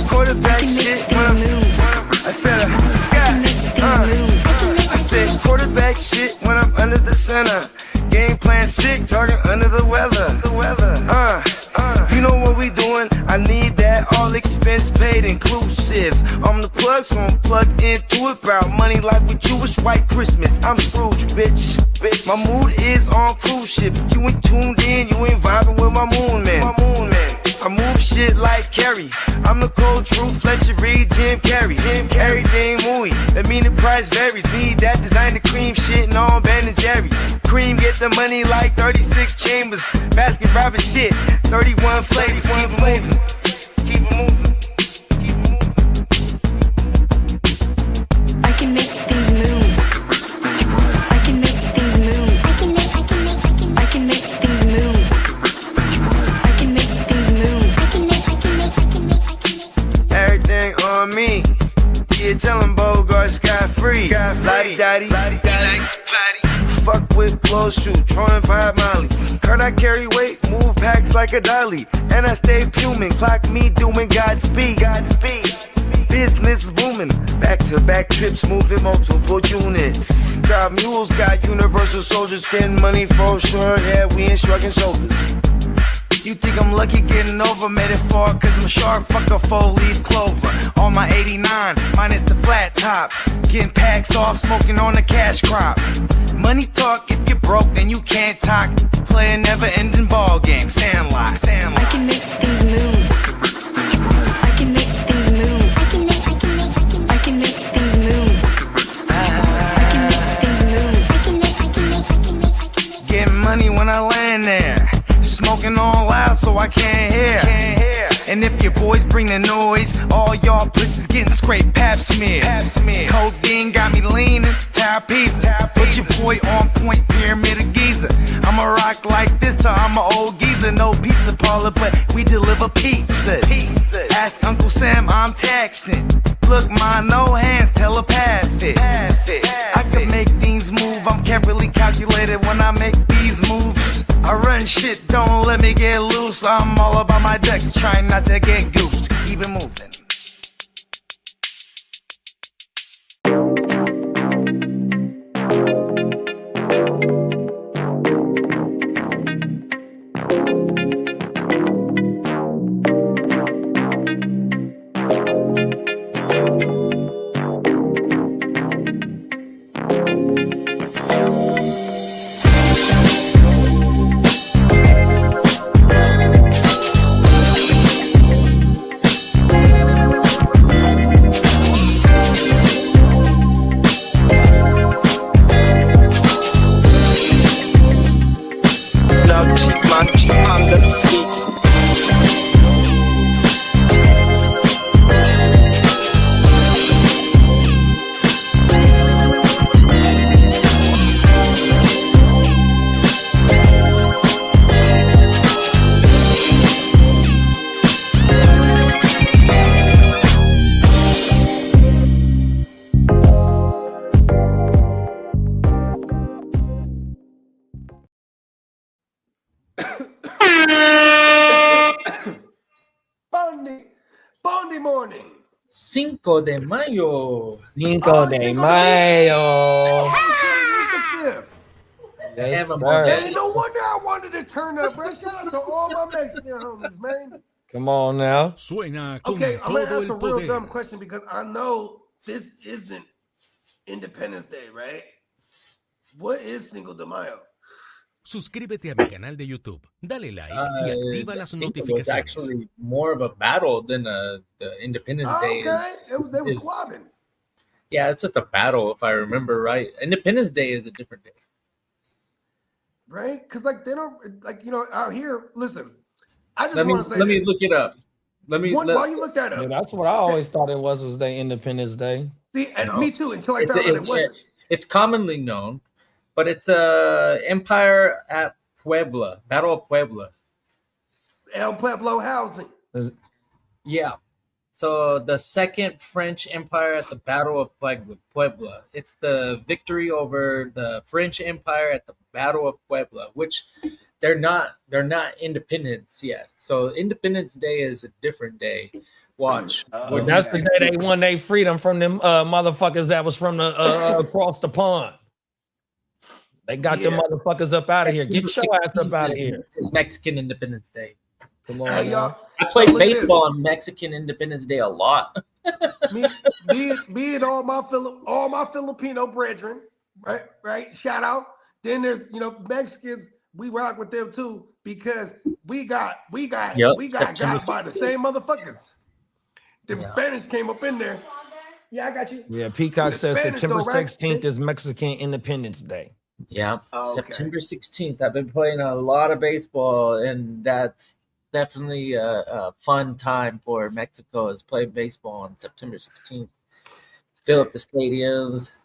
quarterback shit when I said I said quarterback shit when I'm under the center. Game plan sick, talking under the weather. You know what we doing? I need that all expense paid inclusive. I'm the plug, so I'm plugged into it. About money like with Jewish white Christmas. I'm Scrooge, bitch. My mood is on cruise ship. If you ain't tuned in, you ain't vibing with my moon man. I move shit like Kerry. I'm the cold truth, Fletcher Reed, Jim Carrey. Everything mooey, that mean the price varies. Need that designer cream shit and all Ben and Jerry's. Cream get the money like 36 chambers. Baskin Robbins shit, 31 flavors. Keep it moving. Keep it moving. I can make things move. I can make things move. I can make things move. I can make things move. Everything on me. Yeah, tell him Bogart scot-free. Lottie Dottie, like to party. Fuck with clothes, shoot, trolling 5 Molly. Heard I carry weight, move packs like a dolly. And I stay fuming, clock me doing Godspeed. Business booming, back-to-back trips, moving multiple units. Got mules, got universal soldiers, getting money for sure. Yeah, we ain't shrugging shoulders. You think I'm lucky getting over, made it far, cause I'm sharp, fuck a 4-leaf clover. On my 89, minus the flat top. Getting packs off, smoking on the cash crop. Money talk, if you're broke, then you can't talk. Play a never-ending ball game, Sandlot. I can make things move. I can make things move. I can make things move. Getting money when I land there. Smoking all loud so I can't hear. And if your boys bring the noise, all y'all pussies getting scraped pap smear. Codeine got me leaning, trapeze. Put your boy on point, pyramid of Giza. I'ma rock like this till I'm an old geezer. No pizza parlor, but we deliver pizzas. Ask Uncle Sam, I'm taxing. Look, my no hands telepathic. I can make things move, I'm carefully calculated when I make these moves. I run shit, don't let me get loose. I'm all about my ducks, trying not to get goosed. Keep it moving. Bondy morning. Cinco de Mayo. Cinco de Mayo. Yes, sir. Hey, no wonder I wanted to turn up, bro. Shout out to all my Mexican homies, man. Come on now. Suena con Okay, I'm gonna todo ask a el real poder. dumb question because I know this isn't Independence Day, right? What is Cinco de Mayo? Suscríbete a mi canal de YouTube, dale like y activa las I think it was notificaciones. actually more of a battle than the Independence Day. Okay, they was squabbing. Yeah, it's just a battle if I remember right. Independence Day is a different day. Right? Because like they don't like out here. Listen, I just Let want to say. me look it up. While you look that up, Yeah, that's what I always thought it was their Independence Day. See, and me too. Until I It's, found out it's, it wasn't. it's commonly known, but it's Empire at Puebla, Battle of Puebla. El Pueblo housing. Yeah. So the second French Empire at the Battle of Puebla. It's the victory over the French Empire at the Battle of Puebla, which they're not Independence yet. So Independence Day is a different day. Watch. But that's the day they won their freedom from them motherfuckers that was from the across the pond. They got them motherfuckers up out of here. Get your ass up out of here. It's Mexican Independence Day. Come on, Hey, y'all. I played baseball on Mexican Independence Day a lot. Be it all my Filipino brethren, right? Shout out. Then there's Mexicans. We rock with them too because we got got by the same motherfuckers. The Spanish came up in there. Yeah, I got you. Yeah, Peacock says September 16th is Mexican Independence Day. Yeah, okay. September 16th. I've been playing a lot of baseball, and that's definitely a fun time for Mexico is playing baseball on September 16th. Fill up the stadiums.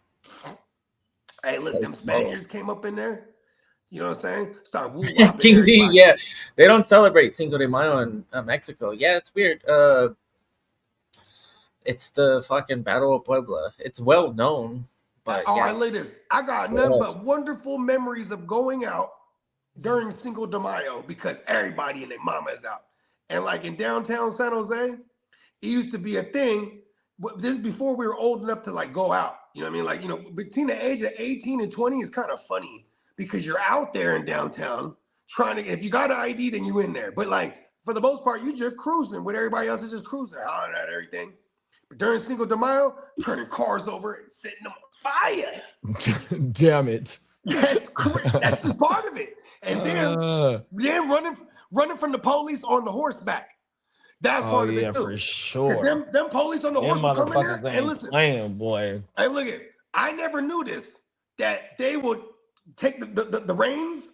Hey, look, them Spaniards came up in there. You know what I'm saying? Start woo-wopping King D, everybody. yeah. They don't celebrate Cinco de Mayo in Mexico. Yeah, it's weird. It's the fucking Battle of Puebla. It's well known. But All yeah. right, look at this. I got nothing but wonderful memories of going out during Cinco de Mayo because everybody and their mama is out. And like in downtown San Jose, it used to be a thing. This is before we were old enough to like go out. You know what I mean? Like, between the age of 18 and 20 is kind of funny because you're out there in downtown trying to, if you got an ID, then you in there. But like, for the most part, you're just cruising when everybody else is just cruising, hollering at everything. But during Cinco de Mayo, turning cars over and setting them on fire. Damn it. That's great. That's just part of it. And then running from the police on the horseback. That's part of it too. For sure. Them police on the horse will come in there and listen. Playing, boy. Hey, look at. I never knew this. That they would take the reins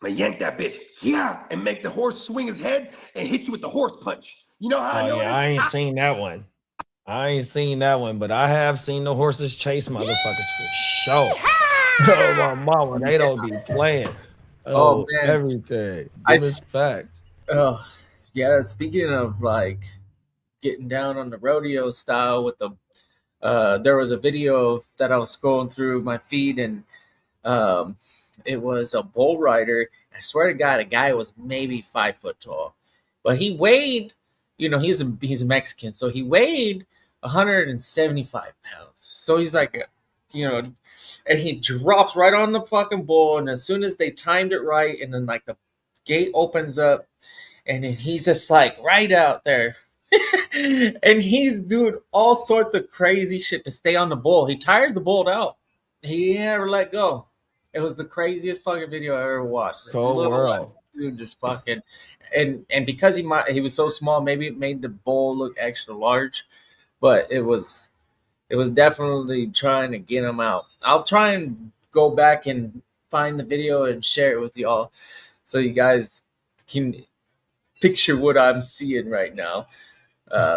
and yank that bitch. Yeah, and make the horse swing his head and hit you with the horse punch. You know how I know this? I ain't seen that one. But I have seen the horses chase motherfuckers for sure. Oh, my mama, they don't be playing. Oh man, everything. It's facts. Oh, yeah. Speaking of like getting down on the rodeo style with the, there was a video that I was scrolling through my feed, and it was a bull rider. I swear to God, a guy was maybe 5 foot tall, but he weighed. He's a Mexican, so he weighed 175 pounds. So he's like, and he drops right on the fucking bull. And as soon as they timed it right, and then like the gate opens up, and then he's just like right out there. And he's doing all sorts of crazy shit to stay on the bull. He tires the bull out. He never let go. It was the craziest fucking video I ever watched. Cold world. Dude just fucking, and because he was so small, maybe it made the bull look extra large, but it was definitely trying to get him out. I'll try and go back and find the video and share it with y'all so you guys can picture what I'm seeing right now.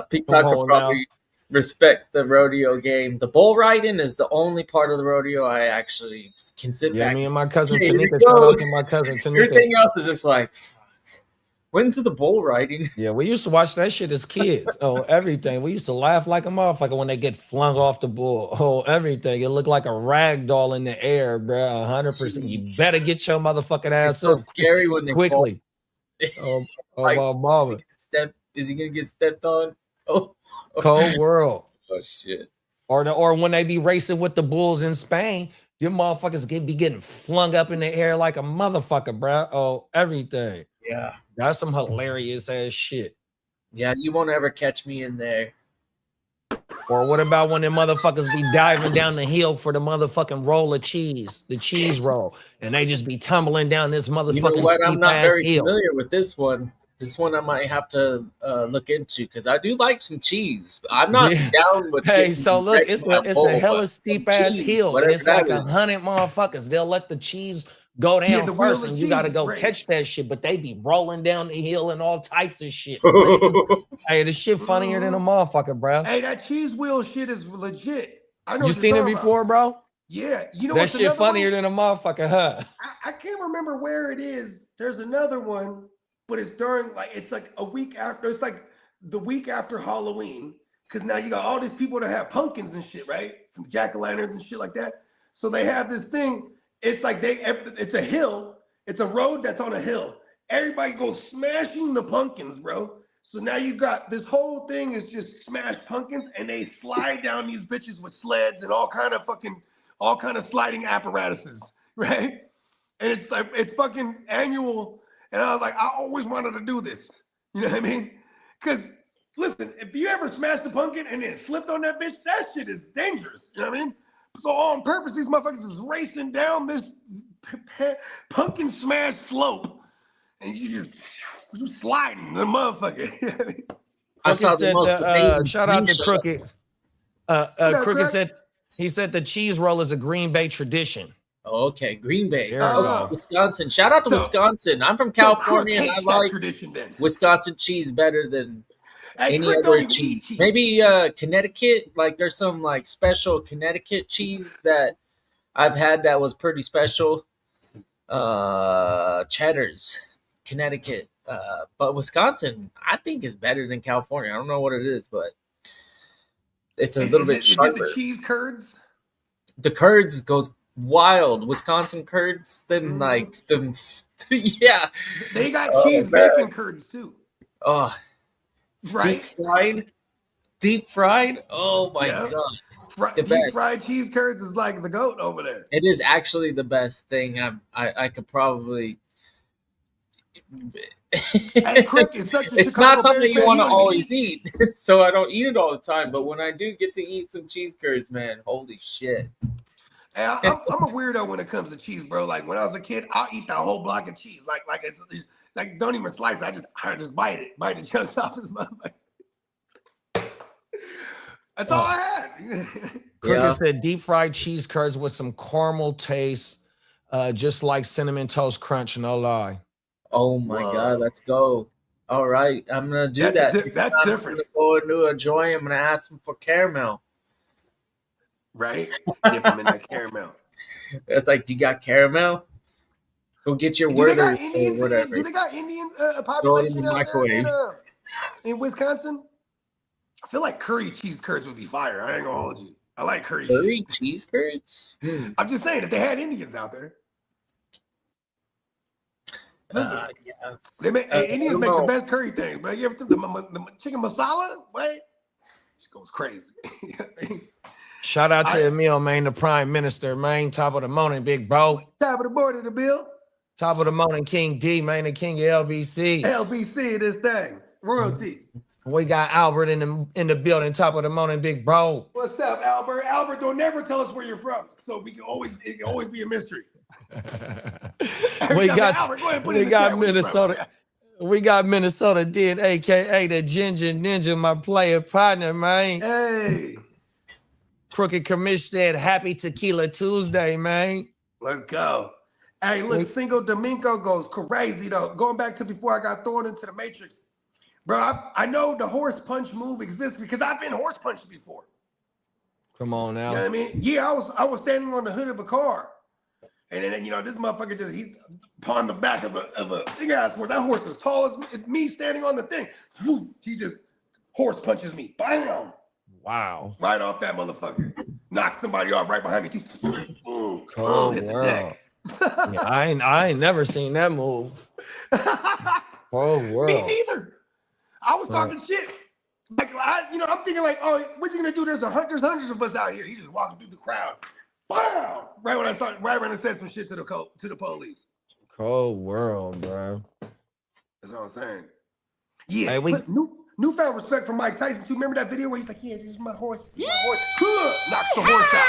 Peacock will probably respect the rodeo game. The bull riding is the only part of the rodeo I actually can sit back. Me and my cousin Tanika. Shout out to my cousin Tanika. Everything else is just like, when's the bull riding? Yeah, we used to watch that shit as kids. Oh, everything. We used to laugh like a motherfucker when they get flung off the bull. Oh, everything. It looked like a rag doll in the air, bro. 100%. You better get your motherfucking ass up. It's so scary when they quickly. Fall. My mama. Is he gonna get stepped on? Oh. Cold world. Oh shit. Or when they be racing with the bulls in Spain, them motherfuckers be getting flung up in the air like a motherfucker, bro. Oh, everything. Yeah. That's some hilarious ass shit. Yeah, you won't ever catch me in there. Or what about when them motherfuckers be diving down the hill for the motherfucking roll of cheese, the cheese roll, and they just be tumbling down this motherfucking steep I'm not very hill. familiar with this one. This one I might have to look into because I do like some cheese. I'm not down with. Hey, so look, it's a hella steep ass hill, and it's like 100 motherfuckers. They'll let the cheese go down first, and you got to go catch that shit. But they be rolling down the hill and all types of shit. Hey, this shit funnier than a motherfucker, bro. Hey, that cheese wheel shit is legit. I know you seen it before, bro? Yeah, you know that shit funnier than a motherfucker, huh? I can't remember where it is. There's another one. But it's during it's like a week after. It's like the week after Halloween, because now you got all these people that have pumpkins and shit, right? Some jack-o'-lanterns and shit like that. So they have this thing. It's like it's a hill. It's a road that's on a hill. Everybody goes smashing the pumpkins, bro. So now you got this whole thing is just smashed pumpkins, and they slide down these bitches with sleds and all kind of sliding apparatuses, right? And it's like it's fucking annual. And I was like, I always wanted to do this. You know what I mean? Because listen, if you ever smashed a pumpkin and then slipped on that bitch, that shit is dangerous. You know what I mean? So on purpose, these motherfuckers is racing down this pumpkin smash slope, and you sliding the motherfucker. I saw the most amazing shout out to screenshot. Crooked. Crooked said he said the cheese roll is a Green Bay tradition. Oh, okay, Green Bay, Oh, Wisconsin. Shout out to Wisconsin. I'm from California, and I like Wisconsin cheese better than any other cheese. Maybe Connecticut. Like there's some like special Connecticut cheese that I've had that was pretty special. Cheddar's, Connecticut. But Wisconsin, I think, is better than California. I don't know what it is, but it's a little bit sharper. The cheese curds? The curds goes wild. Wisconsin curds, yeah. They got cheese bacon curds too. Oh, right? Deep fried. Oh my god. Deep fried cheese curds is like the goat over there. It is actually the best thing. I could probably. It's not something you want to always eat, so I don't eat it all the time. But when I do get to eat some cheese curds, man, holy shit! Hey, I'm a weirdo when it comes to cheese, bro. Like when I was a kid, I'll eat the whole block of cheese. Like it's like don't even slice it. I just bite the chunks off his motherfucker. That's all I had. Crooked said deep fried cheese curds with some caramel taste, just like cinnamon toast crunch. No lie. Oh my god, let's go. All right, I'm gonna do that. That's different. I'm gonna go into a joint. I'm gonna ask him for caramel. Right? Dip him in that caramel. It's like, you got caramel? Go get your Werther or whatever. Do they got Indian population out there in Wisconsin? I feel like curry cheese curds would be fire. I ain't gonna hold you. I like curry cheese curds. I'm just saying, if they had Indians out there. Yeah. Indians make the best curry things, but you ever took the chicken masala? Wait, she goes crazy. Shout out to Emil, man, the Prime Minister, man. Top of the morning, big bro. Top of the board the bill. Top of the morning, King D, man, the king of LBC. LBC, this thing, royalty. We got Albert in the building. Top of the morning, big bro. What's up, Albert? Albert, don't never tell us where you're from, so it can always be a mystery. We got Minnesota. We got Minnesota Did, aka the Ginger Ninja, my player partner, man. Hey. Crooked Commish said, "Happy Tequila Tuesday, man." Let's go. Hey, look, Cinco de Mayo goes crazy though. Going back to before I got thrown into the Matrix, bro. I know the horse punch move exists because I've been horse punched before. Come on now. You know what I mean? Yeah, I was standing on the hood of a car. And then, this motherfucker he's upon the back of a big ass horse. That horse is tall as me standing on the thing. He just horse punches me. Bam! Wow. Right off that motherfucker. Knock somebody off right behind me. Boom. Cold hit the world. deck. Yeah, I ain't never seen that move. Cold world. Me neither. I was talking shit. Like, I'm thinking like, oh, what's he gonna do? There's hundreds of us out here. He's just walking through the crowd. Wow! Right when I said some shit to the police. Cold world, bro. That's what I'm saying. Yeah, hey, newfound respect for Mike Tyson too. Remember that video where he's like, "Yeah, this is my horse. This is my horse." Knocks the horse out.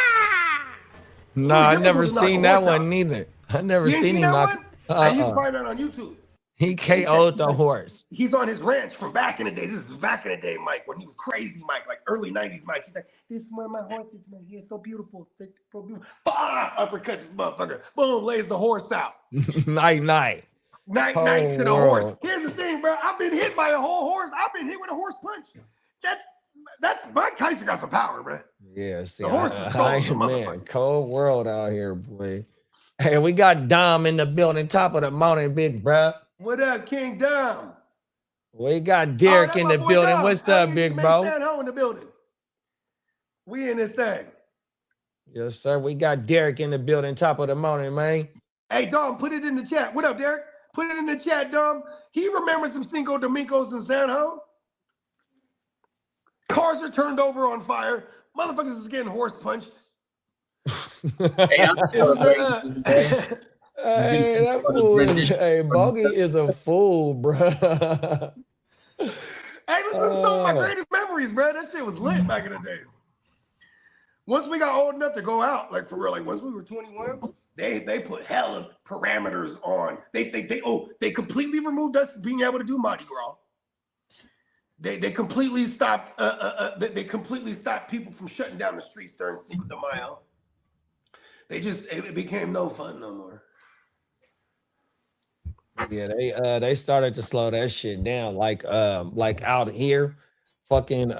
No, I never seen that one neither. I never seen him knock. You can find that on YouTube. He KO'd the horse. He's on his ranch from back in the days. This is back in the day, Mike, when he was crazy, Mike, like early 90s, Mike. He's like, "This is one of my horses, man. He's so beautiful. So beautiful." Uppercuts this motherfucker. Boom, lays the horse out. Night. Night to the horse. Here's the thing, bro. I've been hit by a whole horse. I've been hit with a horse punch. That's Mike Tyson got some power, bro. Yeah, see, the horse is man, cold world out here, boy. Hey, we got Dom in the building. Top of the morning, big bro. What up, King Dom? We got Derek in the building. Dom. What's up, big bro? Stand home in the building. We in this thing. Yes, sir. We got Derek in the building. Top of the morning, man. Hey, Dom, put it in the chat. What up, Derek? Put it in the chat, Dom. He remembers some Cinco de Micos in San Ho. Cars are turned over on fire. Motherfuckers is getting horse punched. Hey, I'm celebrating today. Hey, that fool is, hey, Bogey is a fool, bro. Hey, listen to some of my greatest memories, bro. That shit was lit back in the days. Once we got old enough to go out, like for real, like once we were 21, they put hella parameters on. They completely removed us being able to do Mardi Gras. They completely stopped they completely stopped people from shutting down the streets during Cinco de Mayo. It became no fun no more. Yeah, they started to slow that shit down. Like out here, fucking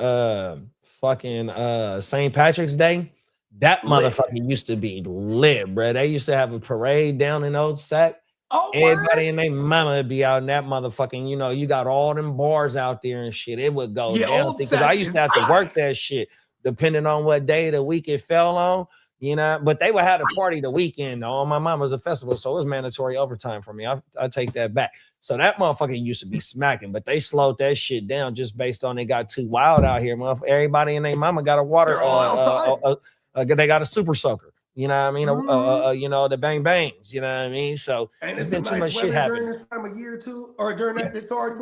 St. Patrick's Day. That motherfucker used to be lit, bro. They used to have a parade down in Old Sac. Oh, everybody and their mama would be out in that motherfucking, you got all them bars out there and shit. It would go down because I used to have to work that shit depending on what day of the week it fell on. But they would have a party the weekend on my mama's a festival, so it was mandatory overtime for me. I take that back. So that motherfucker used to be smacking, but they slowed that shit down just based on they got too wild out here. Everybody and their mama got a water. They got a super soaker. You know what I mean? The bang bangs. You know what I mean? So and it's been too much shit happening during this time of year too, or during that. It's already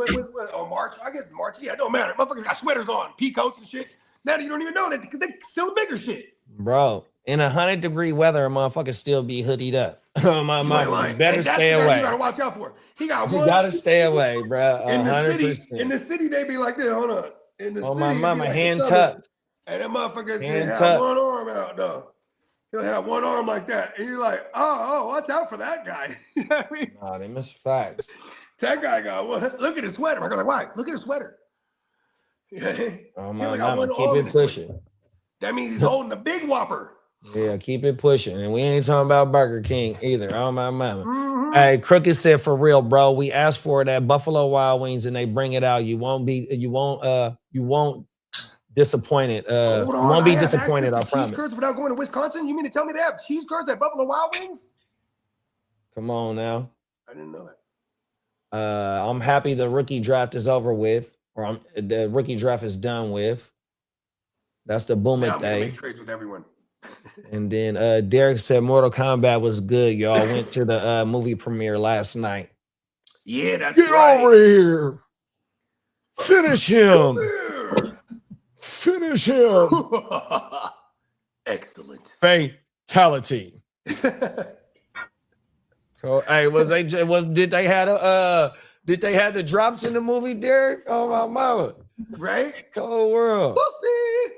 March. I guess March. Yeah, it don't matter. Motherfuckers got sweaters on, pea coats and shit. Now you don't even know that they still bigger shit, bro. In 100-degree weather, a motherfucker still be hoodied up. My mama, you better stay away. You gotta watch out for. He got one. You gotta stay away, bro. 100%. In the city, they be like this. Hold on. In the city, my mama, like hand tucked. And that motherfucker just have one arm out though. He'll have one arm like that, and you're like, oh, watch out for that guy. You know what I mean? Nah, they miss facts. That guy got one. Look at his sweater. I go like, why? Look at his sweater. Oh my mama, keep it pushing. That means he's holding a big whopper. Yeah, keep it pushing. And we ain't talking about Burger King either. Oh my mama. Hey, Crooked said for real, bro. We asked for it at Buffalo Wild Wings and they bring it out. You won't disappointed. You won't be disappointed, I promise. Cheese curds without going to Wisconsin? You mean to tell me they have cheese curds at Buffalo Wild Wings? Come on now. I didn't know that. I'm happy the rookie draft is over with, or the rookie draft is done with. That's the boomer thing. Make trades with everyone. And then Derek said Mortal Kombat was good. Y'all went to the movie premiere last night. Yeah, that's Get over here. Finish him. Finish him. Excellent. Fatality. So, hey, did they have the drops in the movie, Derek? Oh my mama. Right? Cold world. Pussy.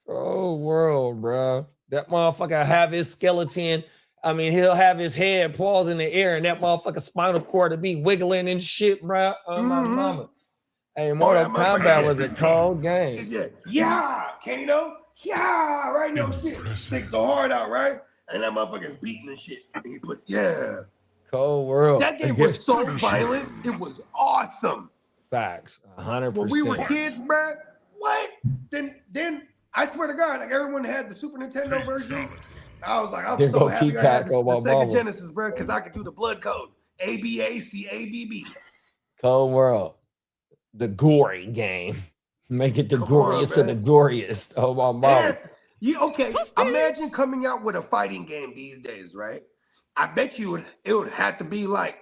Cold world, bro. That motherfucker have his skeleton. I mean, he'll have his head paws in the air, and that motherfucker spinal cord to be wiggling and shit, bro. Oh my mama. Hey, Mortal Kombat was a cold game. Yeah, Kano. Yeah, right now shit. Sticks the heart out, right? And that motherfucker's beating and shit. And he puts, Cold world. That game was so violent. It was awesome. Facts. 100%. When we were kids, bro, what? Then I swear to God, like everyone had the Super Nintendo version. I was like, I'm so happy I had the Sega Genesis, bro, because I could do the blood code. ABACABB. Cold world. The gory game. Make it the goriest of the goriest. Oh my mom. Okay, imagine coming out with a fighting game these days, right? I bet you it would have to be like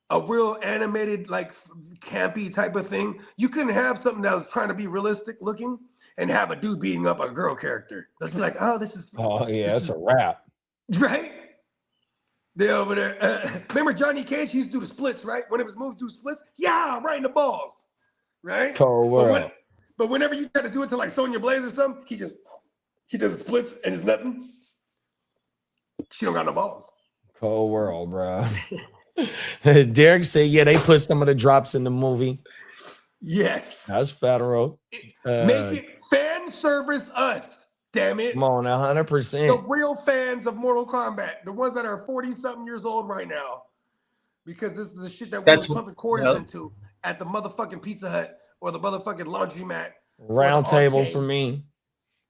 a real animated, like campy type of thing. You couldn't have something that was trying to be realistic looking and have a dude beating up a girl character. Let's be like, oh, this is. Oh yeah, that's a wrap, right? They over there. Remember Johnny Cage used to do the splits, right? When it was moved to splits, right in the balls, right? Cold world. But whenever you try to do it to like Sonya Blaze or something, he does splits and it's nothing. She don't got no balls. Cold world, bro. Derek said, yeah, they put some of the drops in the movie. Yes. That's federal. Make it fan service us, damn it. Come on, 100%. The real fans of Mortal Kombat, the ones that are 40-something years old right now, because this is the shit that we're pumping quarters into at the motherfucking Pizza Hut or the motherfucking laundromat. Round table for me.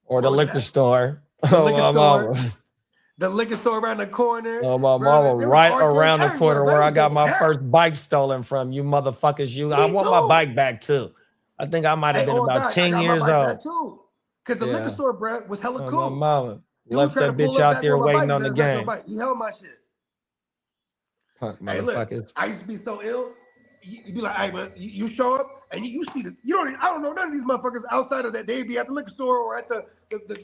Or the liquor store. The liquor store. The liquor store around the corner. Oh, my mama, right around the corner where I got my first bike stolen from. You motherfuckers, I want my bike back too. I think I might have been about 10 years old. Because the liquor store, bro, was hella cool. My mama left that bitch out there waiting on the game. He held my shit. Punk motherfuckers. Look, I used to be so ill. You'd be like, hey, man, you show up and you see this. I don't know none of these motherfuckers outside of that. They'd be at the liquor store or at the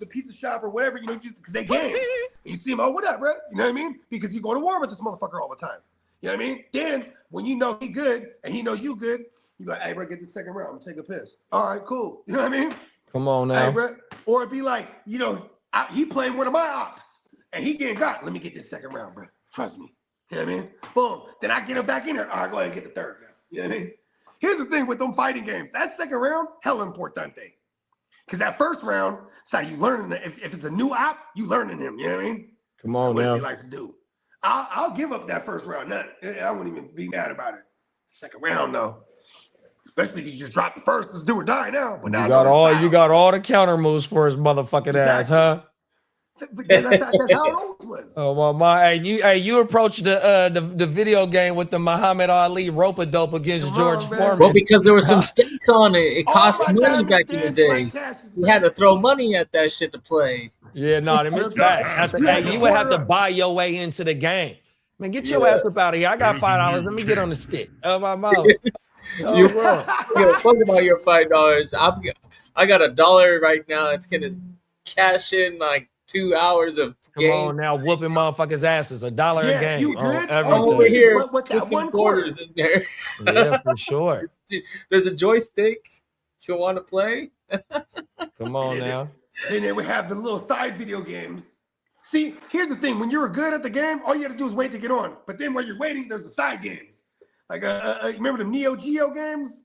pizza shop or whatever, because they game. And you see them, oh, what up, bro? You know what I mean? Because you go to war with this motherfucker all the time. You know what I mean? Then when you know he good and he knows you good, you be like, hey, bro, get the second round. I'm gonna take a piss. All right, cool. You know what I mean? Come on now. Hey, bro. Or it'd be like, he playing one of my ops and he getting got. Let me get this second round, bro. Trust me. You know what I mean? Boom. Then I get him back in there. All right, go ahead and get the third round. You know what I mean? Here's the thing with them fighting games. That second round, hella importante. Because that first round, it's how you learning. If it's a new op, you learning him. You know what I mean? Come on what now. What does he like to do? I'll give up that first round. I wouldn't even be mad about it. Second round, though. Especially if you just drop the first. Let's do or die now. But now you got all the counter moves for his motherfucking ass, huh? But that's how it always was. Oh my! You approached the video game with the Muhammad Ali rope-a-dope against George Foreman. Well, because there were some stakes on it. It cost money back in the day. You had to throw money at that shit to play. Yeah, no, them is facts. You would have to buy your way into the game. Man, get your ass up out of here. I got $5. Let me get on the stick. Oh my mouth. You fuck about your $5. I got $1 right now. It's gonna cash in like 2 hours of game. Come on now, whooping motherfuckers' asses. $1 a game. You good? Everything. Over here, put that some one quarters in there. Yeah, for sure. There's a joystick. You want to play? Come on now. Then they would have the little side video games. See, here's the thing. When you were good at the game, all you had to do is wait to get on. But then while you're waiting, there's the side games. Like, remember the Neo Geo games?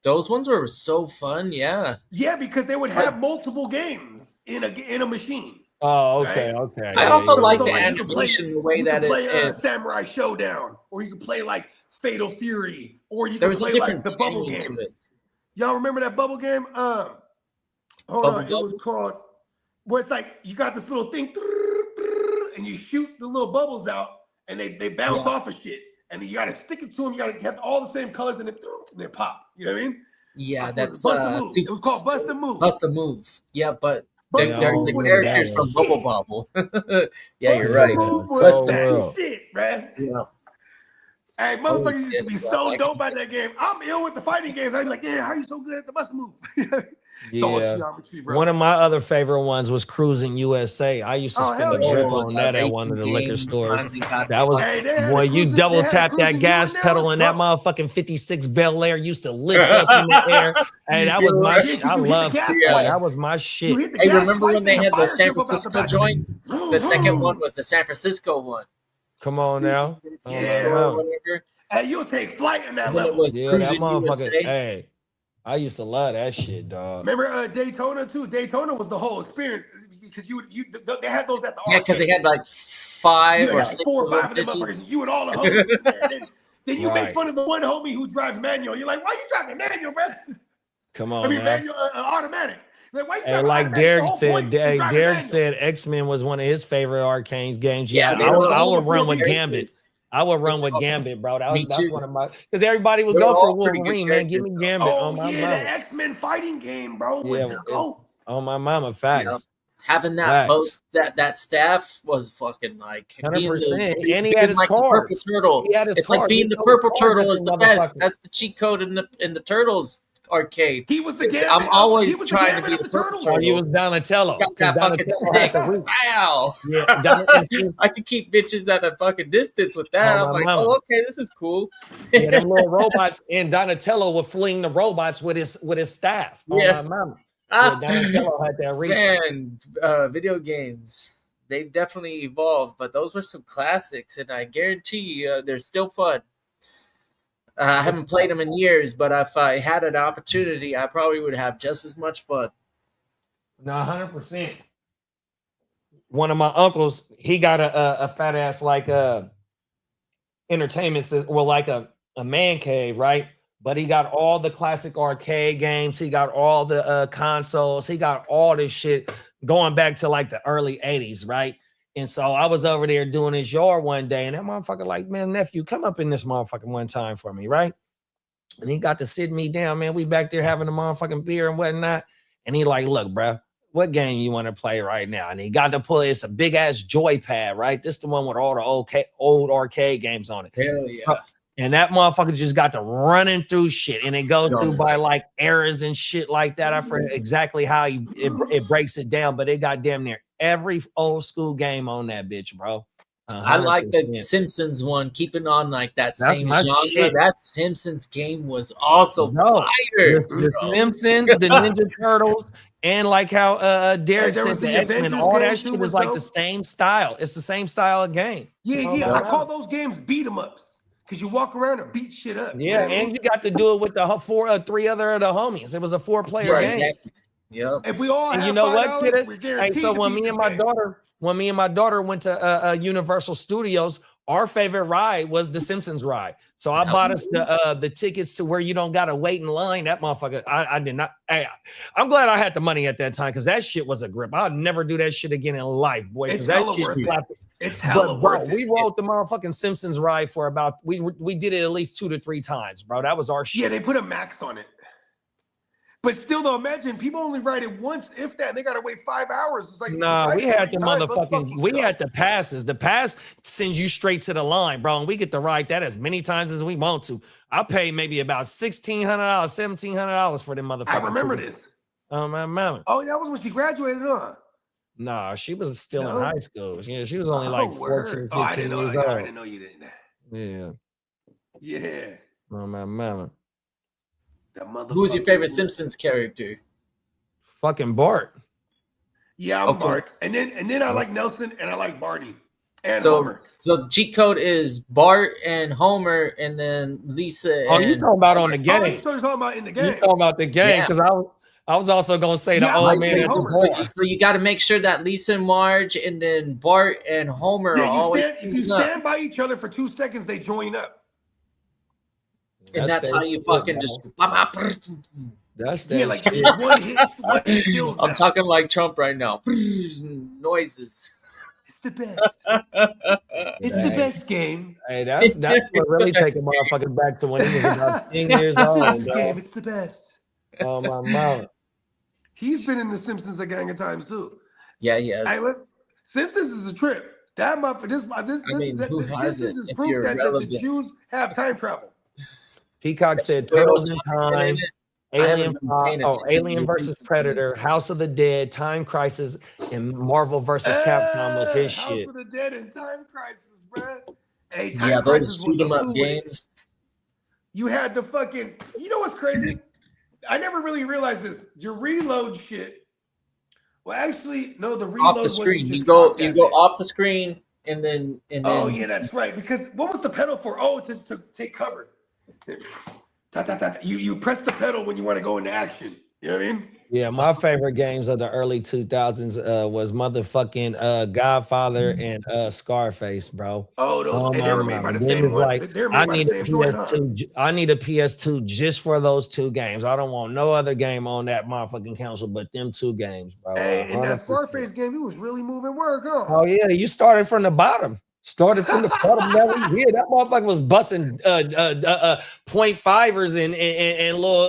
Those ones were so fun, yeah. Yeah, because they would have multiple games in a machine. Oh, okay, right? okay. I also like the like animation, the way that it is. Samurai Showdown, or you could play like Fatal Fury, or you could play like the bubble game. Y'all remember that bubble game? Hold on, it was called. Where it's like you got this little thing, and you shoot the little bubbles out, and they bounce off of shit, and then you got to stick it to them. You got to have all the same colors, and they pop. You know what I mean? Yeah, that's it was called Bust a Move. Bust a Move. Yeah, but there's the characters from Bubble Bobble. Yeah, you're right. What's that shit, man? Yeah. Hey, motherfuckers used to be so dope at that game. I'm ill with the fighting games. I'd be like, yeah, how you so good at the Bust a Move? Yeah. One of my other favorite ones was Cruising USA. I used to spend a grip on that at one of the liquor stores. That was when you double tap that gas pedal and that motherfucking 56 Bel Air used to lift up in the air. Hey, that was my shit. I loved it. That was my shit. Hey, remember when they had the San Francisco joint? The second one was the San Francisco one. Come on now. Hey, you'll take flight in that level. It was Cruising USA. Hey. I used to love that shit, dog. Remember Daytona too? Daytona was the whole experience because they had those at the arcade. Because they had like 5 or 6 4 or 5 of them motherfuckers. You and all the homies. then you make fun of the one homie who drives manual. You're like, why you driving manual, bro? Come on, manual, automatic. Like, why you like Derek said, Derek said X-Men was one of his favorite arcade games. Yeah, I would run with Gambit. I would run with Gambit, bro. That's one of my, because everybody would go for Wolverine, man. Give me Gambit on my mama. The X-Men fighting game, bro. On my mama, facts. Yep. Having that staff was fucking like 100%. And he had his like cards. The purple turtle. It's like being the purple turtle is the best. That's the cheat code in the Turtles arcade. He was the Gambit. I'm always trying to be the purple turtle. He was Donatello. Got that fucking stick. Wow. Yeah, I could keep bitches at a fucking distance with that. I'm like, okay, this is cool. Yeah, them little robots, and Donatello would fling the robots with his staff. My mama. Donatello had that reach. Man, video games, they've definitely evolved, but those were some classics, and I guarantee you they're still fun. I haven't played them in years, but if I had an opportunity, I probably would have just as much fun. No, 100%. One of my uncles, he got a fat ass like entertainment system, well, like a man cave, right? But he got all the classic arcade games. He got all the consoles. He got all this shit going back to like the early 80s, right? And so I was over there doing his yard one day, and that motherfucker like, man, nephew, come up in this motherfucking one time for me, right? And he got to sit me down, man. We back there having a motherfucking beer and whatnot. And he like, look, bro, what game you want to play right now? And he got to pull, it's a big ass joypad, right? This the one with all the old arcade games on it. Hell yeah. And that motherfucker just got to running through shit. And it goes through by like errors and shit like that. I forget exactly how it breaks it down, but it got damn near every old school game on that bitch, bro. 100%. I like the Simpsons one, keeping on like that same genre. Shit. That Simpsons game was also fire. The Simpsons, the Ninja Turtles, and like how Derek said, the X-Men, all that shit is like the same style. It's the same style of game. Yeah. I call those games beat 'em ups because you walk around and beat shit up. Yeah, and you got to do it with the three other of the homies. It was a 4-player game. Exactly. Yep. If we all, and have you know what, kid? Hey, so when me and my daughter went to Universal Studios, our favorite ride was the Simpsons ride. So I bought us the tickets to where you don't gotta wait in line. That motherfucker, I did not. I'm glad I had the money at that time because that shit was a grip. I'd never do that shit again in life, boy. Because that shit slapped. It's hella worth it. We rode the motherfucking Simpsons ride for about we did it at least 2 to 3 times, bro. That was our shit. Yeah, they put a max on it. But still, though, imagine people only ride it once, if that. They gotta wait 5 hours. It's like we had the motherfucking. We had the passes. The pass sends you straight to the line, bro, and we get to ride that as many times as we want to. I paid maybe about $1,600, $1,700 for them motherfuckers. I remember this. Oh my mama. Oh, that was when she graduated, huh? Nah, she was still in high school. Yeah, she was only like 14, 15 years old. I didn't know you didn't. Yeah. Yeah. Oh my mama. Who's your favorite Simpsons character? Fucking Bart. Yeah, I'm Bart. And then I like Nelson and I like Barney and Homer. So cheat code is Bart and Homer and then Lisa. Oh, you talking about on the game? Oh, you're talking about in the game. You talking about the game? Because I was also gonna say the old man. So you got to make sure that Lisa and Marge and then Bart and Homer are always. If you stand by each other for 2 seconds, they join up. And that's how you fucking just. That's like one hit kills I'm talking like Trump right now. Noises. It's the best. It's the best game. Hey, that's what really taking motherfucker back to when he was about 10 years old. It's the game. It's the best. Oh my mouth. He's been in the Simpsons a gang of times too. Yeah, he has. Hey, look, Simpsons is a trip. That motherfucker. Who has Simpsons it? is proof that the Jews have time travel. Peacock said Turtles in Time, Alien versus Predator, House of the Dead, Time Crisis, and Marvel versus Capcom was his shit. House of the Dead and Time Crisis, bro. Hey, those shoot 'em up games. You had the fucking. You know what's crazy? I never really realized this. Your reload shit. Well, actually, no. The reload off the screen. You go off the screen, and then. Oh yeah, that's right. Because what was the pedal for? Oh, to take cover. You press the pedal when you want to go into action. You know what I mean? Yeah, my favorite games of the early 2000s was motherfucking Godfather and Scarface, bro. Oh, they were made by the same one. Like, I need a PS2. I need a PS2 just for those 2 games. I don't want no other game on that motherfucking console but them 2 games, bro. Hey, in that Scarface game, you was really moving work, huh? Oh yeah, you started from the bottom. Started from the bottom level. Yeah, that motherfucker was busting 0.5ers and little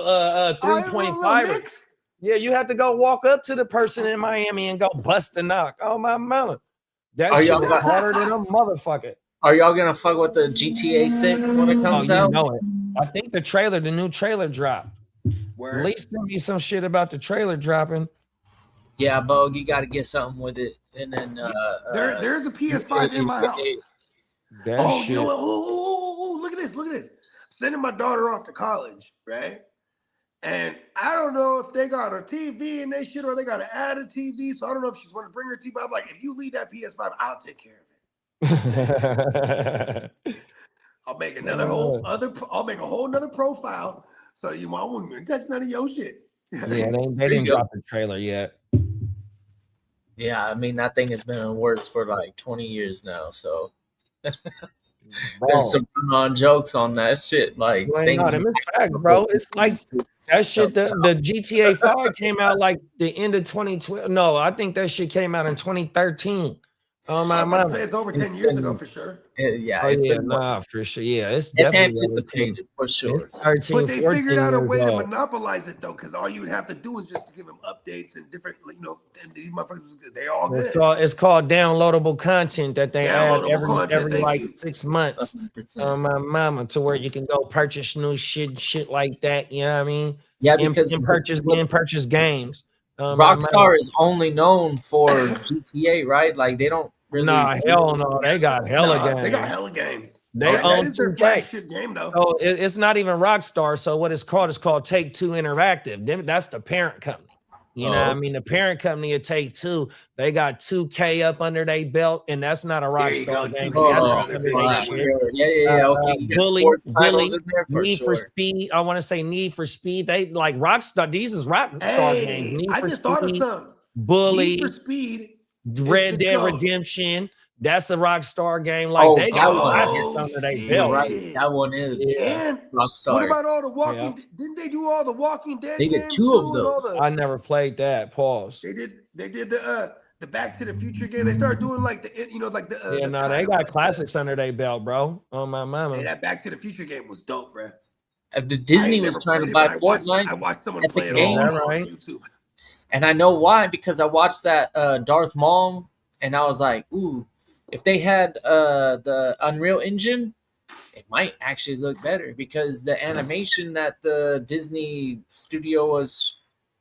3.5ers. Yeah, you have to go walk up to the person in Miami and go bust the knock. Oh my mama. That shit was harder than a motherfucker. Are y'all gonna fuck with the GTA 6 when it comes out? Know it. I think the new trailer dropped. At least send me some shit about the trailer dropping. Yeah, Bo, you got to get something with it, and then there's a PS5 in my house. You know what? Oh, look at this! Sending my daughter off to college, right? And I don't know if they got a TV in their shit or they got to add a TV. So I don't know if she's going to bring her TV. I'm like, if you leave that PS5, I'll take care of it. I'll make I'll make a whole nother profile. So you won't even touch none of your shit. Yeah, they didn't drop the trailer yet. Yeah, I mean, that thing has been in works for like 20 years now, so there's some on jokes on that shit. Like, fact, bro. It's like that shit. The GTA 5 came out like the end of 2012. No, I think that shit came out in 2013 Oh my I was about to mama. say it's over 10 years ago for sure. Yeah, Oh it's yeah, been nah, for sure. Yeah, it's it's definitely anticipated for sure. It's 13, But they 14 figured out a years way to old. monopolize it though, because all you would have to do is just to give them updates and different, and these motherfuckers, they all good. It's called downloadable content that they add Downloadable every content, like thank you. 6 months. 100%. My mama, to where you can go purchase new shit like that. You know what I mean? Yeah, And because purchase games. Rockstar is only known for GTA, right? Like they don't really. Nah, hell no. They got hella games. They got hella games. They that own is their 2K. flagship game though. So it's not even Rockstar. So what it's called Take-Two Interactive. That's the parent company. You know what I mean? The parent company of Take-Two, they got 2K up under their belt, and that's not a Rockstar game. Yeah. Okay. Bully, Need for Speed. I want to say Need for Speed. They like Rockstar. These is Rockstar games. I just thought of something. Bully, Need for Speed, Red Dead Redemption. That's a Rockstar game. Like they got classics under their belt. Right. That one is Rockstar. What about all the Walking? Didn't they do all the Walking Dead? They did games 2 of those. I never played that. Pause. They did the Back to the Future game. They started doing like the they got classics under their belt, bro. Oh my mama. Hey, that Back to the Future game was dope, bro. The Disney was trying to buy Fortnite. I watched someone Epic play it Games. on YouTube. And I know why, because I watched that Darth Maul, and I was like, ooh, if they had the Unreal Engine, it might actually look better, because the animation that the Disney studio was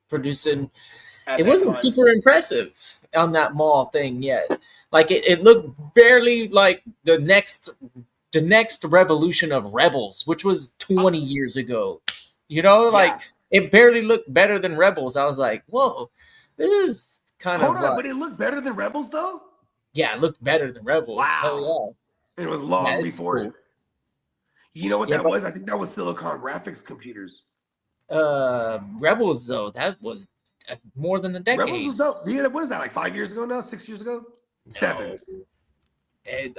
producing, it wasn't super impressive on that Maul thing yet. Like it looked barely like the next revolution of Rebels, which was 20 years ago. You know, like it barely looked better than Rebels. I was like, whoa, this is kind of. Hold on, but it looked better than Rebels though? Yeah, it looked better than Rebels. Wow. Hell yeah. It was long before it. You know what that was? I think that was Silicon Graphics computers. Rebels though, that was more than a decade. Rebels was dope. Yeah, what is that, like 5 years ago now? 6 years ago? 7.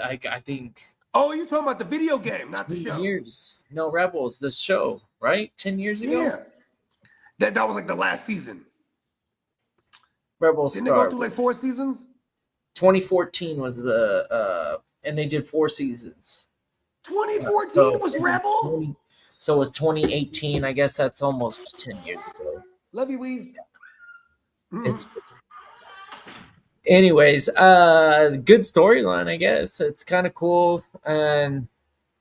I think. Oh, you're talking about the video game, not the show. Years. No, Rebels, the show, right? 10 years ago? Yeah. That was like the last season. Rebels Didn't they go through like 4 seasons? 2014 was and they did 4 seasons. 2014 was Rebel? So it was 2018. I guess that's almost 10 years ago. Love you, Weez. It's anyways, good storyline, I guess. It's kind of cool, and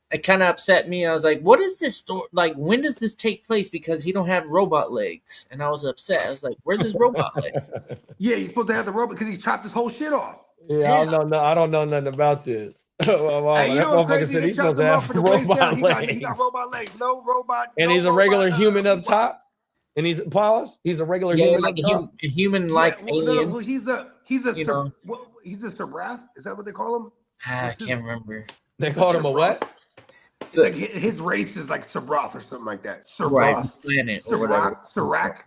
it kind of upset me. I was like, what is this story? Like, when does this take place? Because he don't have robot legs. And I was upset. I was like, where's his robot legs? Yeah, he's supposed to have the robot because he chopped his whole shit off. Yeah, I don't know nothing about this. Hey, you know what's crazy? They chopped him off for the waist down. He got robot legs. No robot. And he's a regular human up top. And he's a regular human, like a human like alien. No, he's a Sarath. Is that what they call him? I can't remember. They called him a what? So, like his race is like Sarath or something like that. Sarath, right, planet or whatever. Sirac.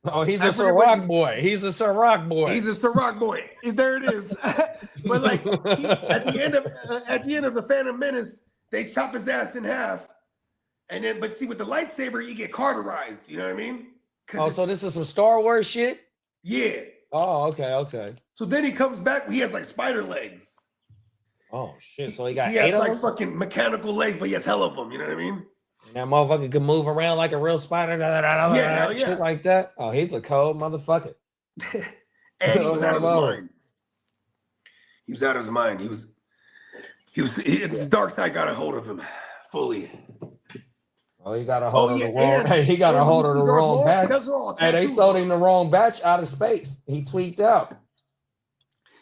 Oh, he's a Sirac boy. He's a Sirac boy. He's a Sirac boy. There it is. But like at the end of the Phantom Menace, they chop his ass in half. And then, but see, with the lightsaber, you get carterized. You know what I mean? Oh, so this is some Star Wars shit? Yeah. Oh, okay. So then he comes back. He has like spider legs. Oh shit! So he got has 8 of like them? Fucking mechanical legs, but he has hell of them. You know what I mean? And that motherfucker can move around like a real spider. Yeah. Shit like that. Oh, he's a cold motherfucker. And he was out of his mind. He was out of his mind. The dark side got a hold of him fully. Oh, he got a hold of the wrong. He got a hold of the wrong batch. Hey, they sold him the wrong batch out of space. He tweaked out.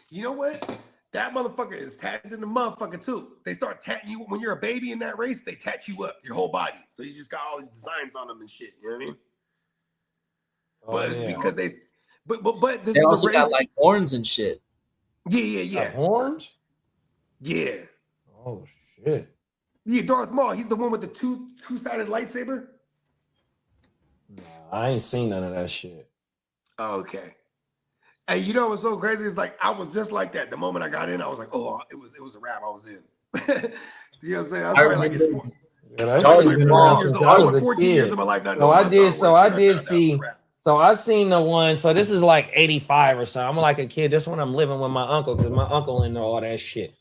You know what? That motherfucker is tattooed in the motherfucker too. They start tatting you when you're a baby in that race. They tat you up your whole body, so you just got all these designs on them and shit. You know what I mean? But it's because but this they is also a race. got like horns and shit. Yeah. Horns? Yeah. Oh shit. Yeah, Darth Maul. He's the one with the two-sided lightsaber. Nah, I ain't seen none of that shit. Okay. And you know what's so crazy? It's like I was just like that. The moment I got in, I was like, oh, it was a wrap. I was in. You know what I'm saying? I was probably like 14 years of my life not knowing. So I seen the one. So this is like 85 or so. I'm like a kid. This one I'm living with my uncle because my uncle into all that shit.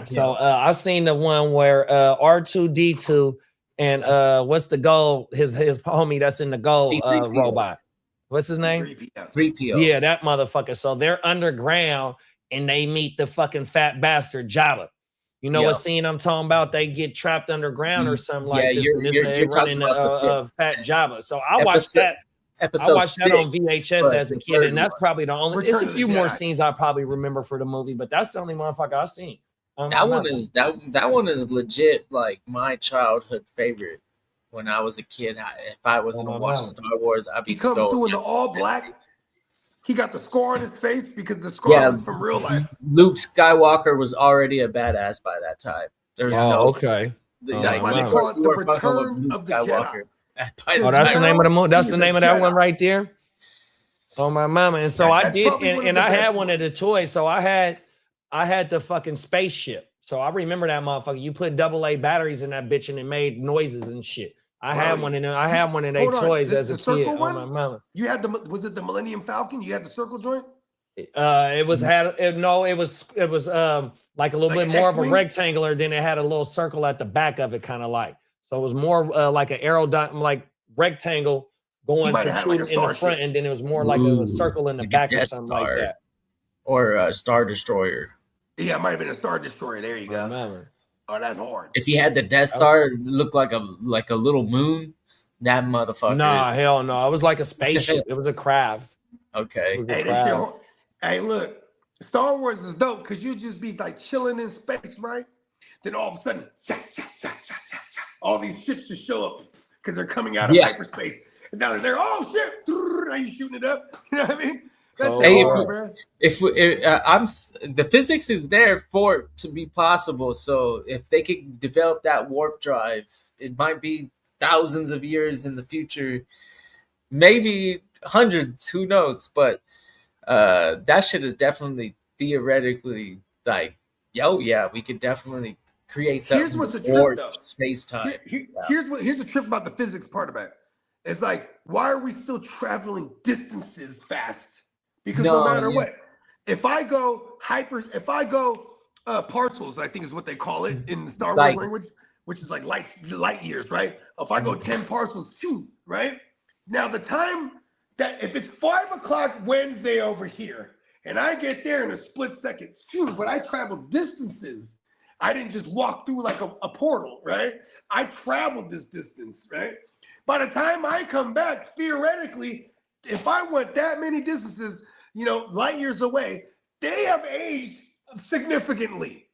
So I seen the one where R2D2 and what's the gold? His homie that's in the gold robot. What's his name? 3PO. Yeah, that motherfucker. So they're underground and they meet the fucking fat bastard Jabba. You know what scene I'm talking about? They get trapped underground or something like this. You're talking about fat Jabba. So I watched that. I watched that on VHS as a kid, and that's probably the only. It's a few more scenes I probably remember for the movie, but that's the only motherfucker I've seen. That one is legit like my childhood favorite. When I was a kid, if I was gonna watch Star Wars, I'd be. He comes through in the all black. He got the scar on his face because the scar was from real life. Luke Skywalker was already a badass by that time. There's okay. That's why they call it the Return of the Jedi. Oh, that's the name of the movie. That's the name of that one right there. Oh my mama! And so I did, and I had one of the toys. So I had the fucking spaceship. So I remember that motherfucker. You put AA batteries in that bitch, and it made noises and shit. I had one in their toys as a kid. Oh my mama! You had was it the Millennium Falcon? You had the circle joint? It was like a little bit more of a rectangular. Then it had a little circle at the back of it, kind of like. So it was more like an like rectangle going protruding in the front, and then it was more like a circle in the back or something like that. Or a Star Destroyer. Yeah, it might have been a Star Destroyer. There you go. Remember. Oh, that's hard. If you had the Death Star, it looked like a little moon. That motherfucker. Nah, hell no. It was like a spaceship. It was a craft. Okay. Hey, look, Star Wars is dope because you just be like chilling in space, right? Then all of a sudden, all these ships just show up because they're coming out of hyperspace. And now they're oh shit, now you shooting it up. You know what I mean? That's the physics is there for it to be possible. So if they could develop that warp drive, it might be thousands of years in the future, maybe hundreds, who knows? But that shit is definitely theoretically like, we could definitely create something. Here's what's the trip though. Space time. Here's the trip about the physics part of it. It's like, why are we still traveling distances fast? Because no matter what, if I go parcels, I think is what they call it in the Star Wars language, which is like light years, right? If I go 10 parcels, right? Now the time that if it's 5 o'clock Wednesday over here, and I get there in a split second, but I traveled distances. I didn't just walk through like a portal, right? I traveled this distance, right? By the time I come back, theoretically, if I went that many distances, light years away, they have aged significantly.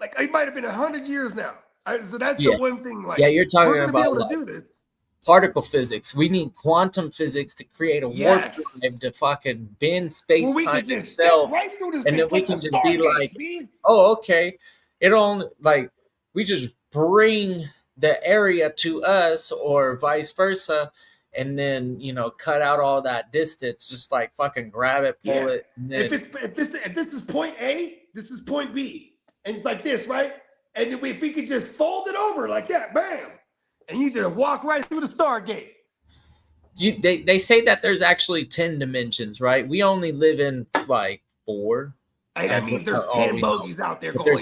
Like it might have been 100 years now. So that's the one thing. Like, you're talking we're about be able to do this. Particle physics. We need quantum physics to create a warp drive to fucking bend space time itself, right through this and then we can just be like, "Oh, okay." It'll we just bring the area to us, or vice versa. And then cut out all that distance. Just like fucking grab it, pull it. And then... if this is point A, this is point B, and it's like this, right? And if we could just fold it over like that, bam, and you just walk right through the Stargate. They say that there's actually 10 dimensions, right? We only live in like 4. Hey, that means there's 10 bogeys out there going.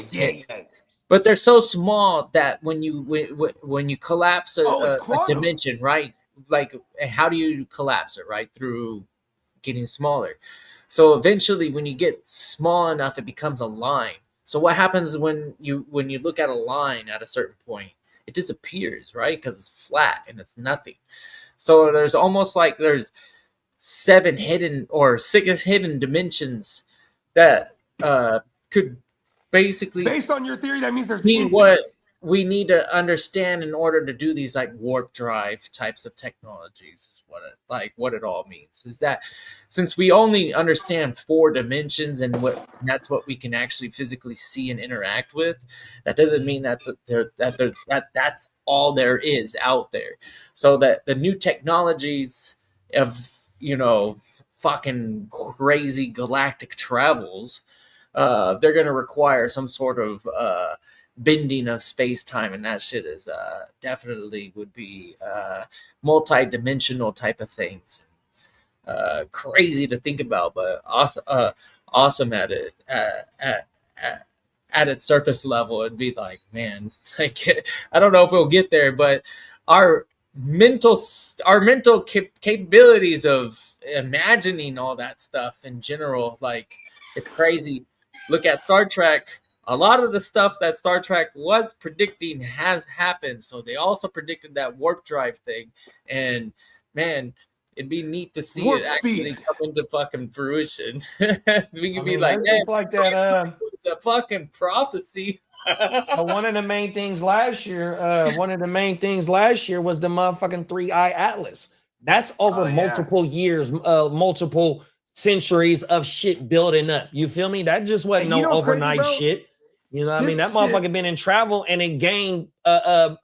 But they're so small that when you collapse a dimension, right? Like, how do you collapse it, right? Through getting smaller. So eventually when you get small enough, it becomes a line. So what happens when you look at a line at a certain point? It disappears, right? Because it's flat and it's nothing. So there's almost like there's 7 hidden or 6 hidden dimensions that could basically, based on your theory, that means there's what we need to understand in order to do these like warp drive types of technologies is what it all means. Is that since we only understand 4 dimensions and that's what we can actually physically see and interact with, that doesn't mean that's all there is out there. So that the new technologies of fucking crazy galactic travels, they're going to require some sort of bending of space-time, and that shit is definitely would be multi-dimensional type of things. crazy to think about, but awesome at it at its surface level. It'd be like, man, like I don't know if we'll get there, but our mental capabilities of imagining all that stuff in general, like it's crazy. Look at Star Trek. A lot of the stuff that Star Trek was predicting has happened. So they also predicted that warp drive thing. And man, it'd be neat to see Warp it actually speed. come into fucking fruition. We could be mean, like, that's hey, just like that. it's a fucking prophecy. One of the main things last year, was the motherfucking 3-eye atlas. That's over multiple years, multiple centuries of shit building up. You feel me? That just wasn't no overnight shit. You know what I mean? That motherfucker been in travel and it gained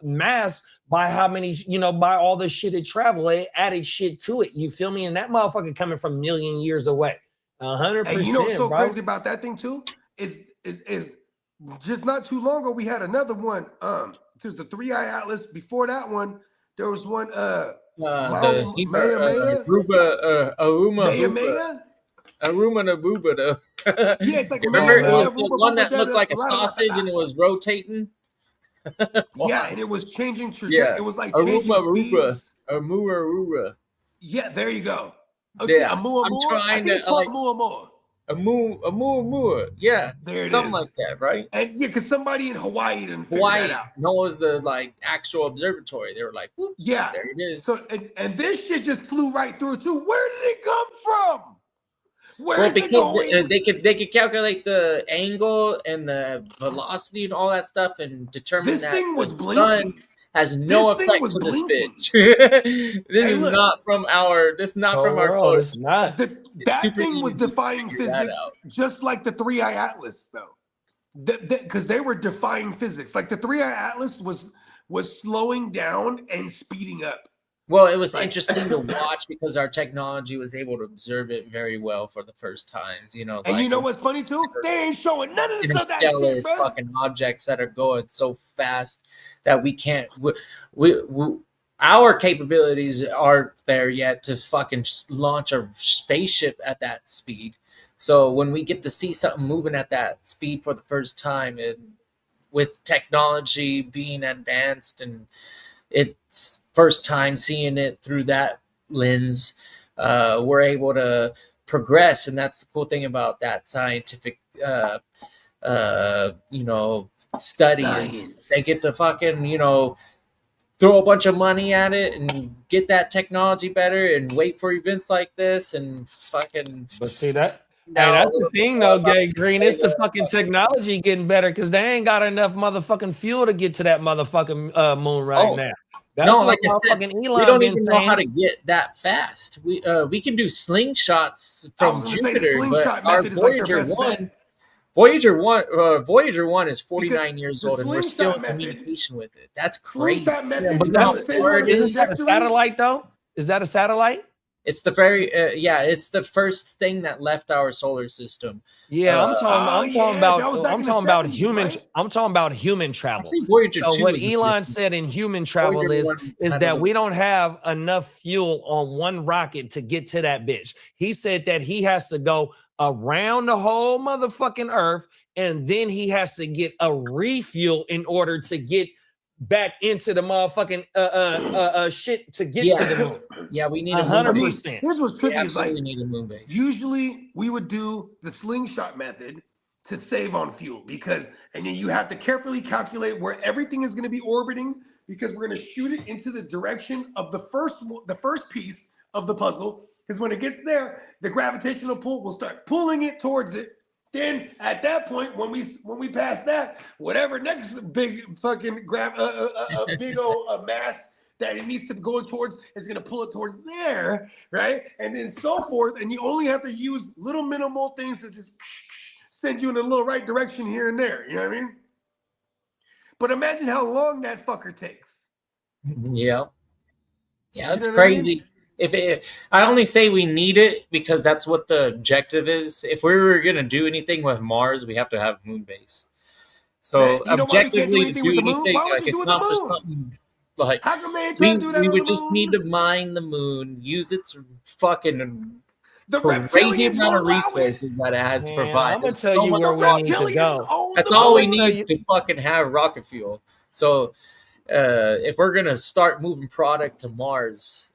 mass by how many, by all the shit it traveled. It added shit to it. You feel me? And that motherfucker coming from a million years away. 100%. And you know what's so crazy about that thing too? Is just not too long ago we had another one. There's the 3-eye atlas. Before that one, there was one. Aruma Nabuba. Yeah, it's like remember it was the one that looked like a sausage and it was rotating. Yeah, and it was changing trajectory. Yeah. It was like Aruma. Yeah, there you go. Okay, yeah, I'm trying to like Amu. Yeah, there something like that, right? And yeah, because somebody in Hawaii didn't figure that out. knows the like actual observatory. They were like, whoop, yeah, there it is. So and this shit just flew right through too. Where did it come from? Well, because they could calculate the angle and the velocity and all that stuff and determine that the sun has no effect on this bitch. This is not from our source. It's not. That thing was defying physics, just like the 3-eye atlas, though. Because they were defying physics. Like the 3-eye atlas was slowing down and speeding up. Well, it was interesting to watch because our technology was able to observe it very well for the first times, And like, you know what's funny too? They ain't showing none of this interstellar fucking objects that are going so fast that we can't. Our capabilities aren't there yet to fucking launch a spaceship at that speed. So when we get to see something moving at that speed for the first time, with technology being advanced and it's first time seeing it through that lens, we're able to progress, and that's the cool thing about that scientific study. They get to fucking throw a bunch of money at it and get that technology better and wait for events like this and fucking. But see that. Hey, that's the thing, though, Gay Green. It's the fucking technology getting better because they ain't got enough motherfucking fuel to get to that motherfucking moon right now. That's like I said, Elon we don't even know how to get that fast. We can do slingshots from Jupiter, but our Voyager 1 is 49 years old, and we're still in communication with it. That's crazy. But isn't that a satellite, though? Is that a satellite? It's the very it's the first thing that left our solar system. Yeah, I'm talking about human travel. So what Elon said in human travel is that we don't have enough fuel on one rocket to get to that bitch. He said that he has to go around the whole motherfucking Earth, and then he has to get a refuel in order to get back into the motherfucking shit to get to the moon. Yeah, we need 100%. Here's what's tricky is like need a moon base. Usually we would do the slingshot method to save on fuel and then you have to carefully calculate where everything is going to be orbiting because we're going to shoot it into the direction of the first piece of the puzzle because when it gets there, the gravitational pull will start pulling it towards it. Then at that point, when we pass that, whatever next big fucking big old mass that it needs to go towards is gonna pull it towards there, right? And then so forth. And you only have to use little minimal things to just send you in a little right direction here and there. You know what I mean? But imagine how long that fucker takes. Yeah, it's crazy. I only say we need it because that's what the objective is. If we were going to do anything with Mars, we have to have a moon base. So objectively, to do anything, like accomplish something Like, how come they ain't trying to do that we on would the just moon? need to mine the moon, use its fucking The crazy reptilians amount won't of allow it. resources that it has to Man, provide. I'm gonna There's tell so you much where The we need to reptilians go. own That's the all we moon. need to fucking have rocket fuel. So if we're gonna start moving product to Mars,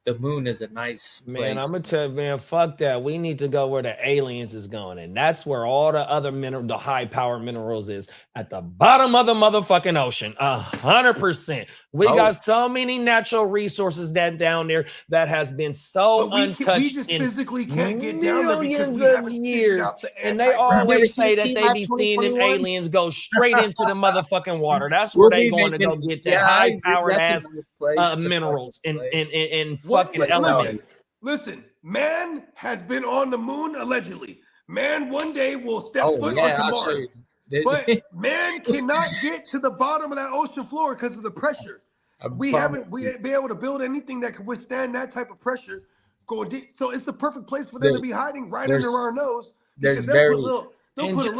the moon is a nice place. Man, I'm gonna tell you, man, fuck that. We need to go where the aliens is going, and that's where all the other the high power minerals is at the bottom of the motherfucking ocean. 100%. We got so many natural resources that down there that has been so But we untouched just in physically can't get down there because millions we of haven't figured years. out the And they anti-gravity. always say that seen they that be seeing them 2021? aliens go straight into the motherfucking water. That's We'll where they be going to go making- get that yeah, I high agree. powered That's a ass nice place to minerals fucking and place. fucking elements. Listen, man has been on the moon allegedly. Man one day will step foot onto I'll show Mars. you. But man cannot get to the bottom of that ocean floor because of the pressure. We ain't been able to build anything that can withstand that type of pressure going deep. So it's the perfect place for them to be hiding right under our nose because they'll put a little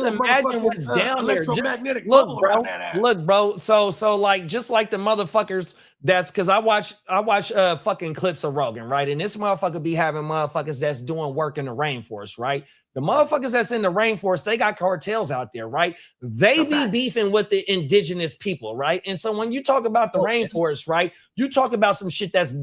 imagine what's down there. Electromagnetic Look, bubble bro. around that ass. Look, bro. So like just like the motherfuckers. That's because I watch fucking clips of Rogan, right? And this motherfucker be having motherfuckers that's doing work in the rainforest, right? The motherfuckers that's in the rainforest, they got cartels out there, right? They be beefing with the indigenous people, right? And so when you talk about the rainforest, right, you talk about some shit that's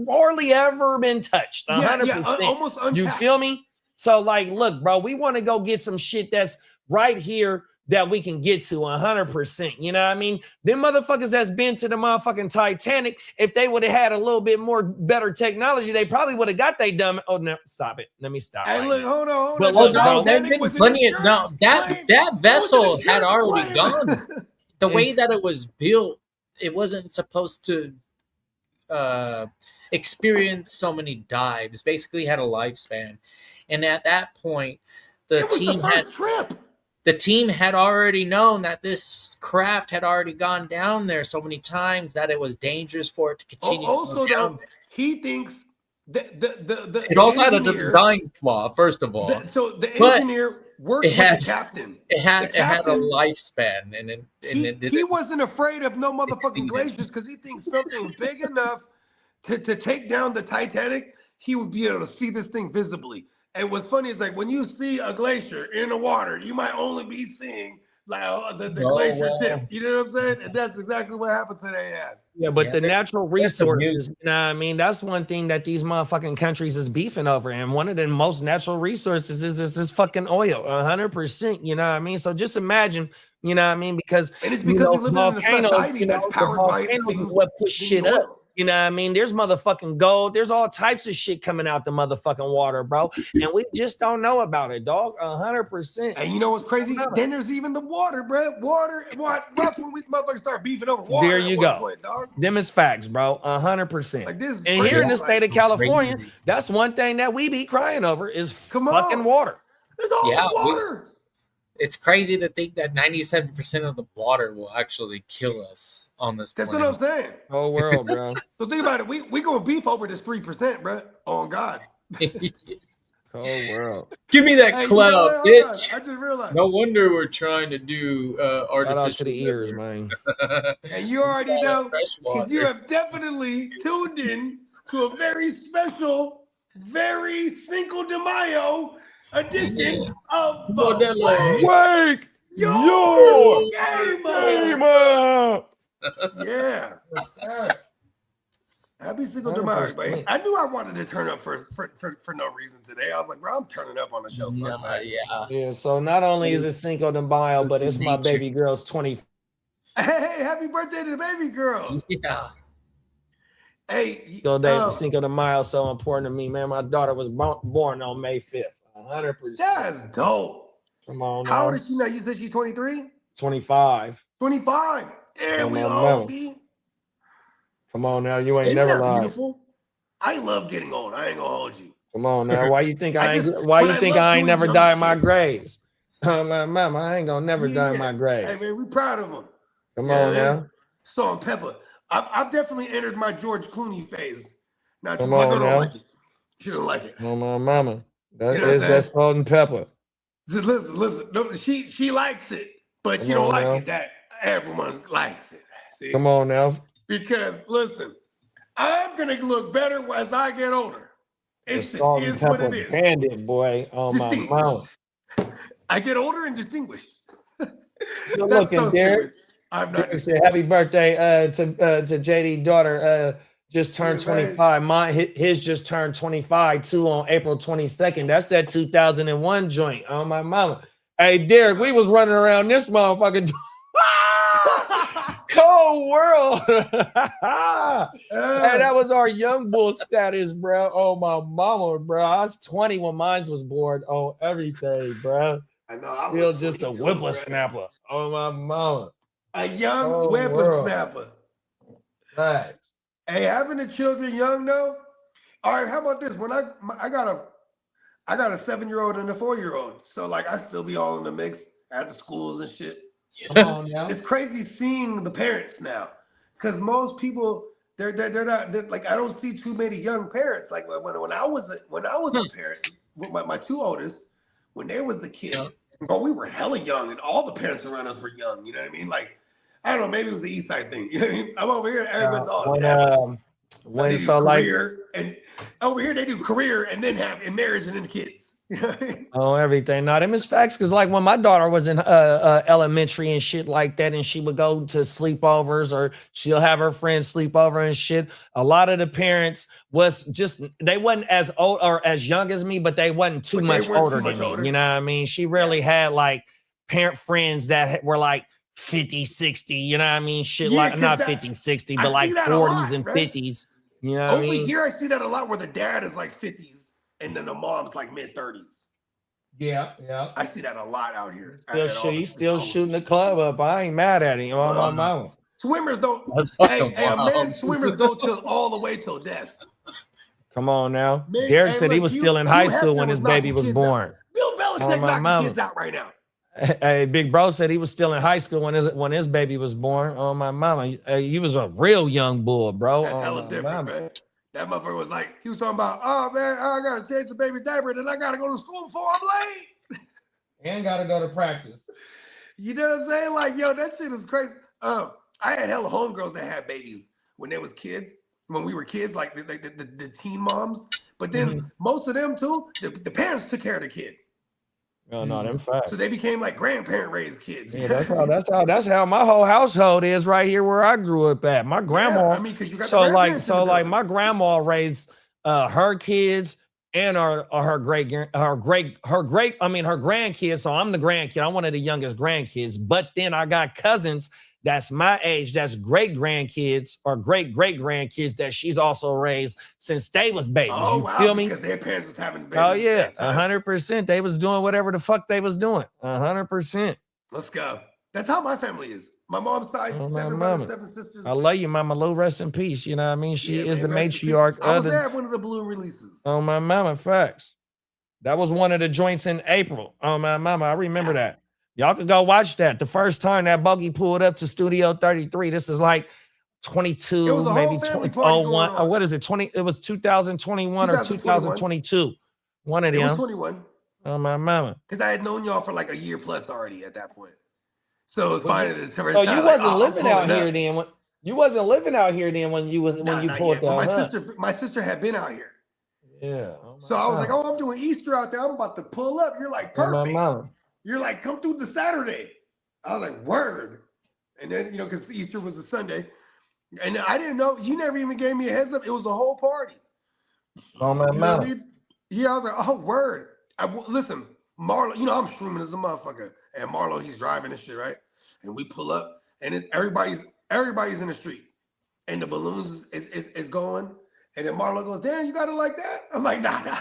hardly ever been touched, 100%. Almost untapped. You feel me? So like, look, bro, we want to go get some shit that's right here that we can get to 100%. You know what I mean? Them motherfuckers that's been to the motherfucking Titanic, if they would have had a little bit more better technology, they probably would have got they dumb. Oh no, stop it. Let me stop. Hey, look, hold on. But look, bro, there's been plenty of that vessel had already gone. The way that it was built, it wasn't supposed to experience so many dives. Basically had a lifespan. And at that point, the team had already known that this craft had already gone down there so many times that it was dangerous for it to continue. Also, though, he thinks that it also had a design flaw. First of all, so the engineer worked with the captain. It had a lifespan, and he wasn't afraid of no motherfucking glaciers because he thinks something big enough to take down the Titanic, he would be able to see this thing visibly. And what's funny is like when you see a glacier in the water, you might only be seeing like the glacier tip. You know what I'm saying? And that's exactly what happened to their ass. Yeah, but the natural resources, you know what I mean? That's one thing that these motherfucking countries is beefing over. And one of the most natural resources is this fucking oil, 100%. You know what I mean? So just imagine, you know what I mean? Because and it's because we live in a society that's powered by things what push shit up. You know what I mean? There's motherfucking gold. There's all types of shit coming out the motherfucking water, bro. And we just don't know about it, dog. 100%. And you know what's crazy? Then there's even the water, bro. That's when we motherfuckers start beefing over water. There you go. Point, dog. Them is facts, bro. 100%. Like this and here in the state of California, that's one thing that we be crying over is fucking water. There's all water. It's crazy to think that 97% of the water will actually kill us on this planet. That's what I'm saying. Whole world, bro. So think about it. We gonna beef over this 3%, bro. On God. Whole world. Give me that cloud, bitch. I just realized. No wonder we're trying to do artificial. Shout out to the ears, man. And you already know because you have definitely tuned in to a very special, very Cinco de Mayo edition of Wake Your Game Up. Yeah. Happy Cinco de Mayo, man. I knew I wanted to turn up for no reason today. I was like, bro, I'm turning up on the show. Yeah, so not only is it Cinco de Mayo, but it's my baby girl's 20. Hey, happy birthday to the baby girl. Yeah. Hey. Cinco de Mayo so important to me, man. My daughter was born on May 5th. 100%. That's dope. Come on. How old is she now? You said she's 23? 25. 25. Damn, we old, B. Come on now. You ain't never lied. Beautiful? I love getting old. I ain't gonna hold you. Come on now. Why you think I ain't never dye my graves? Mama, I ain't gonna never dye my graves. Hey man, we proud of him. Come on now. Salt and pepper. I've definitely entered my George Clooney phase. Now, come on now. Like it. She don't like it. Oh my mama. That's salt and pepper. Listen. No, she likes it, but she don't like it. That everyone likes it. See? Come on now. Because listen, I'm gonna look better as I get older. It's The just salt and is what pepper it is. bandit, boy. Oh my mouth. I get older and distinguished. Good That's so looking, Derek. stupid. I'm Derek not said, "Happy birthday to JD daughter. Just turned Yeah, man. 25. His just turned 25 too on April 22nd. That's that 2001 joint. Oh my mama. Hey Derek, we was running around this motherfucker. Cold world. Hey, that was our young bull status, bro. Oh my mama, bro. I was 20 when mine was born. Oh, everything, bro. I know. I Still was just a 22, whippersnapper. Oh my mama. a young Oh, whippersnapper. Right. Hey, having the children young though. All right, how about this? When I got a 7-year-old and a 4-year-old, so like I still be all in the mix at the schools and shit. Come on now. It's crazy seeing the parents now, because most people they're like I don't see too many young parents. Like when I was a parent with my two oldest, when they was the kids, bro, we were hella young, and all the parents around us were young. You know what I mean? Like I don't know, maybe it was the East Side thing. You know what I mean? I'm over here, everybody's all established. And over here they do career and then have in marriage and then kids. You know what I mean? Oh, everything. No, them is facts. Cause like when my daughter was in elementary and shit like that, and she would go to sleepovers or she'll have her friends sleep over and shit. A lot of the parents was just they wasn't as old or as young as me, but they wasn't too much older than me. You know what I mean? She really had like parent friends that were like 50, 60, you know what I mean? Shit, like not 50, 60, but like 40s and 50s. You know what I mean? Over here, I see that a lot where the dad is like 50s and then the mom's like mid-30s. Yeah. I see that a lot out here. He's still shooting the club up. I ain't mad at him. On my mouth. Swimmers don't. Hey, a man swimmers go till all the way till death. Come on now. Derek said he was still in high school when his baby was born. Bill Belichick knocking kids out right now. Hey, Big Bro said he was still in high school when his baby was born. Oh my mama, you was a real young bull, bro. That's hella different, man. That motherfucker was like, he was talking about, oh man, I gotta change the baby diaper, then I gotta go to school before I'm late. And gotta go to practice. You know what I'm saying? Like, yo, that shit is crazy. I had hella homegirls that had babies when they was kids, when we were kids, like the teen moms. But then most of them too, the parents took care of the kid. Oh no, them facts. So they became like grandparent raised kids. Yeah, that's how my whole household is right here where I grew up at. My grandma. Yeah, I mean, because you got my grandma raised her kids and her grandkids. So I'm the grandkid. I'm one of the youngest grandkids. But then I got cousins that's my age, that's great grandkids or great grandkids that she's also raised since they was babies. Oh, you wow, feel me? Because their parents was having babies. Oh yeah, 100%. They was doing whatever the fuck they was doing. 100%. Let's go. That's how my family is. My mom's side, 7 brothers, 7 sisters. I love you, Mama Lou. Rest in peace. You know what I mean? She is the matriarch. I was there at one of the balloon releases. Oh my mama, facts. That was one of the joints in April. Oh my mama, I remember that. Y'all can go watch that. The first time that buggy pulled up to Studio 33, this is like 22, maybe 2001. Or what is it? It was 2021 or 2022. One of them. It was 21. Oh my mama. Because I had known y'all for like a year plus already at that point. So it was fine. So you wasn't living out here then. You wasn't living out here then when you pulled that. My sister had been out here. Yeah. So I was like, oh, I'm doing Easter out there. I'm about to pull up. You're like, perfect. You're like, come through the Saturday. I was like, word. And then, because Easter was a Sunday. And I didn't know. You never even gave me a heads up. It was the whole party. Oh, my mama. Yeah, I was like, oh, word. Listen, Marlo, I'm streaming as a motherfucker. And Marlo, he's driving and shit, right? And we pull up, and everybody's in the street. And the balloons is going. And then Marlo goes, damn, you got it like that? I'm like, nah.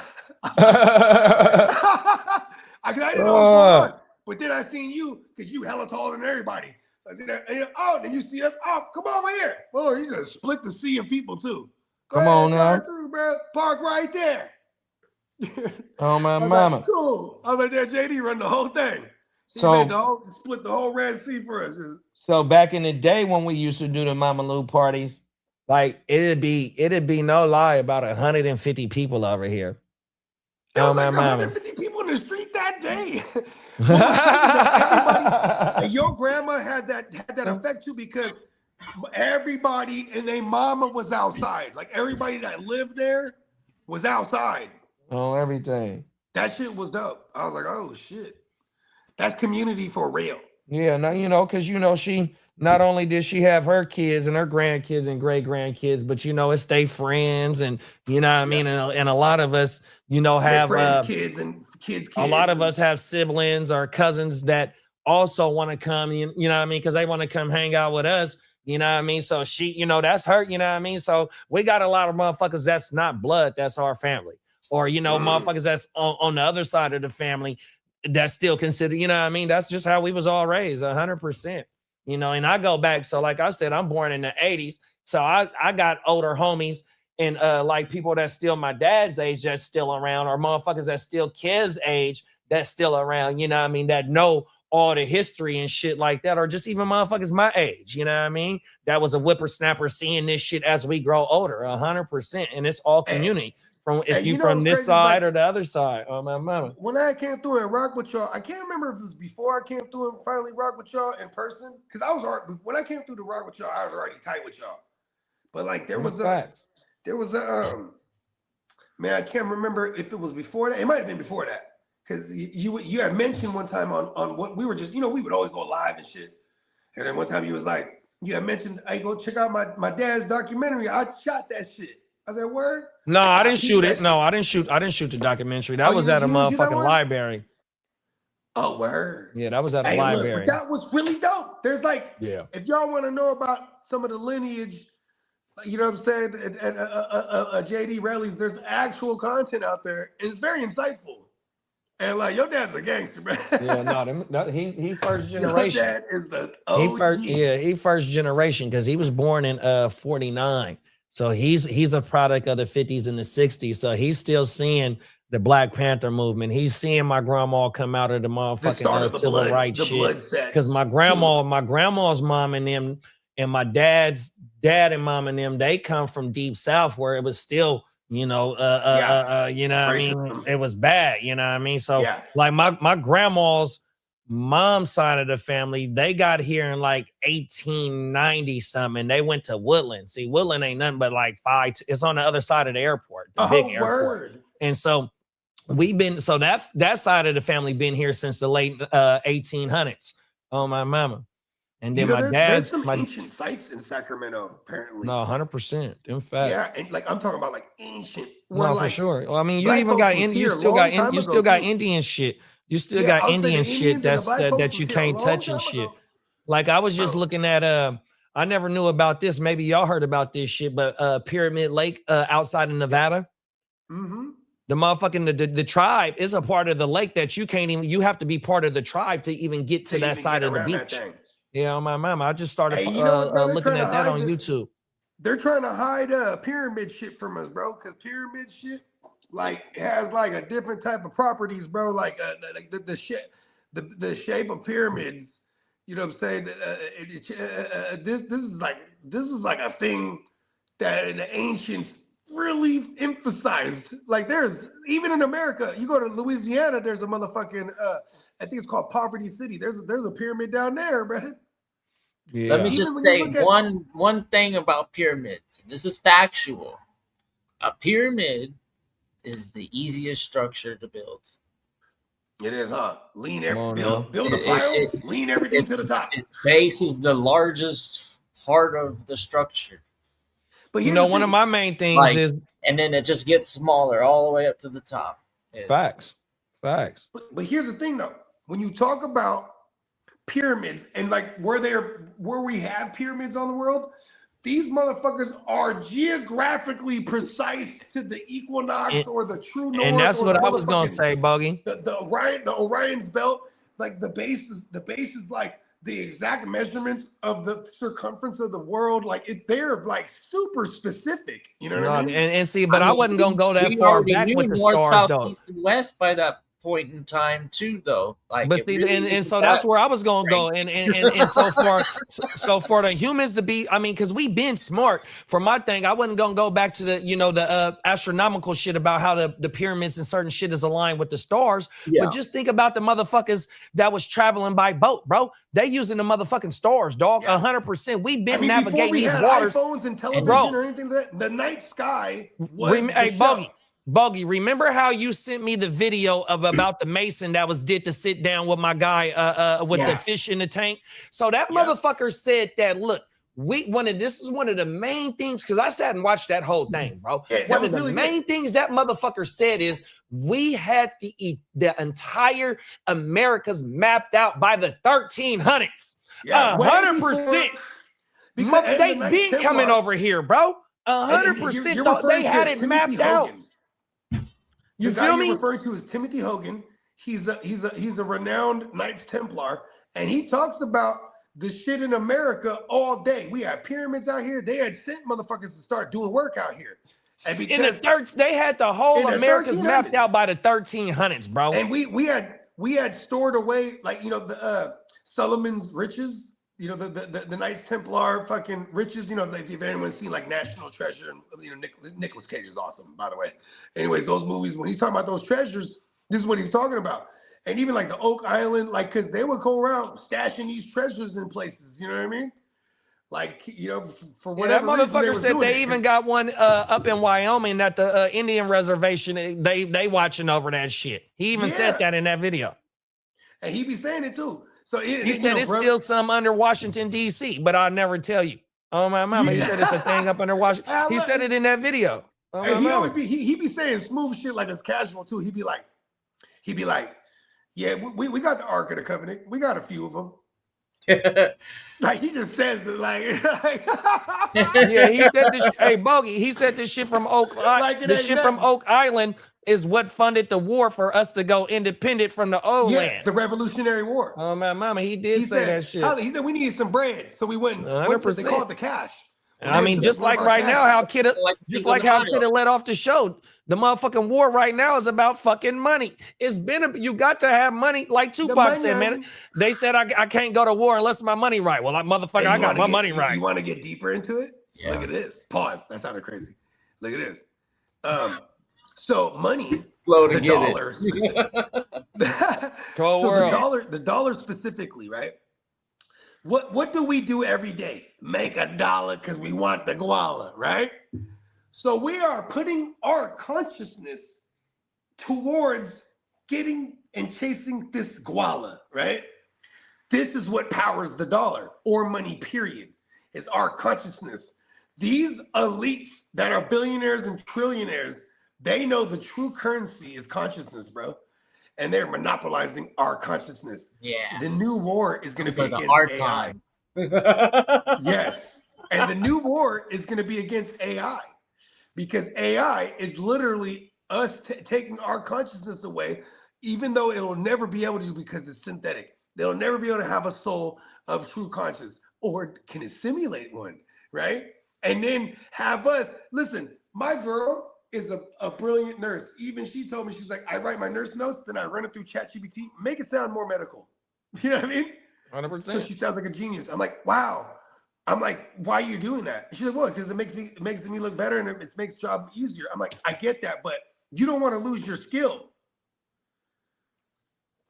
I didn't know what's going on. But then I seen you, because you hella taller than everybody. I see that, and then you see us. Oh, come over here. Oh, you just split the sea of people, too. Come on now. Through, bro. Park right there. Oh, my mama. Like, cool. I was like, there, JD run the whole thing. He split the whole Red Sea for us. So back in the day when we used to do the Mama Lou parties, like it'd be no lie about 150 people over here. There was like 150 people in the street that day. And your grandma had that effect too, because everybody and their mama was outside. Like everybody that lived there was outside. On everything. That shit was dope. I was like, oh shit. That's community for real. Yeah, now you know, because you know, she not only did she have her kids and her grandkids and great grandkids, but you know, it's they friends, and you know what I mean, and a lot of us, you know, have friends, kids and kids. A lot of us have siblings or cousins that also want to come, you know what I mean, because they want to come hang out with us. You know what I mean? So she, you know, that's her, you know what I mean? So we got a lot of motherfuckers that's not blood, that's our family. Or, you know, motherfuckers that's on the other side of the family that's still considered, you know what I mean? That's just how we was all raised, 100%. You know, and I go back, so like I said, I'm born in the 80s. So I got older homies and like people that's still my dad's age that's still around, or motherfuckers that's still kids' age that's still around, you know what I mean, that know all the history and shit like that, or just even motherfuckers my age, you know what I mean? That was a whippersnapper seeing this shit as we grow older, 100%. And it's all community. From if you from this side or the other side. Oh my mama. When I came through and rock with y'all, I can't remember if it was before I came through and finally rock with y'all in person. Because I was already, when I came through to rock with y'all, I was already tight with y'all. But like there was a man, I can't remember if it was before that. It might have been before that. Because you had mentioned one time on what we were just, you know, we would always go live and shit. And then one time you was like, you had mentioned, hey, go check out my dad's documentary. I shot that shit. I said, word? No, I didn't shoot it. No, I didn't shoot the documentary. That was at a motherfucking library. Oh, word. Yeah, that was at a library. Look, but that was really dope. There's like, if y'all want to know about some of the lineage, you know what I'm saying, and JD Rallies, there's actual content out there, and it's very insightful. And like, your dad's a gangster, man. Yeah, no, he first generation. Your dad is the OG. He first generation because he was born in 49. So he's a product of the 50s and the 60s. So he's still seeing the Black Panther movement. He's seeing my grandma come out of the motherfucking civil rights shit. Because my grandma's mom and them, and my dad's dad and mom and them, they come from deep south where it was still, you know, you know what I mean? It was bad, you know what I mean? So like my grandma's mom's side of the family, they got here in like 1890 something. They went to Woodland. See, Woodland ain't nothing but like it's on the other side of the airport, the big airport. And so that side of the family been here since the late 1800s. Oh my mama. And then there's some ancient sites in Sacramento, apparently. No, 100%. In fact. Yeah, and like I'm talking about like ancient. No, for sure. Well, I mean, you even got you still got Indian shit. You still got Indian shit that you can't touch and shit. Like I was just looking at I never knew about this. Maybe y'all heard about this shit, but Pyramid Lake outside of Nevada. Mm-hmm. The motherfucking the tribe is a part of the lake that you can't even. You have to be part of the tribe to even get to that side of the beach. Yeah, on my mama. I just started looking at that on YouTube. They're trying to hide pyramid shit from us, bro. Because pyramid shit like has like a different type of properties, bro. Like the shape of pyramids. You know what I'm saying? This is like a thing that in the ancients really emphasized. Like there's even in America, you go to Louisiana, there's a motherfucking I think it's called Poverty City. There's a pyramid down there, bro. Yeah. Let me just say one thing about pyramids. This is factual. A pyramid is the easiest structure to build. It is, huh? Build a pile, lean everything to the top. Its base is the largest part of the structure. But you know, one of my main things is, and then it just gets smaller all the way up to the top. Facts. But here's the thing, though. When you talk about pyramids and like where we have pyramids on the world, these motherfuckers are geographically precise to the equinox or the true north. And that's what I was gonna say, Bogey. The Orion's belt, like the base is like the exact measurements of the circumference of the world. Like they're like super specific. You know what I mean? And see, but I wasn't gonna go that far back with the stars, though. East and west by that point in time too, though. Like, but see, really and so that's where I was gonna go. And so for the humans to be, I mean, because we've been smart. For my thing, I wasn't gonna go back to the astronomical shit about how the pyramids and certain shit is aligned with the stars. Yeah. But just think about the motherfuckers that was traveling by boat, bro. They using the motherfucking stars, dog. 100%. We've been navigating these waters. iPhones and television or anything like that, the night sky was Bogey, remember how you sent me the video about the Mason that was did to sit down with my guy with the fish in the tank? So that motherfucker said that, look, this is one of the main things, because I sat and watched that whole thing, bro. One of the main things that motherfucker said is we had the entire Americas mapped out by the 1300s. 100%. They been coming over here, bro. 100%. They had it mapped out. You feel me? You're referring to is Timothy Hogan. He's a renowned Knights Templar, and he talks about the shit in America all day. We had pyramids out here. They had sent motherfuckers to start doing work out here. And because they had the whole Americas mapped out by the 1300s, bro. And we had stored away, like, the Solomon's riches. The Knights Templar fucking riches, if anyone's seen like National Treasure, and Nicolas Cage is awesome, by the way. Anyways, those movies, when he's talking about those treasures, this is what he's talking about. And even like the Oak Island, like, because they would go around stashing these treasures in places, you know what I mean? Like, for whatever that motherfucker said they even got one up in Wyoming at the Indian reservation. They watching over that shit. He even said that in that video. And he be saying it too. So he said it's still some under Washington, D.C., but I'll never tell you. Oh, my mama. He said it's a thing up under Washington. He said it in that video. Oh, and he be saying smooth shit like it's casual too. He'd be like, yeah, we got the Ark of the Covenant. We got a few of them. Like, he just says it like yeah, he said this. Hey, Bogey, he said this shit from Oak from Oak Island is what funded the war for us to go independent from the old land. The Revolutionary War. Oh, my mama, he say that shit. He said we needed some bread, so we went to, they call it the cash. I mean, just like right now, how Kidda let off the show. The motherfucking war right now is about fucking money. It's been you got to have money, like Tupac said, man. They said I can't go to war unless my money right. Well, motherfucker, I got my money right. You want to get deeper into it? Yeah. Look at this. Pause. That sounded crazy. Look at this. So money, the dollar, the dollar specifically, right? What do we do every day? Make a dollar because we want the guala, right? So we are putting our consciousness towards getting and chasing this guala, right? This is what powers the dollar or money, period, is our consciousness. These elites that are billionaires and trillionaires, they know the true currency is consciousness, bro. And they're monopolizing our consciousness. Yeah. The new war is going to be against AI. Yes. And the new war is going to be against AI. Because AI is literally us taking our consciousness away, even though it'll never be able to because it's synthetic. They'll never be able to have a soul of true conscience, or can it simulate one, right? And then have us, listen, my girl is a brilliant nurse. Even she told me, she's like, I write my nurse notes, then I run it through ChatGPT, make it sound more medical. You know what I mean? 100%. So she sounds like a genius. I'm like, wow. I'm like, why are you doing that? She's like, well, because it makes me look better and it makes the job easier. I'm like, I get that, but you don't want to lose your skill.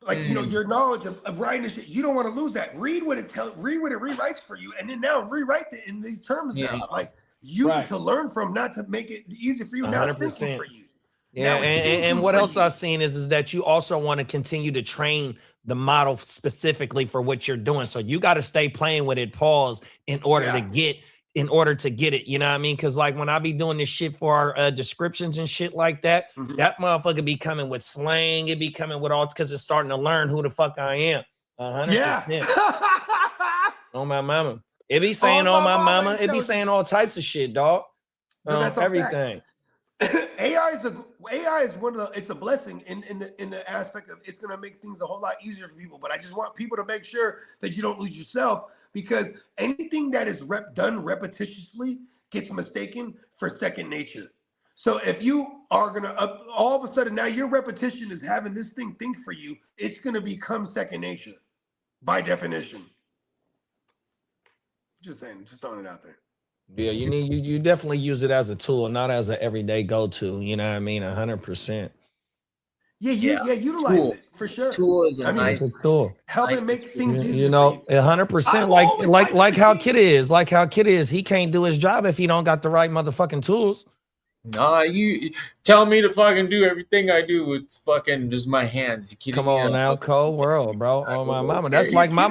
Like, your knowledge of writing this shit, you don't want to lose that. Read what it rewrites for you, and then now rewrite it in these terms now. Like, use it to learn from, not to make it easier for you. Now it's thinking for you. Yeah, and what else I've seen is that you also want to continue to train the model specifically for what you're doing. So you got to stay playing with it, pause, in order to get it. You know what I mean? Because like when I be doing this shit for our descriptions and shit like that, that motherfucker be coming with slang. It be coming with all, because it's starting to learn who the fuck I am. 100%. Yeah. On my mama. It be saying on my mama. It be saying all types of shit, dog. Everything. AI is one of the, it's a blessing in the aspect of it's going to make things a whole lot easier for people. But I just want people to make sure that you don't lose yourself, because anything that is done repetitiously gets mistaken for second nature. So if you are gonna all of a sudden now your repetition is having this thing think for you, it's gonna become second nature by definition. Just saying, just throwing it out there. Yeah, you definitely use it as a tool, not as an everyday go-to. You know what I mean? 100%. Yeah, utilize it for sure. Tool is a nice tool. Help nice it make things easier. You know, 100%. Like how Kid is. Like how Kid is. He can't do his job if he don't got the right motherfucking tools. Nah, you tell me to fucking do everything I do with fucking just my hands. You kidding Come me? on now, cold world, bro. Oh my mama. Okay. That's like my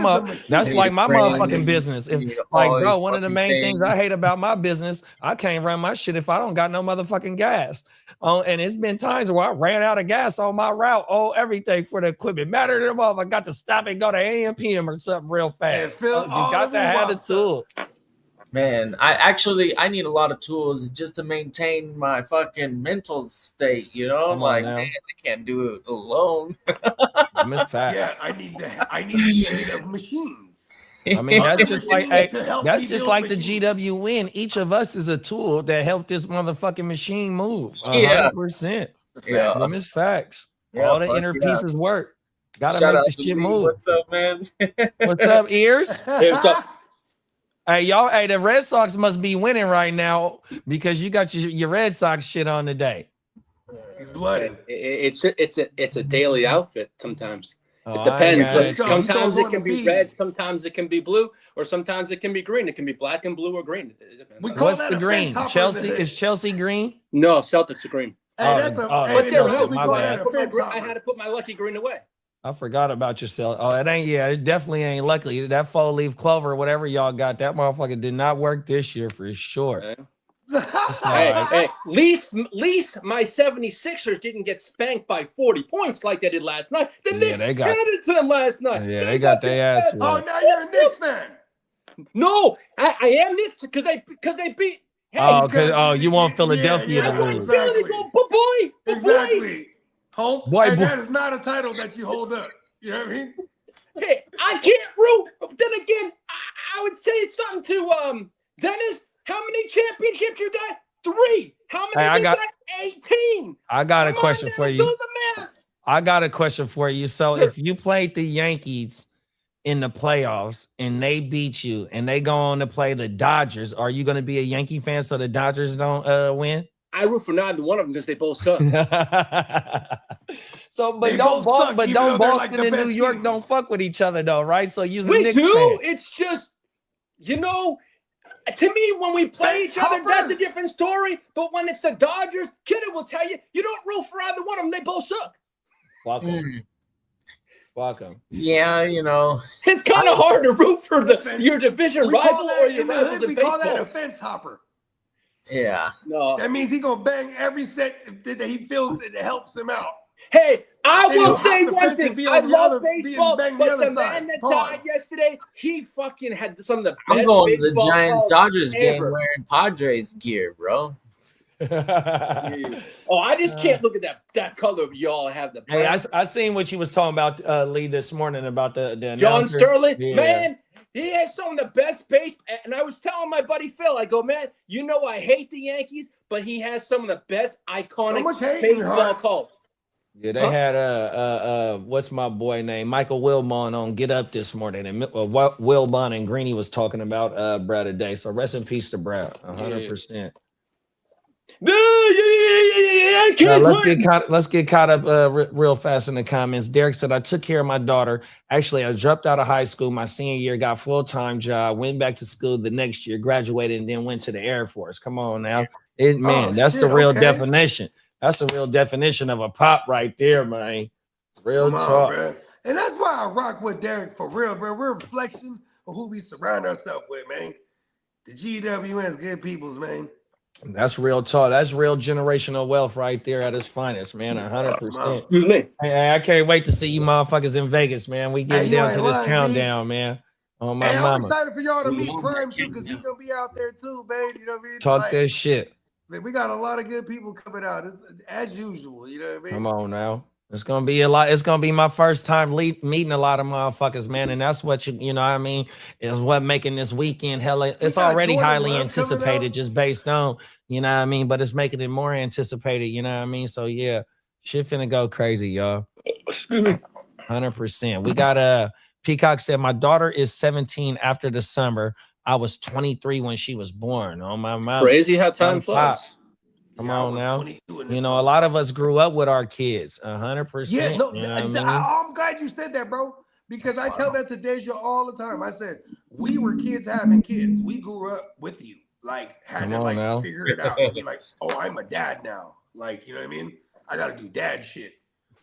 that's like my motherfucking business. If like, bro, one of the main things I hate about my business, I can't run my shit if I don't got no motherfucking gas. And it's been times where I ran out of gas on my route. Everything for the equipment. Matter to them, I got to stop and go to AM PM or something real fast. You got to have the tools. Man, I need a lot of tools just to maintain my fucking mental state, you know? Man, I can't do it alone. Yeah, I need the aid of machines. I mean, that's just like the GWN. Each of us is a tool that helped this motherfucking machine move. 100%. Yeah. Them is facts. Yeah, all the inner pieces work. Gotta Shout make out the to shit Lee. move. What's up, man? What's up, ears? Hey, what's up? Hey, y'all. Hey, the Red Sox must be winning right now because you got your Red Sox shit on today. He's bloody. It's a daily outfit sometimes. Oh, it depends. Like, sometimes it can be red, sometimes it can be blue, or sometimes it can be green. It can be black and blue or green. What's the green? Chelsea is Chelsea green? No, Celtics are green. Hey, I had to put my lucky green away. I forgot about yourself. Oh, it ain't. Yeah, it definitely ain't lucky. That 4-leaf clover, whatever y'all got, that motherfucker did not work this year for sure. Hey, at least my 76ers didn't get spanked by 40 points like they did last night. The Knicks handed it to them last night. Yeah, they got their ass. Oh, now you're a Knicks fan. No, I am Knicks because they beat. Hey, you want Philadelphia to lose? Exactly. Boy. Boy, that is not a title that you hold up. You know what I mean? Hey, I can't root. But then again, I would say something to Dennis. How many championships you got? 3. How many? I got 18. I got a question for you. Do the math. I got a question for you. So if you played the Yankees in the playoffs and they beat you and they go on to play the Dodgers, are you going to be a Yankee fan so the Dodgers don't win? I root for neither one of them because they both suck. Don't Boston and New York don't fuck with each other though, right? So you we do. It's just, to me, when we play each other, that's a different story. But when it's the Dodgers, Kidder will tell you, you don't root for either one of them. They both suck. Fuck them. Fuck them. Yeah, it's kind of hard to root for your division rival or your rivals in baseball. We call that a fence hopper. Yeah. No. That means he's going to bang every set that he feels that helps him out. Hey, I will say one thing. I love baseball, but the man that died yesterday, he fucking had some of the best I'm going to the baseball Giants-Dodgers ever. game wearing Padres gear, bro. I just can't look at that color y'all have. The hey, I seen what you was talking about, Lee, this morning about the John Sterling. Yeah. Man, he has some of the best base. And I was telling my buddy Phil, I go, man, I hate the Yankees, but he has some of the best iconic baseball calls. Yeah, they had what's my boy name? Michael Wilbon on Get Up this morning, and Wilbon and Greeny was talking about Brad today. So rest in peace to Brad, 100%. Let's get caught up real fast in the comments. Derek said, I took care of my daughter. Actually, I dropped out of high school my senior year, got full-time job, went back to school the next year, graduated, and then went to the Air Force. Come on now. That's the real definition. That's the real definition of a pop right there, man. Real talk. Bro. And that's why I rock with Derek for real, bro. We're a reflection of who we surround ourselves with, man. The GWN's good peoples, man. That's real talk. That's real generational wealth right there at its finest, man. 100%. Excuse me. Hey, I can't wait to see you motherfuckers in Vegas, man. We getting down to this countdown, man. Oh, my mama. I'm excited for y'all to meet Prime, too, because he's going to be out there, too, baby. You know what I mean? Talk that shit. We got a lot of good people coming out, as usual. You know what I mean? Come on now. It's gonna be a lot. It's gonna be my first time meeting a lot of motherfuckers, man, and that's what you know. What I mean, is what making this weekend hella. It's already highly anticipated, just based on you know what I mean. But it's making it more anticipated. You know what I mean. So yeah, shit finna go crazy, y'all. 100%. We got Peacock said my daughter is 17 after the summer. I was 23 when she was born. On my mouth. Crazy how time flies. Come on now. You know, a lot of us grew up with our kids. 100%. Yeah, no, you know what I mean? I'm glad you said that, bro. Because I tell that to Deja all the time. I said, we were kids having kids. We grew up with you. Like, had to like figure it out. And be like, oh, I'm a dad now. Like, you know what I mean? I gotta do dad shit.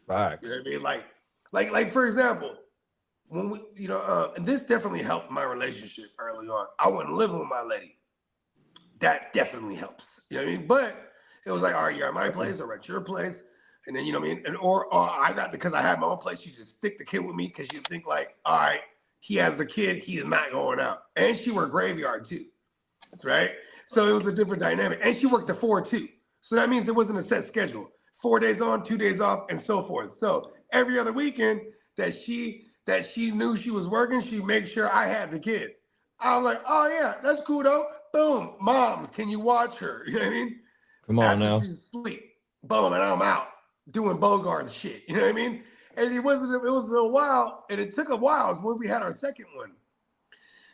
Facts. You know what I mean? Like for example, when we, you know, and this definitely helped my relationship early on. I wasn't living with my lady. That definitely helps. You know what I mean? But it was like, all right, you're at my place or at your place. And then, you know what I mean? And or I got because I had my own place, you just stick the kid with me because you think like, all right, he has the kid, he's not going out. And she worked graveyard too. That's right. So it was a different dynamic. And she worked the 4 too. So that means it wasn't a set schedule. 4 days on, 2 days off, and so forth. So every other weekend that she knew she was working, she'd make sure I had the kid. I was like, oh yeah, that's cool though. Boom, moms, can you watch her? You know what I mean? Come on now. She's asleep, boom, and I'm out doing Bogart shit. You know what I mean? And it was a while, and it took a while. It was when we had our second one.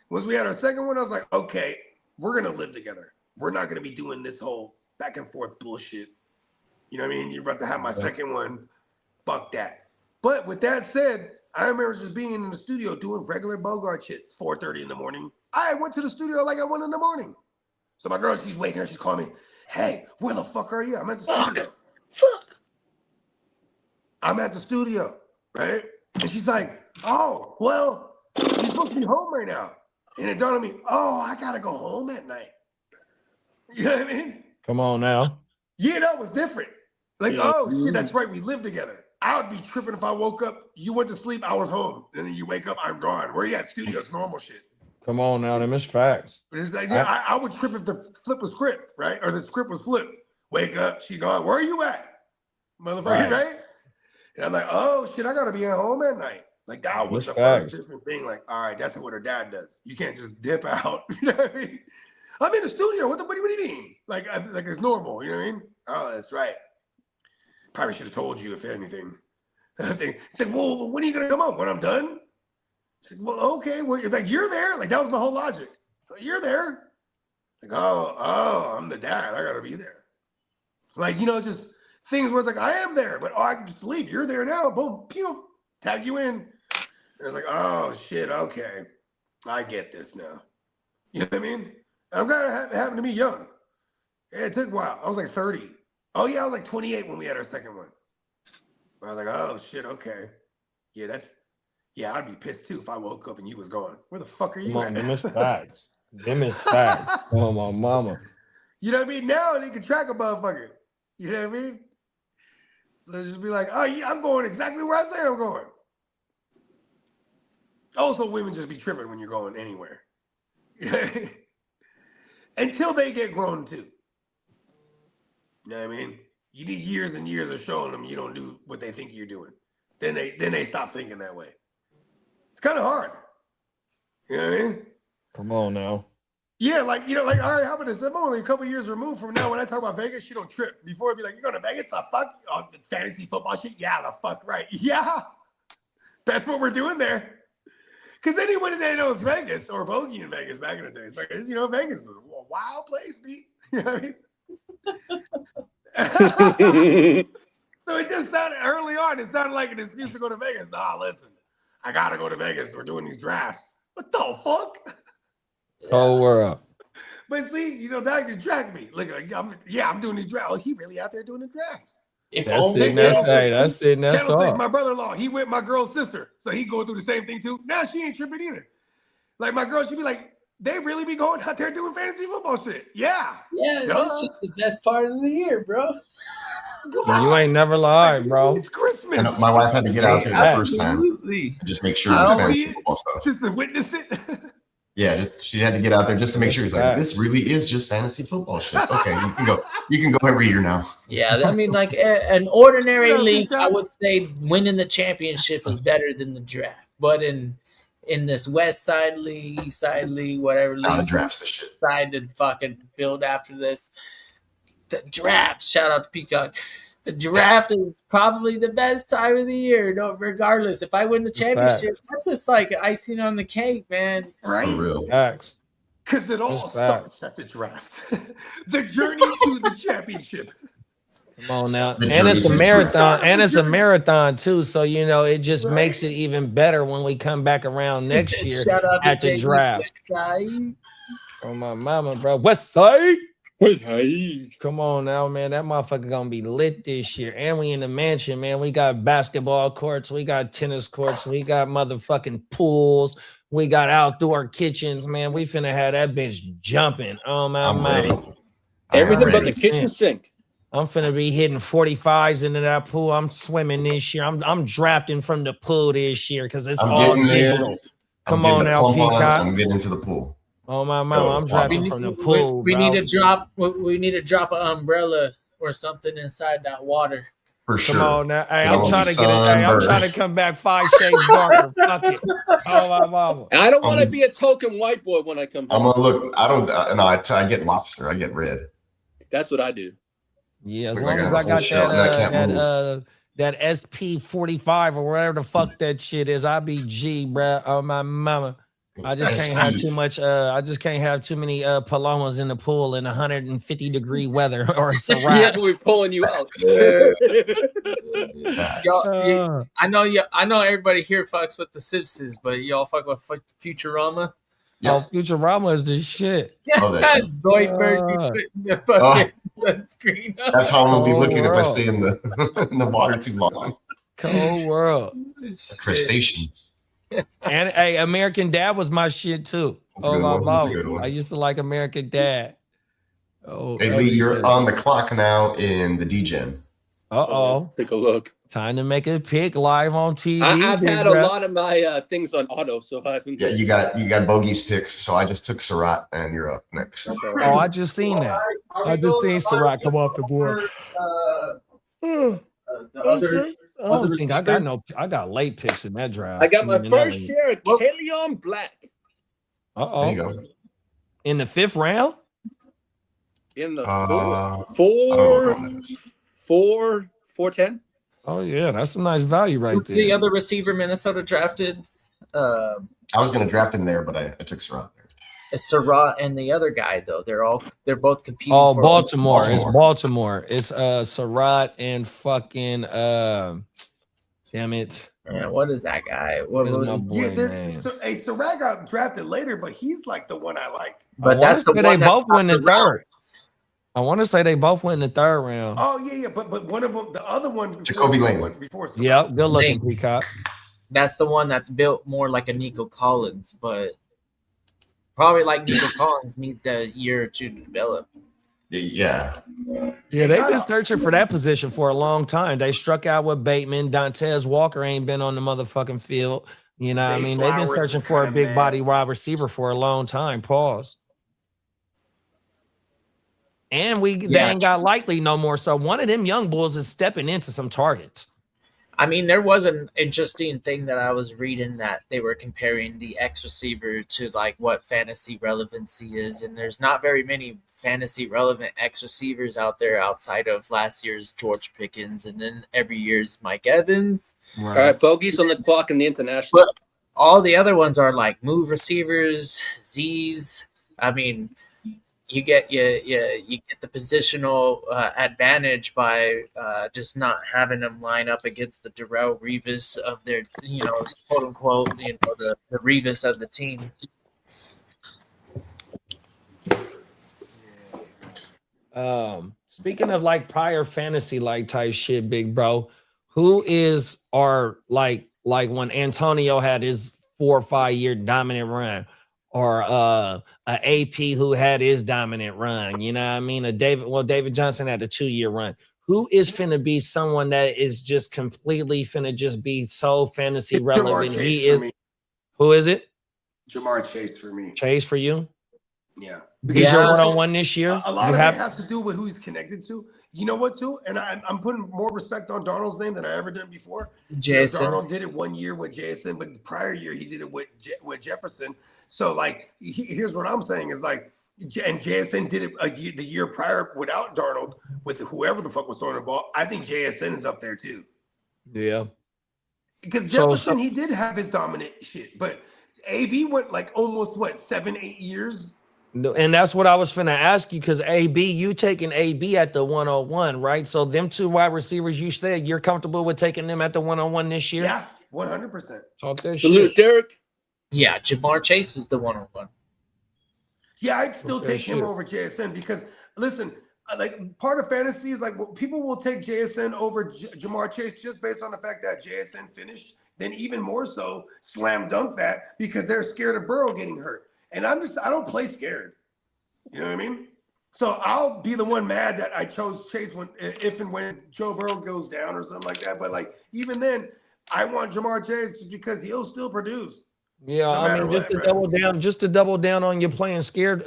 Once we had our second one, I was like, okay, we're gonna live together. We're not gonna be doing this whole back and forth bullshit. You know what I mean? You're about to have my second one. Fuck that. But with that said, I remember just being in the studio doing regular Bogart shit. 4:30 in the morning. I went to the studio like at 1 in the morning. So my girl, she's waking up. She's calling me, hey, where the fuck are you? I'm at the studio. Fuck. I'm at the studio, right? And she's like, oh, well, you're supposed to be home right now. And it dawned on me, oh, I got to go home at night. You know what I mean? Come on now. Yeah, that was different. Like, oh, shit, that's right. We live together. I would be tripping if I woke up, you went to sleep, I was home. And then you wake up, I'm gone. Where you at? Studio's normal shit. Come on now, them is facts. But it's like, yeah, I would trip if the flip was script, right? Or the script was flipped. Wake up, she gone. Where are you at? Motherfucker, right? And I'm like, oh, shit, I got to be at home at night. Like, that was the first different thing. Like, all right, that's what her dad does. You can't just dip out. You know what I mean? I'm in the studio. What do you mean? Like it's normal. You know what I mean? Oh, that's right. Probably should have told you, if anything. He said, well, when are you going to come home? When I'm done? I said, well, okay. Well, you're there. Like, that was my whole logic. You're there. Like, oh, I'm the dad. I got to be there. Like, you know, just things where it's like, I am there, but I can just leave. You're there now. Boom, pew, tag you in. And it's like, oh, shit, okay. I get this now. You know what I mean? And I'm glad it happened to me young. Yeah, it took a while. I was like 30. Oh, yeah, I was like 28 when we had our second one. I was like, oh, shit, okay. Yeah, I'd be pissed too if I woke up and you was gone. Where the fuck are you at? Them is facts. Them is facts. Oh, my mama. You know what I mean? Now they can track a motherfucker. You know what I mean? So just be like, oh, yeah, I'm going exactly where I say I'm going. Also, women just be tripping when you're going anywhere. Until they get grown too. You know what I mean? You need years and years of showing them you don't do what they think you're doing. Then they stop thinking that way. It's kind of hard. You know what I mean? Come on now. Yeah, like, you know, like, all right, how about this? I'm only a couple years removed from now. When I talk about Vegas, you don't trip. Before it'd be like, you're going to Vegas? The fuck? Oh, fantasy football shit? Yeah, the fuck right. Yeah. That's what we're doing there. Because anyone that knows Vegas or bogey in Vegas back in the days, because, you know, Vegas is a wild place, B. You know what I mean? So it just sounded, early on, it sounded like an excuse to go to Vegas. Nah, listen, I got to go to Vegas. We're doing these drafts. What the fuck? Oh, we're up. But see, you know, that can track me. Look, I'm doing these drafts. Oh, he really out there doing the drafts. That's it. That's all. My brother-in-law, he with my girl's sister. So he going through the same thing too. Now she ain't tripping either. Like my girl, she be like, they really be going out there doing fantasy football shit. Yeah. Yeah, that's just the best part of the year, bro. You ain't never lied, bro. It's Christmas. And my wife had to get out there the first time. Just make sure it was fantasy football stuff. Just to witness it. Yeah, she had to get out there just to make sure. He's like, this really is just fantasy football shit. Okay, you can go every year now. Yeah, I mean, like an ordinary league, I would say winning the championship is better than the draft. But in this West Side League, East Side League, whatever league, the draft's the shit. Decide to fucking build after this. The draft, shout out to Peacock. The draft is probably the best time of the year. No, regardless, if I win the championship, that's just like icing on the cake, man. Right? For real. Facts. Because it all starts at the draft. The journey to the championship. Come on now. And it's a marathon. And it's a marathon too. So it just makes it even better when we come back around next year at the draft. Oh my mama, bro. West Side. Come on now, man. That motherfucker gonna be lit this year. And we in the mansion, man. We got basketball courts, we got tennis courts, we got motherfucking pools, we got outdoor kitchens, man. We finna have that bitch jumping. Oh my mama. Everything but the kitchen sink. I'm finna be hitting 45s into that pool. I'm swimming this year. I'm drafting from the pool this year because it's all digital. Come on now, Peacock. I'm getting into the pool. Oh my mama, I'm drafting from the pool. We need to drop. We need to drop an umbrella or something inside that water. For sure. Come on now. Hey, I'm trying to get it. Hey, I'm trying to come back 5 shades darker. Fuck it. Oh my mama. And I don't want to be a token white boy when I come home. I'm gonna look. I don't. No, I get lobster. I get red. That's what I do. Yeah, as long as I got that SP 45 or whatever the fuck that shit is, I be G, bro. Oh my mama. I just can't have too much. I just can't have too many palomas in the pool in 150-degree weather or it's a wrap. Yeah, we're pulling you out. I know everybody here fucks with the Simpsons, but y'all fuck with Futurama. Yep. Oh, Futurama is the shit. Zoidberg, you put the screen up. That's how I'm gonna be looking if I stay in the water too long. Cold world. A crustacean. And hey, American Dad was my shit too. Oh my mom. I used to like American Dad. Oh, hey Lee, you're on the clock now in the D-Gen. Uh-oh. Take a look. Time to make a pick live on TV. I've had a lot of my things on auto, so I haven't. Yeah, you got Bogey's picks, so I just took Surratt, and you're up next. Oh, I just seen that. I just seen Surratt come off the board. I got late picks in that draft. I got my first share of Kalion Black. Uh-oh. There you go. In the 5th round? In the 410. Oh yeah, that's some nice value right What's there. The other receiver Minnesota drafted? I was going to draft him there, but I took Surratt there. It's Surratt and the other guy though. They're both competing. Oh, Baltimore. It's Baltimore. It's Surratt and fucking damn it. Yeah, what is that guy? What was his name? Hey, Surratt got drafted later, but he's like the one I like. But that's the one they both went in the third. I want to say they both went in the 3rd round. Oh yeah, but one of them, the other one, Jacoby Lane. Yeah, good looking Peacock. That's the one that's built more like a Nico Collins, but probably like Nico Collins needs a year or two to develop. Yeah. Yeah, they've been searching for that position for a long time. They struck out with Bateman. Dantez Walker ain't been on the motherfucking field. You know what I mean? They've been searching for a big body wide receiver for a long time. Pause. And they ain't got Likely no more. So one of them young bulls is stepping into some targets. I mean, there was an interesting thing that I was reading that they were comparing the X receiver to like what fantasy relevancy is. And there's not very many fantasy relevant X receivers out there outside of last year's George Pickens and then every year's Mike Evans. Right. All right, Bogey's on the clock in the international. But all the other ones are like move receivers, Z's. I mean, you get the positional advantage by just not having them line up against the Darrelle Revis of their, quote unquote, the Revis of the team. Speaking of like prior fantasy like type shit, big bro, who is our like when Antonio had his 4 or 5 year dominant run? Or a AP who had his dominant run, you know what I mean? David Johnson had a 2-year run. Who is finna be someone that is just completely finna just be so fantasy relevant? He is. Who is it? Jamar Chase for me. Chase for you? Yeah. He's your one-on-one this year? A lot of it has to do with who he's connected to. You know what, too? And I'm putting more respect on Darnold's name than I ever done before. Jason. You know, Darnold did it 1 year with Jason, but the prior year he did it with Jefferson. So, like, here's what I'm saying is, like, and JSN did it the year prior without Darnold, with whoever the fuck was throwing the ball. I think JSN is up there, too. Yeah. Because Jefferson, he did have his dominant shit, but AB went, like, almost, 7-8 years. And that's what I was finna ask you, because AB, you taking AB at the 101, right? So them two wide receivers, you said you're comfortable with taking them at the 101 this year? Yeah, 100%. Talk that Salute, shit. Derek. Yeah, Jamar Chase is the 101. Yeah, I'd still take him over JSN because, listen, like part of fantasy is like people will take JSN over Jamar Chase just based on the fact that JSN finished. Then even more so, slam dunk that because they're scared of Burrow getting hurt. And I don't play scared. You know what I mean? So I'll be the one mad that I chose Chase if and when Joe Burrow goes down or something like that. But like even then, I want Jamar Chase just because he'll still produce. Yeah, I mean, just to double down on your playing scared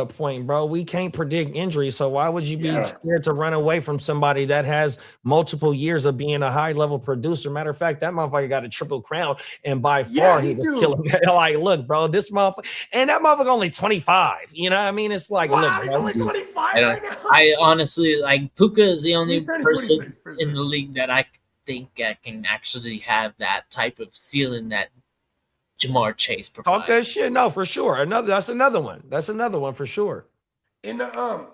point, bro. We can't predict injury, so why would you be scared to run away from somebody that has multiple years of being a high level producer? Matter of fact, that motherfucker got a triple crown, and by far he was killing. Like, look, bro, this motherfucker, and that motherfucker only 25. You know what I mean? It's like, look, he's only 25 right now. I honestly like Puka is the only person in the league that I think can actually have that type of ceiling that Jamar Chase provides. Talk that shit. No, for sure. That's another one. That's another one for sure. In the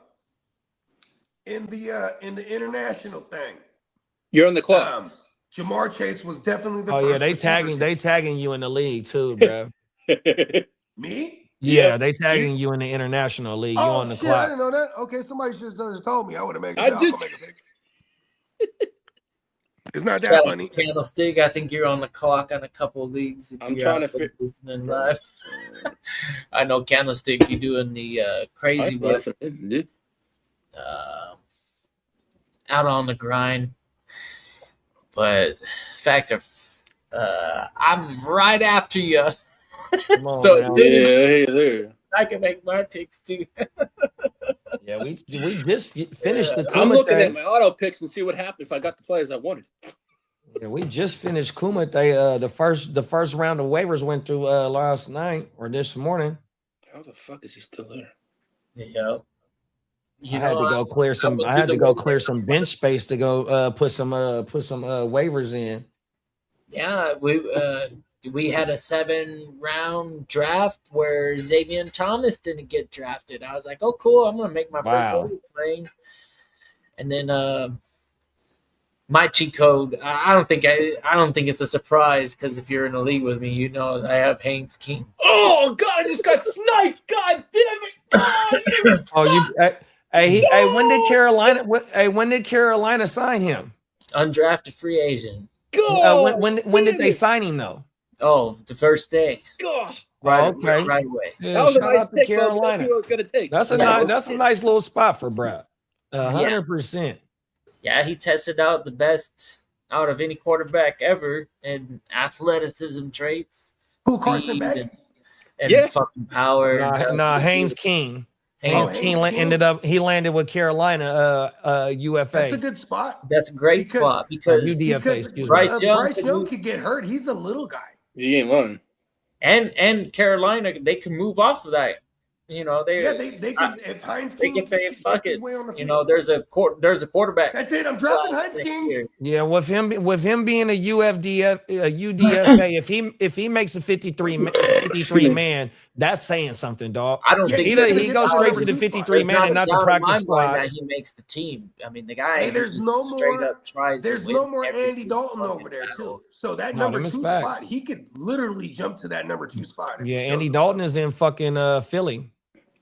international thing, you're on the club. Jamar Chase was definitely the. Oh yeah, they tagging you in the league too, bro. Me? Yeah, they tagging you in the international league. You on the clock. I didn't know that. Okay, somebody just told me. I would have made. I did. It's not that funny. Candlestick, I think you're on the clock on a couple of leagues. If I'm trying to listening live. I know Candlestick, you doing the crazy work. Out on the grind. But facts are, I'm right after you. So as soon as I can make my picks too. Yeah, we just finished the. I'm looking at my auto picks and see what happened if I got the players I wanted. Yeah, we just finished Kumite. The first round of waivers went through last night or this morning. How the fuck is he still there? Yeah, I had to go clear some. I had to go clear some bench space to go put some waivers in. Yeah, we had a 7-round draft where Xavier Thomas didn't get drafted. I was like, oh, cool. I'm going to make my first waiver playing. And then my cheat code, I don't think it's a surprise because if you're in a league with me, you know I have Haynes King. Oh, God, I just got sniped. God damn it. Oh, when did Carolina sign him? Undrafted free agent. When did they sign him, though? Oh, the first day. Right away. Yeah, that was shout out to pick, Carolina. That's what I was gonna take. That's a nice little spot for Brad. 100%. Yeah, he tested out the best out of any quarterback ever in athleticism traits, Carson Beck? and fucking power. Haynes King. Haynes King landed with Carolina UFA. That's a good spot. That's a great spot because Bryce Young could get hurt. He's a little guy. He ain't lying. And Carolina, they can move off of that. You know, they can. If Hines King, they can say fuck it. You know, there's a quarterback. That's it. I'm drafting Hines King. Yeah, with him being a UDFA, if he makes a 53 man, that's saying something, dog. I don't think he goes straight to the 53 man and not the practice squad. That he makes the team. I mean, the guy. Hey, there's no more Andy Andy Dalton over there too. So that number 2 spot, he could literally jump to that number 2 spot. Yeah, Andy Dalton is in fucking Philly.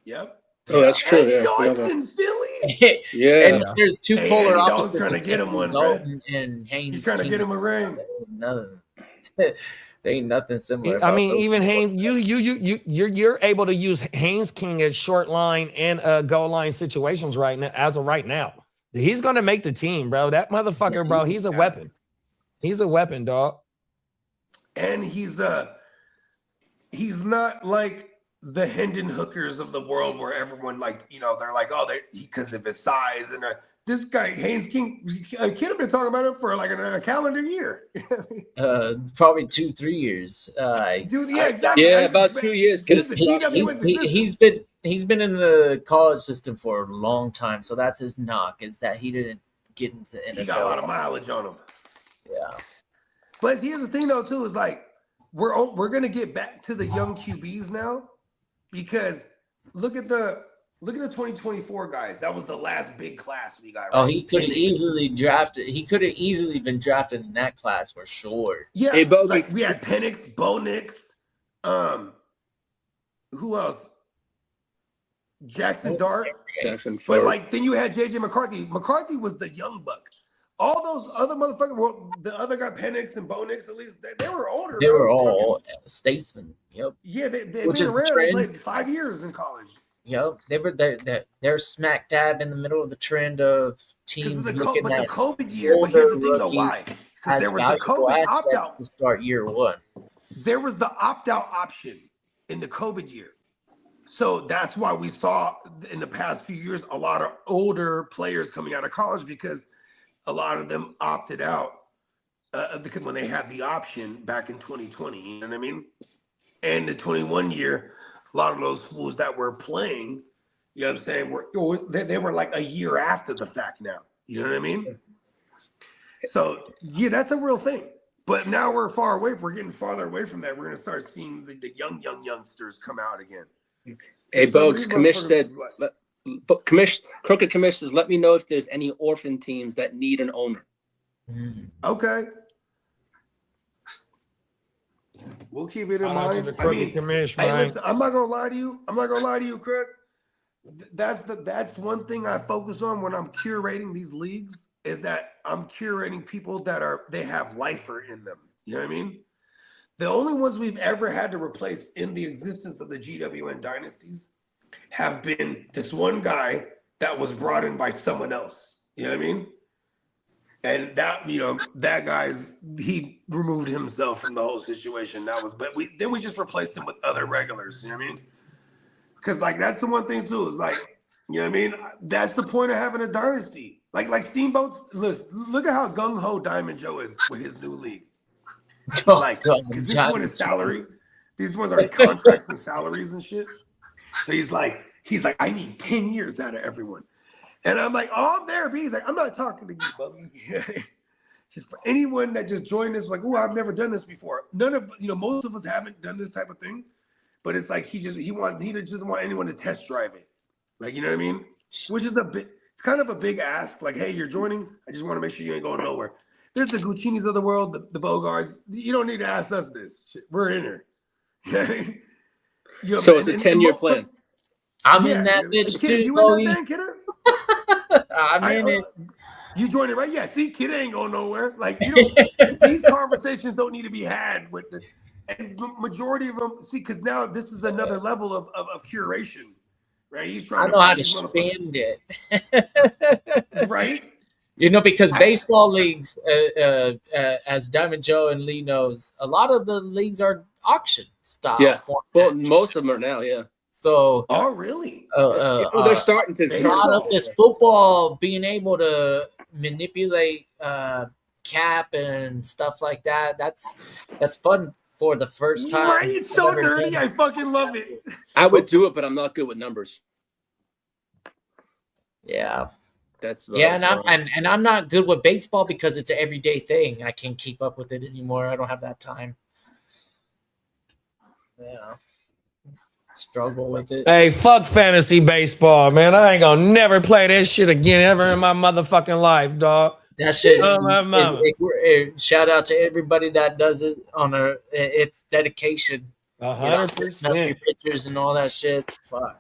Yep. Oh, that's true. Andy Dalton's in Philly. Yeah. And there's two polar opposites. Trying to get him one, Dalton and Haynes. He's trying to get him a ring. There ain't nothing similar. I mean, even Haynes, you're able to use Haynes King at short line and goal line situations right now. As of right now, he's gonna make the team, bro. That motherfucker, bro. He's a weapon. He's a weapon, dog. And he's he's not like the Hendon Hookers of the world where everyone like, they're like, oh, because of his size. And this guy, Haynes King, a kid have been talking about him for like a calendar year. Probably 2-3 years. Dude, yeah, exactly. Yeah, about 2 years. He's been in the college system for a long time, so that's his knock, is that he didn't get into the NFL. He got a lot of mileage on him. Yeah. But here's the thing though, too, is like we're gonna get back to the young QBs now, because look at the 2024 guys. That was the last big class we got. Right? Oh, he could have easily drafted. He could have easily been drafted in that class for sure. Yeah, hey, but like we had Penix, Bo Nix, who else? Jackson Dart. But like then you had JJ McCarthy. McCarthy was the young buck. All those other motherfuckers, well, the other guy, Penix and Bo Nix, at least they were older. They were all statesmen. Yep. Yeah, they've been around. They played 5 years in college. Yep. They're smack dab in the middle of the trend of teams looking at the COVID year. But here's the thing, though, why? Because there was the COVID opt-out to start year one. There was the opt-out option in the COVID year. So that's why we saw in the past few years a lot of older players coming out of college, because a lot of them opted out when they had the option back in 2020. You know what I mean? And the 21 year, a lot of those fools that were playing, you know what I'm saying, they were like a year after the fact now. You know what I mean? So, yeah, that's a real thing. But now we're far away. We're getting farther away from that. We're going to start seeing the youngsters come out again. Hey, Bogues, Commish said, Crooked Commish says, let me know if there's any orphan teams that need an owner. Okay. We'll keep it in mind. Commish, hey, listen, I'm not gonna lie to you, Craig. That's one thing I focus on when I'm curating these leagues, is that I'm curating people that they have lifer in them. You know what I mean? The only ones we've ever had to replace in the existence of the GWN dynasties have been this one guy that was brought in by someone else. You know what I mean? And that, that he removed himself from the whole situation. But we just replaced him with other regulars. You know what I mean? Because like that's the one thing too, is like, you know what I mean? That's the point of having a dynasty. Like Steamboats. Listen, look at how gung ho Diamond Joe is with his new league. Like, because this one is salary. These ones are contracts and salaries and shit. So he's like, I need 10 years out of everyone. And I'm like, oh, I'm there, B. He's like, I'm not talking to you, Bubby. Just for anyone that just joined this, like, oh, I've never done this before. Most of us haven't done this type of thing. But it's like he doesn't want anyone to test drive it. Like, you know what I mean? Which is it's kind of a big ask. Like, hey, you're joining. I just want to make sure you ain't going nowhere. There's the Guccinis of the world, the Bogarts. You don't need to ask us this. Shit, we're in here. So it's a 10-year plan. I'm in that bitch too, you in that thing, Kidder? I'm in it. You joined it, right? Yeah. See, Kid ain't going nowhere. Like, these conversations don't need to be had with and the majority of them. See, because now this is another level of curation, right? He's trying. I know how to spend it, right? Because baseball leagues, as Diamond Joe and Lee knows, a lot of the leagues are auction style. Yeah, well, most of them are now. Yeah. So, oh really? They're starting to. A lot of this football being able to manipulate cap and stuff like that. That's fun for the first time. Right? It's so nerdy. I fucking love it. I would do it, but I'm not good with numbers. Yeah. And I'm not good with baseball because it's an everyday thing. I can't keep up with it anymore. I don't have that time. Yeah. Struggle with it. Hey, fuck fantasy baseball, man. I ain't gonna never play that shit again ever in my motherfucking life, dog. That shit. Shout out to everybody that does it on its dedication. 100%. Pictures and all that shit. Fuck.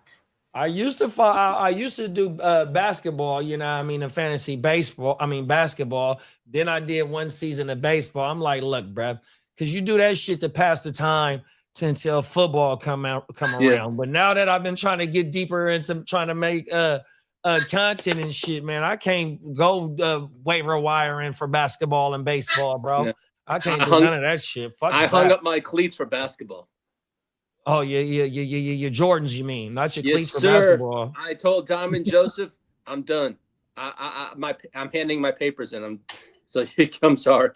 I used to do basketball, in fantasy baseball. Basketball. Then I did one season of baseball. I'm like, look, bruh, because you do that shit to pass the time until football come around. Yeah. But now that I've been trying to get deeper into trying to make content and shit, man, I can't go waiver wiring for basketball and baseball, bro. Yeah. I can't do none of that shit. Fuck I hung up my cleats for basketball. Oh, your Jordans, you mean, not your cleats for sir. basketball. I told Diamond Joseph, I'm done. I'm handing my papers in. I'm sorry.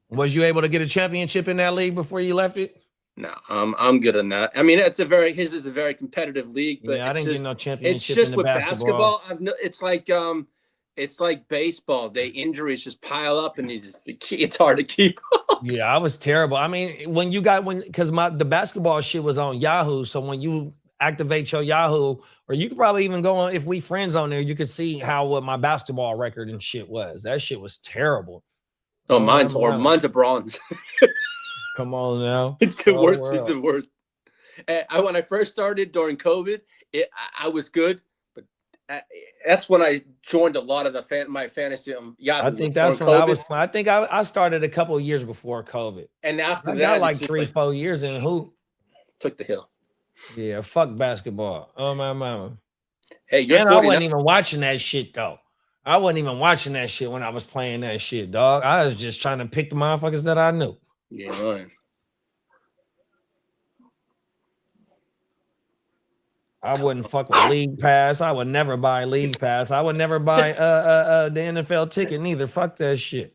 Was you able to get a championship in that league before you left it? No, I'm good on that. I mean, his is a very competitive league, but yeah, I didn't get no championship. It's just in the with basketball. It's like baseball. The injuries just pile up, and it's hard to keep. Yeah, I was terrible. I mean, because the basketball shit was on Yahoo, so when you activate your Yahoo, or you could probably even go on, if we friends on there, you could see what my basketball record and shit was. That shit was terrible. Oh, mine's horrible. Mine's a bronze. Come on now. It's the worst. It's the worst. When I first started during COVID, I was good, but that's when I joined a lot of my fantasy. Yahoo. I think that's when COVID. I was. I think I started a couple of years before COVID, and after I that, got like 3-4 years in hoop. Took the hill. Yeah, fuck basketball. Oh my mama. Hey, you're. And I wasn't even watching that shit though. I wasn't even watching that shit when I was playing that shit, dog. I was just trying to pick the motherfuckers that I knew. Yeah, man. I wouldn't fuck with League Pass. I would never buy League Pass. I would never buy the NFL ticket neither. Fuck that shit.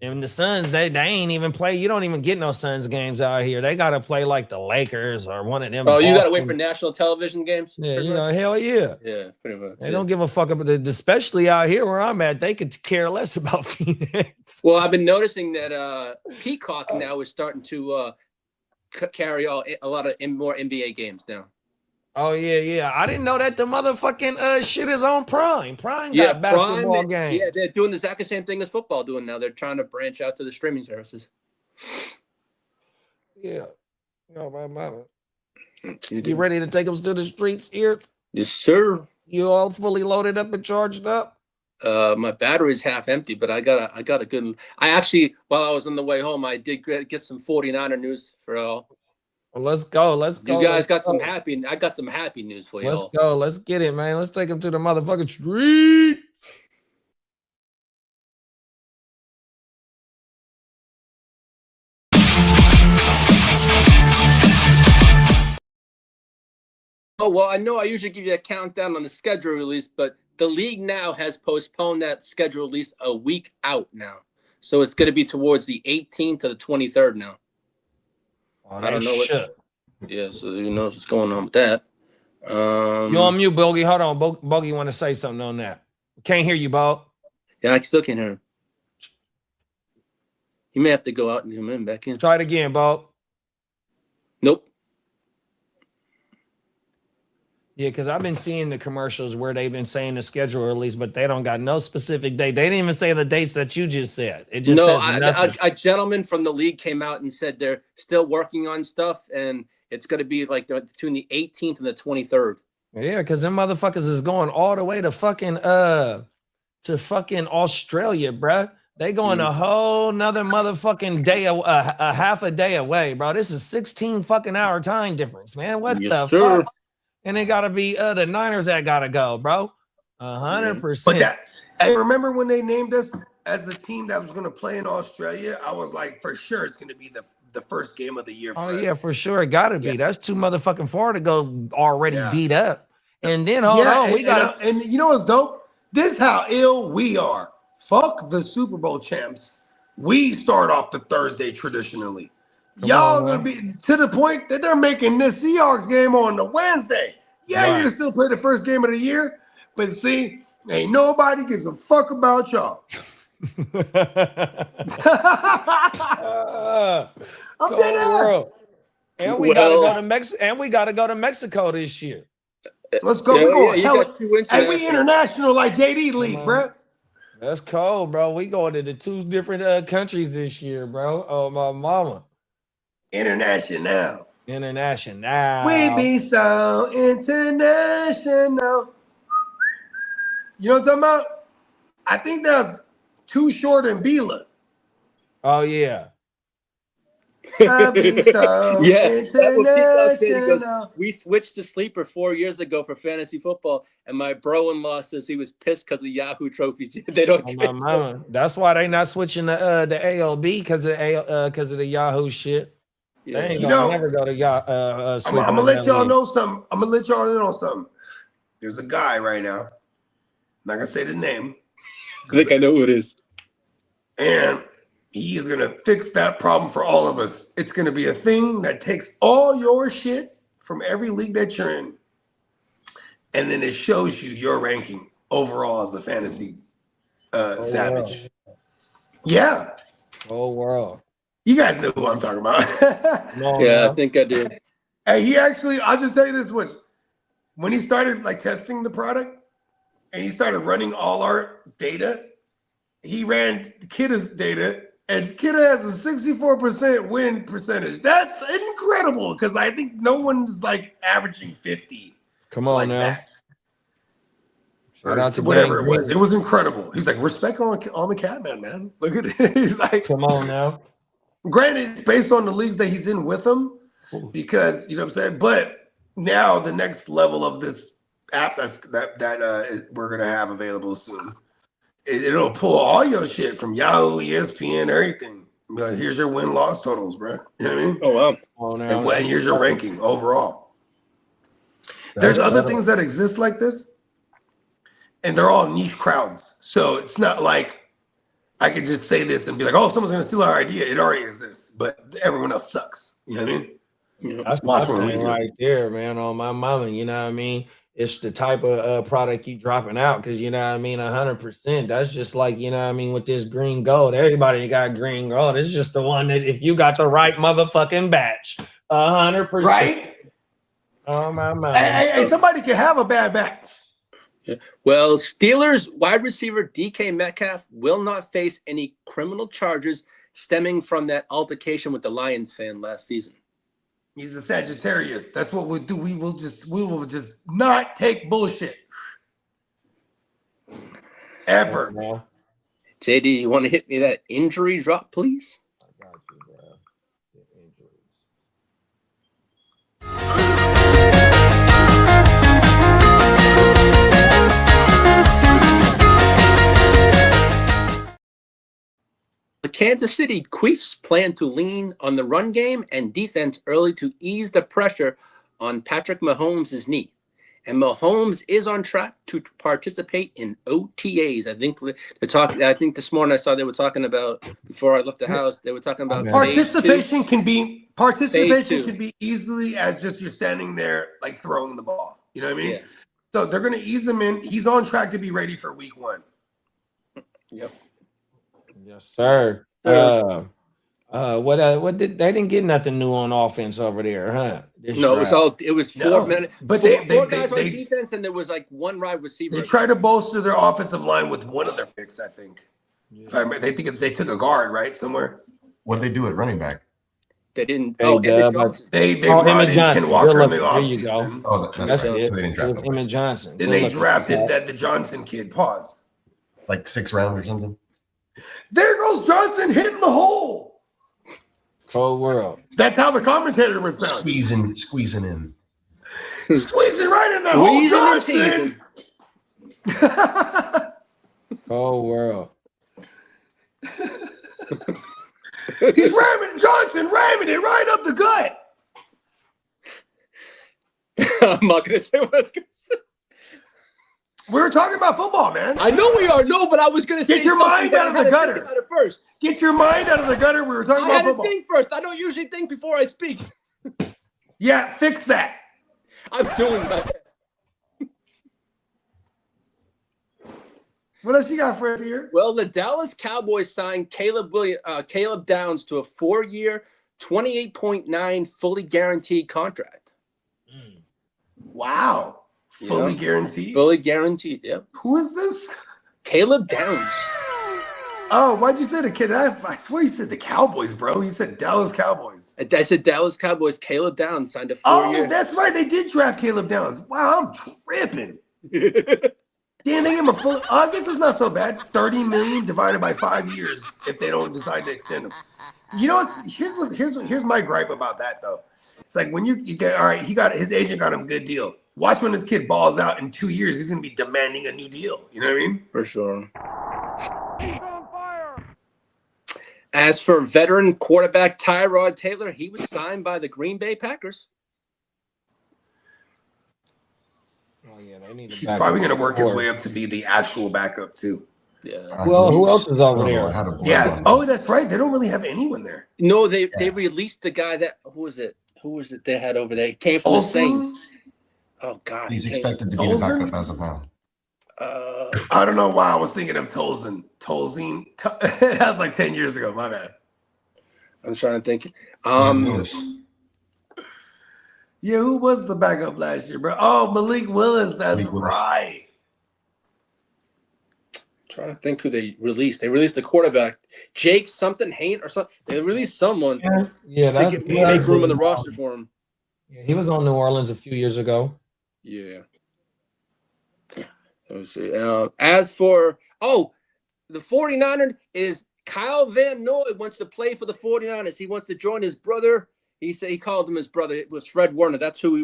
And the Suns, they ain't even play. You don't even get no Suns games out here. They gotta play like the Lakers or one of them. Oh, you gotta wait for national television games? Yeah, hell yeah. Yeah, pretty much. They don't give a fuck about it, especially out here where I'm at. They could care less about Phoenix. Well, I've been noticing that Peacock now is starting to carry a lot of more NBA games now. Oh yeah. I didn't know that the motherfucking shit is on Prime. Prime got basketball games. Yeah, they're doing the exact same thing as football doing now. They're trying to branch out to the streaming services. Yeah. Oh my mama. You ready to take them to the streets, Ears? Yes, sir. You all fully loaded up and charged up? My battery's half empty, but I got a good. I actually, while I was on the way home, I did get some 49er news for all. Well, let's go. You guys got some happy. I got some happy news for you. Let's go. Let's get it, man. Let's take them to the motherfucking streets. Oh well, I know I usually give you a countdown on the schedule release, but the league now has postponed that schedule release a week out now, so it's going to be towards the 18th to the 23rd now. Oh, I don't know shit. Yeah, so who knows what's going on with that. You on mute, Bogey? Hold on, Bogey want to say something on that. Can't hear you, Bo. Yeah, I still can't hear him. You may have to go out and come in back in. Try it again, Bo. Nope. Yeah, because I've been seeing the commercials where they've been saying the schedule release, but they don't got no specific date. They didn't even say the dates that you just said. It just says nothing. A gentleman from the league came out and said they're still working on stuff, and it's going to be like between the 18th and the 23rd. Yeah, because them motherfuckers is going all the way to fucking Australia, bruh. They going a whole nother motherfucking day, a half a day away, bro. This is 16 fucking hour time difference, man. What the fuck? And it gotta be the Niners that gotta go, bro. 100%. But I remember when they named us as the team that was gonna play in Australia. I was like, for sure, it's gonna be the first game of the year. For us. Yeah, for sure, it gotta be. That's too motherfucking far to go already beat up. And then hold on, we got and you know what's dope? This is how ill we are. Fuck the Super Bowl champs. We start off the Thursday traditionally. Y'all gonna be to the point that they're making this Seahawks game on the Wednesday. Yeah, you're gonna still play the first game of the year, but see, ain't nobody gives a fuck about y'all. I'm dead ass. And we gotta go to Mexico. And we gotta go to Mexico this year. Let's go. We're going. Hey, we international like JD League, bro. That's cold, bro. We going to the 2 different countries this year, bro. Oh my mama. International. We be so international. You know what I'm talking about? I think that's Too Short and Bila. Oh yeah. I be so international. We switched to Sleeper 4 years ago for fantasy football, and my bro-in-law says he was pissed because the Yahoo trophies. They don't. That's why they not switching the AOB because of the Yahoo shit. Yeah. They ain't gonna never go to y'all. I'm gonna let y'all know something. I'm gonna let y'all in on something. There's a guy right now. I'm not gonna say the name. I think I know who it is. And he is gonna fix that problem for all of us. It's gonna be a thing that takes all your shit from every league that you're in, and then it shows you your ranking overall as a fantasy savage. World. Yeah. Whole world. You guys know who I'm talking about. I think I do. And he actually, I'll just tell you this was when he started like testing the product and he started running all our data, he ran Kidda's data, and Kidda has a 64% win percentage. That's incredible because I think no one's like averaging 50. Come on like now. That. Shout out to whatever it was. It was incredible. He's like, respect on the Catman, man. Look at it. He's like, come on now. Granted, based on the leagues that he's in with him, because you know what I'm saying. But now the next level of this app that we're gonna have available soon, it'll pull all your shit from Yahoo, ESPN, everything. Like, here's your win-loss totals, bro. You know what I mean? Oh wow. Oh, now. And here's your ranking overall. There's other things that exist like this, and they're all niche crowds. So it's not like I could just say this and be like, "Oh, someone's gonna steal our idea." It already exists, but everyone else sucks. You know what I mean? Yeah. That's what we do right there, man. On my mama, you know what I mean? It's the type of product you dropping out because you know what I mean. 100%. That's just like you know what I mean with this green gold. Everybody got green gold. It's just the one that if you got the right motherfucking batch, 100%. Right? Oh my mama. Hey, somebody can have a bad batch. Yeah. Well, Steelers wide receiver DK Metcalf will not face any criminal charges stemming from that altercation with the Lions fan last season. He's a Sagittarius. That's what we'll do. We will just not take bullshit. Ever. Yeah. JD, you want to hit me that injury drop, please? I got you, bro. Injuries. The Kansas City Chiefs plan to lean on the run game and defense early to ease the pressure on Patrick Mahomes' knee. And Mahomes is on track to participate in OTAs. I think they're talking. I think this morning I saw they were talking about before I left the house. They were talking about participation can be easily as just you're standing there like throwing the ball. You know what I mean? Yeah. So they're going to ease him in. He's on track to be ready for week 1. Yep. Yes, sir. What did they didn't get nothing new on offense over there, huh? No, it was 4 minutes. But four guys on defense, and there was like one wide receiver. They try to bolster their offensive line with one of their picks, I think. Yeah. They think they took a guard, right, somewhere. What'd they do at running back? They didn't. Emmett Johnson. They brought in Ken Walker in the offseason. There you go. Oh, that's right. it. So they didn't draft it was Emmett Johnson. Then they drafted the Johnson kid. Pause. Like 6th round or something. There goes Johnson hitting the hole. Whole world. That's how the commentator would sound. Squeezing in. Squeezing right in the hole, Johnson. Whole world. He's ramming it right up the gut. I'm not going to say what I was going to say. We were talking about football, man. I know we are. No, but I was going to say get your mind out of the gutter. First. Get your mind out of the gutter. We were talking about football. I had to think first. I don't usually think before I speak. Yeah, fix that. I'm doing that. What else you got for us here? Well, the Dallas Cowboys signed Caleb Downs to a 4-year, $28.9 fully guaranteed contract. Wow. Fully guaranteed? Fully guaranteed, yep. Who is this? Caleb Downs. Oh, why'd you say the kid? I swear you said the Cowboys, bro. You said Dallas Cowboys. I said Dallas Cowboys. Caleb Downs signed a 4-year. Oh, that's right. They did draft Caleb Downs. Wow, I'm tripping. Damn, they gave him a full. I guess it's not so bad. $30 million divided by 5 years if they don't decide to extend him. You know, here's my gripe about that though. It's like when you get all right. His agent got him a good deal. Watch when this kid balls out in 2 years. He's gonna be demanding a new deal. You know what I mean? For sure. As for veteran quarterback Tyrod Taylor, he was signed by the Green Bay Packers. Oh yeah, they need. He's probably going to work his way up to be the actual backup too. Yeah. Well, who else is over there? Yeah. Oh, that's right. They don't really have anyone there. No, they released the guy that who was it they had over there? He came from the Saints. Oh God, he's expected to be the backup as of now. I don't know why I was thinking of Tolzien. That was like 10 years ago. My bad. I'm trying to think. Yeah, who was the backup last year, bro? Oh, Malik Willis. That's right. Trying to think who they released. They released the quarterback, Jake something Hain or something. They released someone. Yeah, to make room on the roster for him. Yeah, he was on New Orleans a few years ago. Yeah. Let's see. As for the 49ers is Kyle Van Noy wants to play for the 49ers. He wants to join his brother. He said he called him his brother. It was Fred Warner. That's who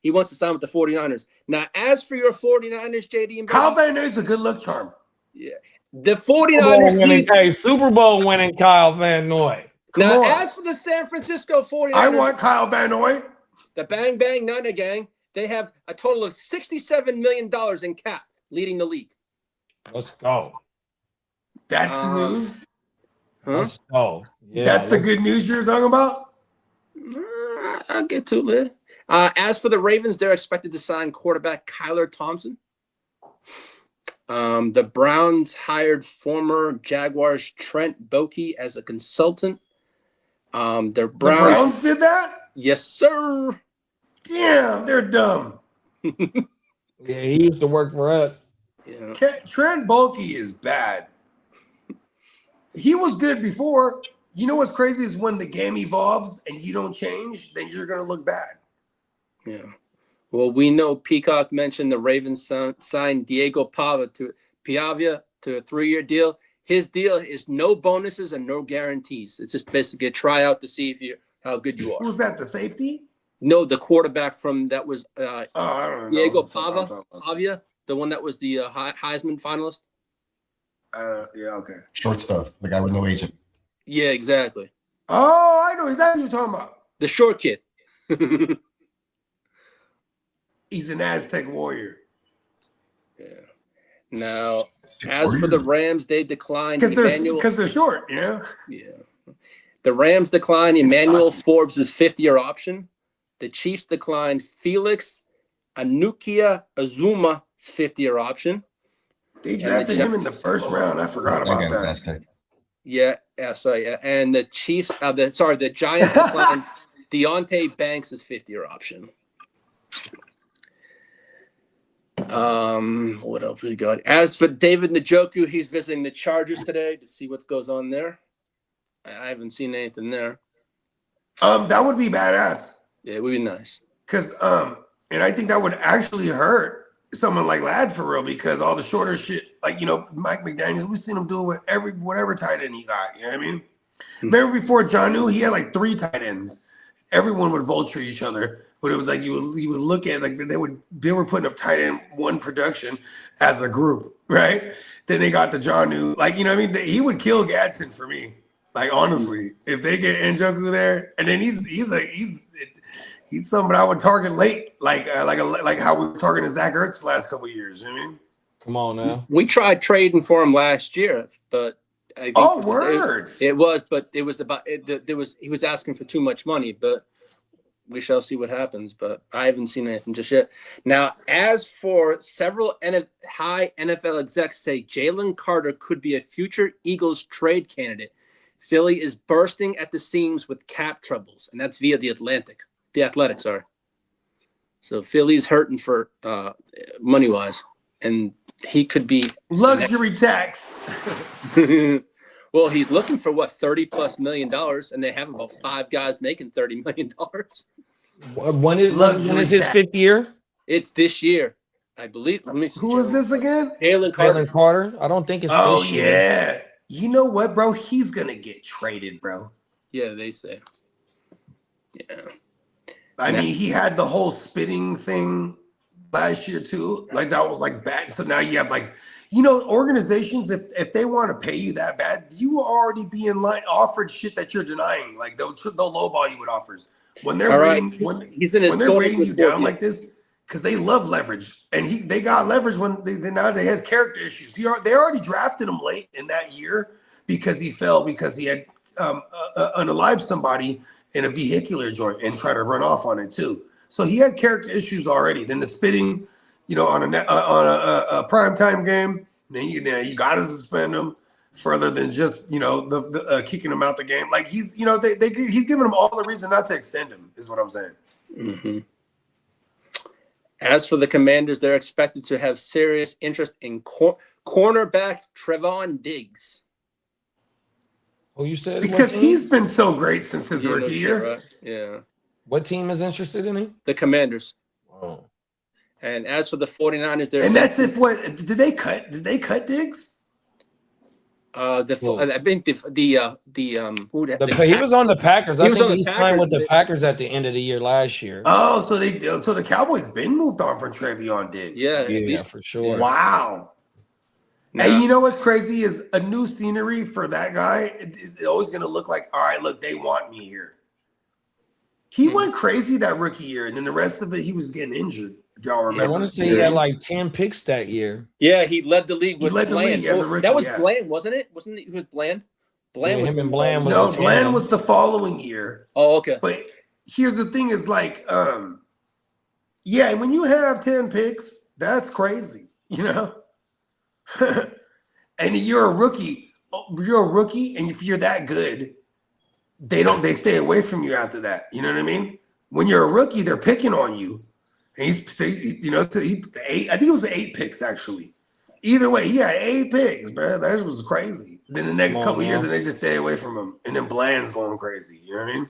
he wants to sign with the 49ers. Now, as for your 49ers, JD and Kyle Van Noy is a good luck charm. Yeah. The 49ers Super Bowl winning Kyle Van Noy. Now, as for the San Francisco 49ers, I want Kyle Van Noy. The Bang Bang Niner Gang, they have a total of $67 million in cap, leading the league. Let's go. That's the news. Huh? Let's go. Yeah, that's the good news you're talking about? I'll get to it. As for the Ravens, they're expected to sign quarterback Kyler Thompson. The Browns hired former Jaguars Trent Baalke as a consultant. The Browns did that? Yes, sir. Damn, they're dumb. Yeah, he used to work for us. Yeah. Trent Baalke is bad. He was good before. You know what's crazy is when the game evolves and you don't change, then you're going to look bad. Yeah. Well, we know Peacock mentioned the Ravens signed Diego Pavia to a 3-year deal. His deal is no bonuses and no guarantees. It's just basically a tryout to see how good you are. Who's that, the safety? No, the quarterback that was I don't know. Diego Pavia, the one that was the Heisman finalist. Yeah, okay. Short stuff, the guy with no agent. Yeah, exactly. Oh, I know. Is that what you're talking about? The short kid. He's an Aztec warrior. Yeah. Now, as for the Rams, they declined because they're short, you know? Yeah. The Rams declined Emmanuel Forbes' 5th-year option. The Chiefs declined Felix Anukia Azuma's 5th-year option. They drafted him in the first round. I forgot about that. Yeah, sorry. Yeah. And the Chiefs, the Giants declined Deontay Banks' 5th-year option. What else we got? As for David Njoku, he's visiting the Chargers today to see what goes on there. I haven't seen anything there. That would be badass. Yeah, it would be nice. Because and I think that would actually hurt someone like Ladd for real, because all the shorter shit, like, you know, Mike McDaniels, we've seen him do it with whatever tight end he got. You know what I mean? Remember before Jonnu, he had like 3 tight ends. Everyone would vulture each other, but it was like you would look at, like, they were putting up tight end 1 production as a group, right? Then they got the Jonnu, like, you know what I mean? He would kill Gadsden for me. Like, honestly, if they get Njoku there, and then he's someone I would target late, like how we were targeting Zach Ertz the last couple of years. You know what I mean? Come on now. We tried trading for him last year, but I think word! He was asking for too much money, but we shall see what happens. But I haven't seen anything just yet. Now, as for several high NFL execs say Jalen Carter could be a future Eagles trade candidate, Philly is bursting at the seams with cap troubles, and that's via The Athletic, sorry. So Philly's hurting for money-wise, and he could be luxury tax. Well, he's looking for $30+ million, and they have about 5 guys making $30 million. When is his 5th year? It's this year, I believe. Who is this again? Jalen Carter. Jalen Carter. I don't think it's this year. Yeah. You know what, bro? He's gonna get traded, bro. Yeah, they say. Yeah. I mean, he had the whole spitting thing last year too. Like, that was like bad. So now you have organizations, if they want to pay you that bad, you will already be in line offered shit that you're denying. Like they'll lowball you with offers when they're rating when they're rating you down like this because they love leverage, and they got leverage when now they has character issues. They already drafted him late in that year because he fell because he had unalived somebody in a vehicular joint and tried to run off on it too. So he had character issues already. Then the spitting. On a primetime game, then you got to suspend him further than just the kicking him out the game. Like he's he's giving him all the reason not to extend him is what I'm saying. Mm-hmm. As for the Commanders, they're expected to have serious interest in cornerback Trevon Diggs. Oh, you said because he's been so great since his rookie year. Right? Yeah. What team is interested in him? The Commanders. Oh. And as for the 49ers, that's if what did they cut? Did they cut Diggs? I think he was on the Packers. I think he signed with the Packers at the end of the year last year. Oh, so the Cowboys been moved on from Trevon Diggs. Yeah, for sure. Wow. No. And you know what's crazy is a new scenery for that guy is always going to look like, all right, look, they want me here. He went crazy that rookie year, and then the rest of it, he was getting injured. If y'all remember, I want to say he had like 10 picks that year. Yeah, he led the league with Bland. As a rookie, that was Bland, wasn't it? Wasn't it with Bland? Bland was Bland. Bland was the following year. Oh, okay. But here's the thing: is like, yeah, when you have 10 picks, that's crazy, and you're a rookie. You're a rookie, and if you're that good, they stay away from you after that. You know what I mean? When you're a rookie, they're picking on you. And I think it was 8 picks actually. Either way, he had 8 picks, bro. That was crazy. Then the next couple years, and they just stay away from him. And then Bland's going crazy. You know what I mean?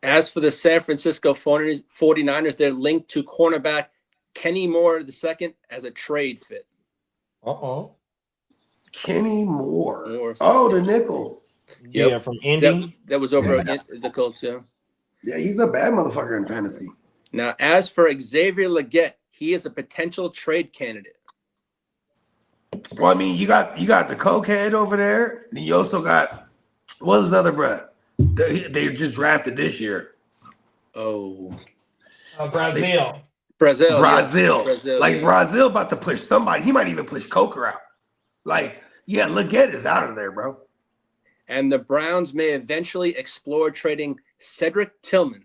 As for the San Francisco 49ers, they're linked to cornerback Kenny Moore II as a trade fit. Kenny Moore. Oh, the nickel. Yep. Yeah, from Indy. That was over at the Colts, yeah. Yeah, he's a bad motherfucker in fantasy. Now, as for Xavier Leggett, he is a potential trade candidate. Well, I mean, you got the cokehead over there. And you also got what was the other brother? They just drafted this year. Brazil. Brazil. Like Brazil about to push somebody. He might even push Coker out. Like, yeah, Leggett is out of there, bro. And the Browns may eventually explore trading Cedric Tillman.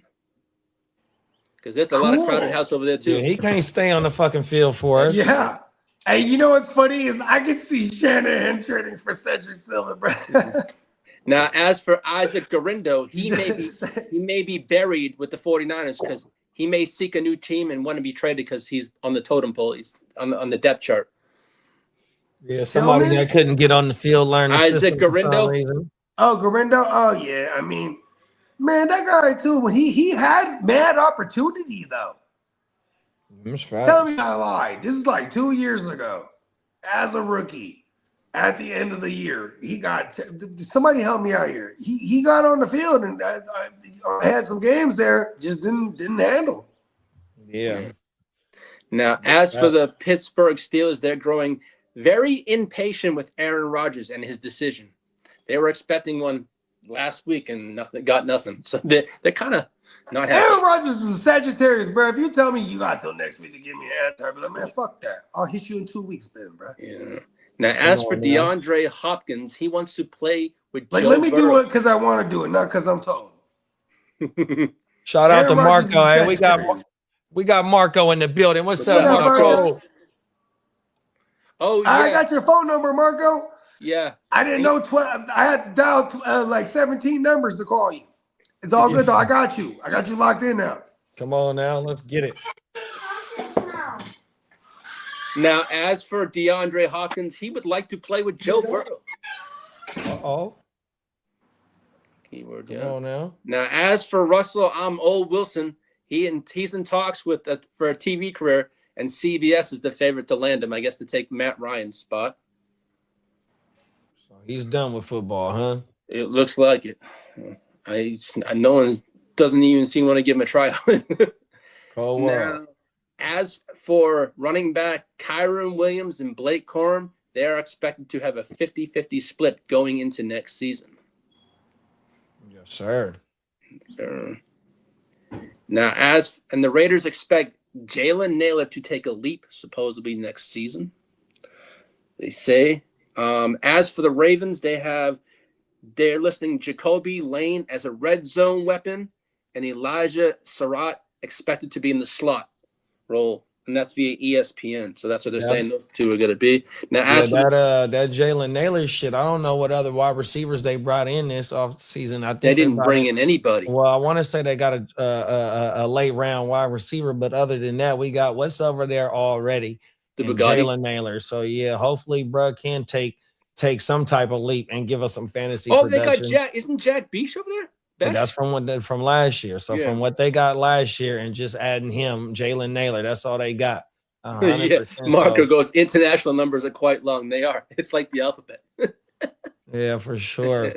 Because it's a lot of crowded house over there, too. Yeah, he can't stay on the fucking field for us. Yeah. And you know what's funny is I can see Shanahan trading for Cedric Tillman, bro. Now, as for Isaac Garindo, he may be buried with the 49ers because he may seek a new team and want to be traded because he's on the totem pole. He's on the depth chart. Yeah, somebody that couldn't get on the field, learn the Isaac Garindo. Oh, Garindo. Oh, yeah. I mean, man, that guy too. He had mad opportunity though. Tell me I lied. This is like 2 years ago, as a rookie. At the end of the year, he got somebody help me out here. He got on the field and had some games there, just didn't handle. Yeah. Now, as for the Pittsburgh Steelers, they're growing very impatient with Aaron Rodgers and his decision. They were expecting one last week and got nothing. So they're kind of not happy. Aaron Rodgers is a Sagittarius, bro. If you tell me you got till next week to give me an answer, I'll be like, man, fuck that. I'll hit you in 2 weeks, then, bro. Yeah. Now, as for DeAndre Hopkins, he wants to play with Joe let me Burrow. do it because I want to do it, not because I'm told. Shout out to Marco. Hey, we got Marco in the building. What's up, Marco? Oh, yeah. I got your phone number, Marco. Yeah. I didn't know 12. I had to dial like 17 numbers to call you. It's all good, though. I got you. I got you locked in now. Come on now. Let's get it. Now, as for DeAndre Hopkins, he would like to play with Joe Burrow. Uh-oh. Keyword, Come on now. Now, as for Russell Wilson, he's in talks for a TV career, and CBS is the favorite to land him, I guess, to take Matt Ryan's spot. So he's done with football, huh? It looks like it. No one doesn't even seem to want to give him a tryout. Oh, wow. Now, as for running back Kyron Williams and Blake Corum, they are expected to have a 50-50 split going into next season. Yes, sir. Now, the Raiders expect Jalen Naylor to take a leap, supposedly next season. They say. As for the Ravens, they're listing Jacoby Lane as a red zone weapon, and Elijah Surratt expected to be in the slot role, and that's via ESPN. So that's what they're saying those two are going to be. Now, that Jalen Naylor shit, I don't know what other wide receivers they brought in this off season. I think they didn't bring in anybody. Well, I want to say they got a late round wide receiver, but other than that, we got what's over there already. Jalen Naylor. So yeah, hopefully, bro can take some type of leap and give us some fantasy. They got Jack. Isn't Jack Beach over there? But that's from last year. So from what they got last year and just adding him, Jalen Naylor, that's all they got. Marco goes, international numbers are quite long. They are. It's like the alphabet. Yeah, for sure.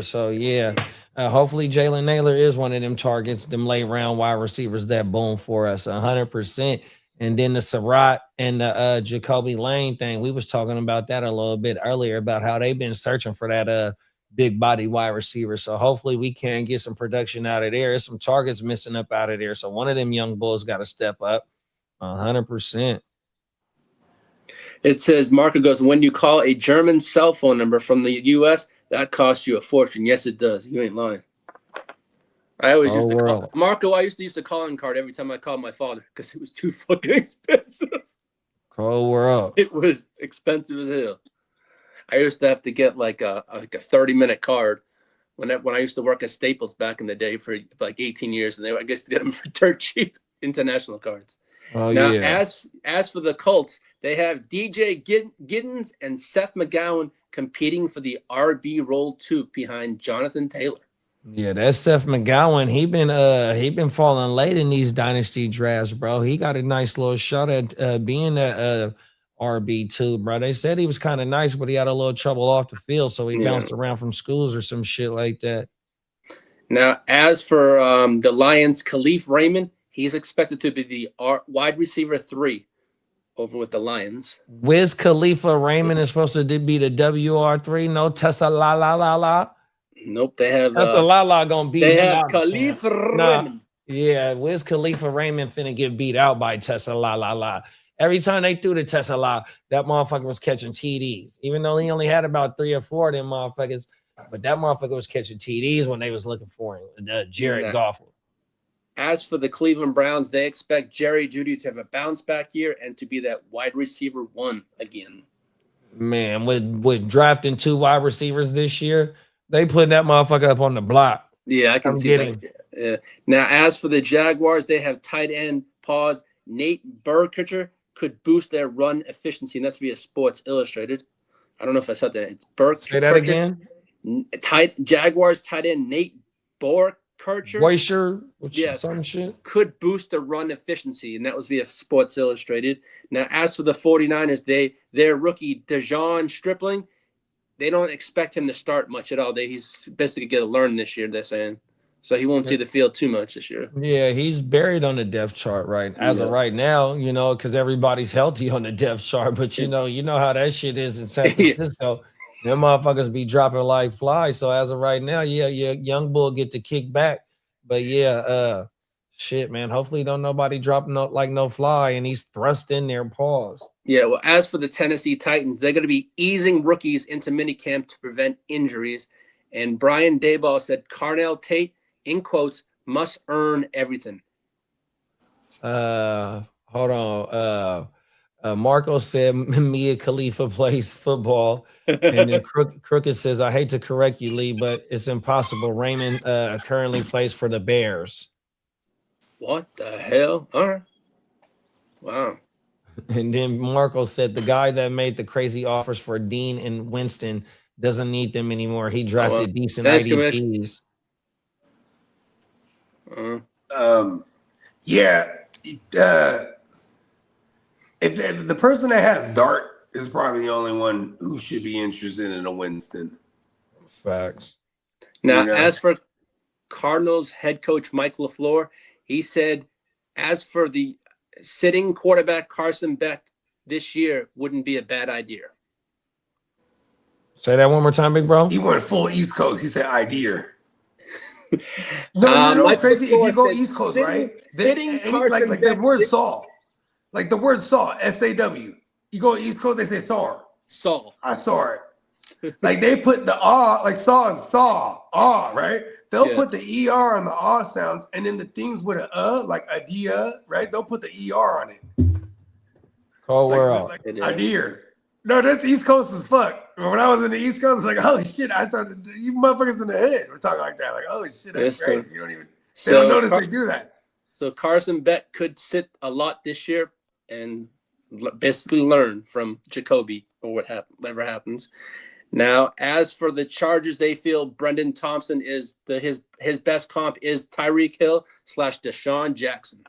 So yeah, hopefully Jalen Naylor is one of them targets, them late round wide receivers that boom for us 100%. And then the Surratt and the Jacoby Lane thing, we was talking about that a little bit earlier about how they've been searching for that big body wide receiver. So hopefully we can get some production out of there. There's some targets missing up out of there. So one of them young bulls got to step up 100%. It says, Marco goes, when you call a German cell phone number from the U.S., that costs you a fortune. Yes, it does. You ain't lying. I always used to call Marco. I used to use the calling card every time I called my father because it was too fucking expensive. Cold world. It was expensive as hell. I used to have to get like a 30-minute card when I used to work at Staples back in the day for like 18 years, and I guess to get them for dirt cheap international cards. As for the Colts, they have DJ Giddens and Seth McGowan competing for the RB role 2 behind Jonathan Taylor. Yeah, that's Seth McGowan. He been falling late in these dynasty drafts, bro. He got a nice little shot at being a RB2, bro. They said he was kind of nice, but he had a little trouble off the field, so he bounced around from schools or some shit like that. Now, as for the Lions, Khalif Raymond, he's expected to be the wide receiver 3 over with the Lions. Wiz Khalifa Raymond is supposed to be the WR3. No Tessa la. Nope, they have the la gonna beat. They have Khalif Raymond. Yeah, Wiz Khalifa Raymond finna get beat out by Tessa la. Every time they threw the Tessa la, that motherfucker was catching TDs. Even though he only had about 3 or 4 of them motherfuckers, but that motherfucker was catching TDs when they was looking for him. Jared Goff. As for the Cleveland Browns, they expect Jerry Jeudy to have a bounce back year and to be that wide receiver 1 again. Man, with drafting 2 wide receivers this year, they put that motherfucker up on the block. Yeah, I can see that. Now, as for the Jaguars, they have tight end Nate Burkhardt could boost their run efficiency, and that's via Sports Illustrated. I don't know if I said that. It's Burkhardt. Say that again. Jaguars tight end Nate Burkhardt. Some shit. Could boost the run efficiency, and that was via Sports Illustrated. Now, as for the 49ers, their rookie Dejon Stripling, they don't expect him to start much at all. He's basically going to learn this year, they're saying. So he won't see the field too much this year. Yeah, he's buried on the depth chart as of right now, because everybody's healthy on the depth chart. But you know how that shit is in San Francisco. Them motherfuckers be dropping like flies. So as of right now, young bull get to kick back. But shit, man. Hopefully don't nobody drop no fly, and he's thrust in there. Pause. Yeah, well, as for the Tennessee Titans, they're going to be easing rookies into minicamp to prevent injuries. And Brian Daboll said Carnell Tate, in quotes, must earn everything. Hold on. Marco said Mia Khalifa plays football. And then Crooked says, I hate to correct you, Lee, but it's impossible. Raymond currently plays for the Bears. What the hell? All right. Wow. And then Marco said the guy that made the crazy offers for Dean and Winston doesn't need them anymore. He drafted decent IDPs. If the person that has Dart is probably the only one who should be interested in a Winston. Facts. Now, as for Cardinals head coach Mike LaFleur, he said, as for the sitting quarterback Carson Beck this year wouldn't be a bad idea. Say that one more time, big bro. He went full East Coast. He said idea. No, you know what's crazy? If you go East Coast, right? Like the word saw. Like the word saw, S-A-W. You go East Coast, they say saw. Saw. I saw it. Like they put the like saw is saw, right? They'll put the ER on the sounds, and then the things with a like idea, right? They'll put the ER on it. Cold world. Like idea. No, that's East Coast as fuck. When I was in the East Coast, like, oh shit, I started, you motherfuckers in the hood were talking like that. Like, oh shit, that's crazy. You don't even, they don't notice they do that. So Carson Beck could sit a lot this year and basically learn from Jacoby or whatever happens. Now, as for the Chargers, they feel Brendan Thompson is his best comp is Tyreek Hill / Deshaun Jackson.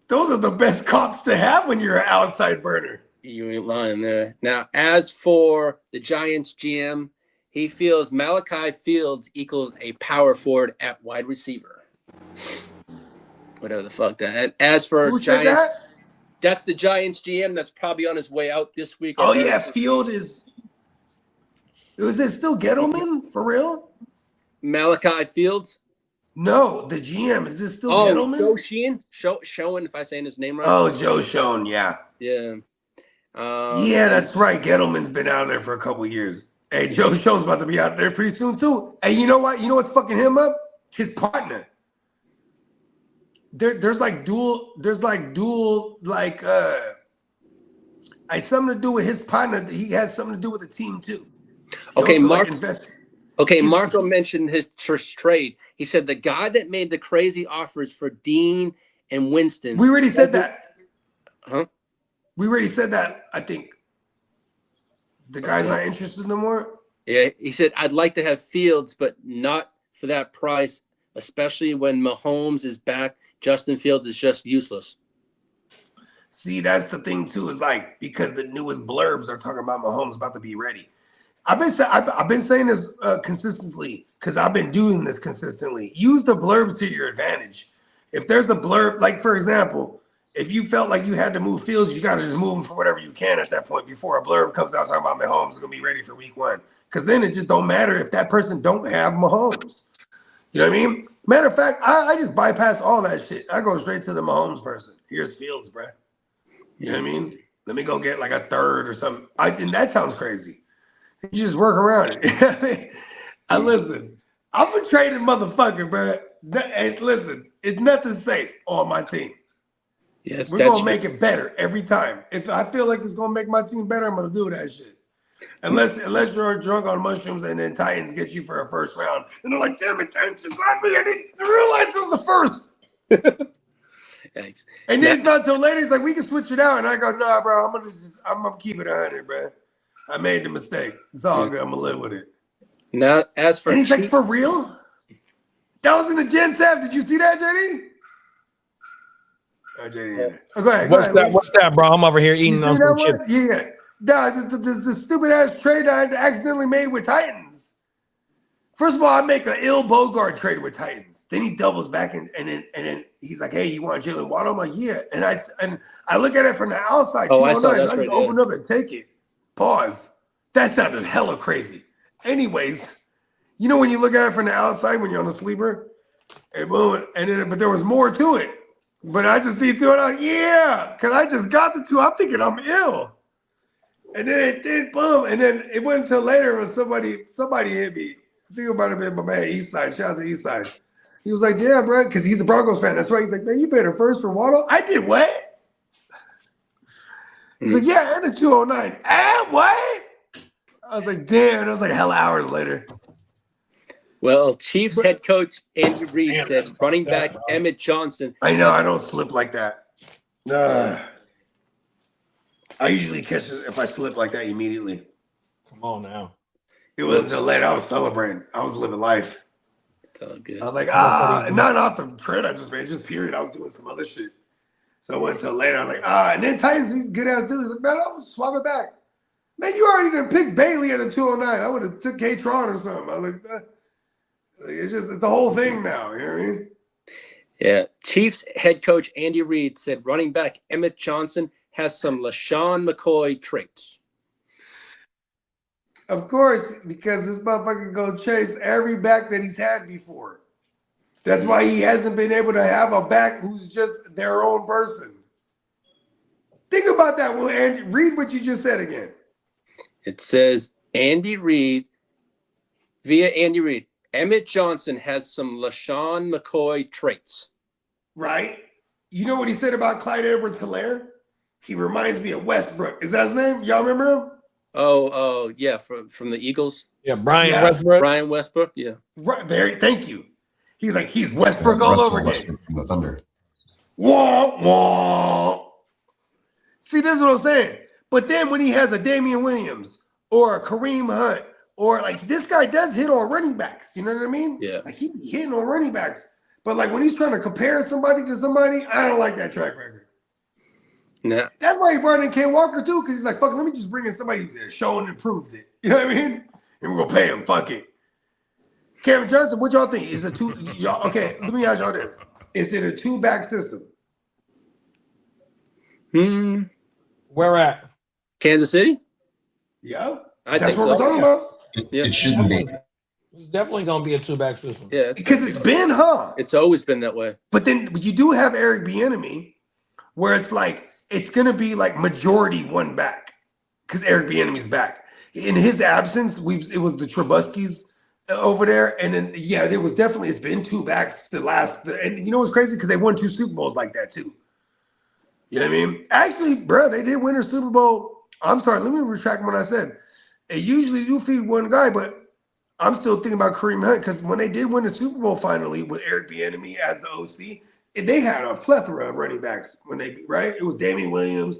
Those are the best comps to have when you're an outside burner. You ain't lying there. Now, as for the Giants GM, he feels Malachi Fields equals a power forward at wide receiver. Whatever the fuck that. And as for Who Giants, said that? That's the Giants GM that's probably on his way out this week. Oh yeah, Field is it still Gettleman for real? Malachi Fields? No, the GM is this still Gettleman? Joe Sheehan? Schoen, if I'm saying his name right. Oh, Joe Schoen, yeah. Yeah. Yeah, that's right. Gettleman's been out there for a couple years. Hey, Joe Schoen's about to be out there pretty soon too. And you know what? You know what's fucking him up? His partner. There's something to do with his partner. He has something to do with the team too. Okay, Marco mentioned his trade. He said the guy that made the crazy offers for Dean and Winston. We already said that. Huh? We already said that. I think the guy's not interested no more. Yeah, he said I'd like to have Fields, but not for that price, especially when Mahomes is back. Justin Fields is just useless. See, that's the thing too. Is like because the newest blurbs are talking about Mahomes about to be ready. I've been saying this consistently because I've been doing this consistently. Use the blurbs to your advantage. If there's a blurb, like for example, if you felt like you had to move Fields, you got to just move him for whatever you can at that point before a blurb comes out talking about Mahomes is going to be ready for week 1. Because then it just don't matter if that person don't have Mahomes. You know what I mean? Matter of fact, I just bypass all that shit. I go straight to the Mahomes person. Here's Fields, bro. You know what I mean? Let me go get like a third or something. And that sounds crazy. You just work around it. Listen, I'm a trading motherfucker, bro. And listen, it's nothing safe on my team. Yes, we're gonna make it better every time. If I feel like it's gonna make my team better, I'm gonna do that shit. Unless you're drunk on mushrooms and then Titans get you for a first round, and they're like, "Damn it, Titans, you got me! I didn't realize it was the first." Thanks. And then it's not until later. He's like, "We can switch it out," and I go, "Nah, bro. I'm gonna keep it 100, bro. I made the mistake. It's all good. I'm gonna live with it." Now, as for and he's like, "For real? That was in the Gen Sav. Did you see that, JD?" JD. Oh, go ahead. What's that, bro? I'm over here eating some chips. Yeah. The stupid ass trade I accidentally made with Titans. First of all, I make an ill Bogart trade with Titans. Then he doubles back and then he's like, "Hey, you want Jalen Waddle?" I'm like, "Yeah." And I look at it from the outside. Oh, I saw that. So I just open up and take it. Pause. That sounded hella crazy. Anyways, you know when you look at it from the outside when you're on the sleeper, and boom, but there was more to it. But I just see 2 and I'm like, yeah, because I just got the 2. I'm thinking I'm ill. And then it did boom. And then it wasn't until later when somebody hit me. I think about it, my man Eastside. Shout out to Eastside. He was like, "Yeah, bro," because he's a Broncos fan. That's right. He's like, "Man, you paid a first for Waddle?" I did what? He's like, "Yeah, and a 209. And what?" I was like, "Damn." And it was like hella hours later. Well, Chiefs head coach Andy Reid said running back Emmett Johnson. I know, I don't slip like that. I usually catch it if I slip like that immediately. Come on now. It wasn't until later I was celebrating. I was living life. It's all good. I was like, not off the trade I just made, just period. I was doing some other shit. So it wasn't until later. I was like, and then Titans, he's good ass dude. He's like, "Man, I'm gonna swap it back." Man, you already done picked Bailey at the 209. I would have took K-Tron or something. I was like, it's the whole thing now. You know what I mean? Yeah. Chiefs head coach Andy Reid said running back Emmett Johnson has some LaShawn McCoy traits. Of course, because this motherfucker go chase every back that he's had before. That's why he hasn't been able to have a back who's just their own person. Think about that. Well, Andy, read what you just said again. It says Andy Reid, via Andy Reid, Emmett Johnson has some LaShawn McCoy traits. Right? You know what he said about Clyde Edwards-Helaire? He reminds me of Westbrook. Is that his name? Y'all remember him? Oh, yeah, from the Eagles. Yeah, Westbrook. Brian Westbrook, yeah. Right there, thank you. He's Westbrook all over again. Westbrook from the Thunder. Wah, wah. See, this is what I'm saying. But then when he has a Damian Williams or a Kareem Hunt, or like this guy does hit on running backs. You know what I mean? Yeah. Like he be hitting on running backs. But like when he's trying to compare somebody to somebody, I don't like that track record. Nah. That's why he brought in Ken Walker too, because he's like, fuck, let me just bring in somebody that showed and proved it. You know what I mean? And we're gonna pay him. Fuck it. Kevin Johnson, what y'all think? Is it y'all okay? Let me ask y'all this. Is it a 2-back system? Where at? Kansas City? Yeah. I That's think what so. we're talking about. It shouldn't be. It's definitely going to be a 2-back system. Yeah. Because it's been, It's always been that way. But then you do have Eric Bieniemy, where it's like it's gonna be like majority 1 back, because Eric Bieniemy's back. In his absence, it was the Trubuskys over there, and then there was definitely it's been 2 backs the last. And you know what's crazy? Because they won 2 Super Bowls like that too. You know what I mean? Actually, bro, they did win a Super Bowl. I'm sorry, let me retract what I said. They usually do feed 1 guy, but I'm still thinking about Kareem Hunt, because when they did win the Super Bowl finally with Eric Bieniemy as the OC, they had a plethora of running backs right? It was Damian Williams,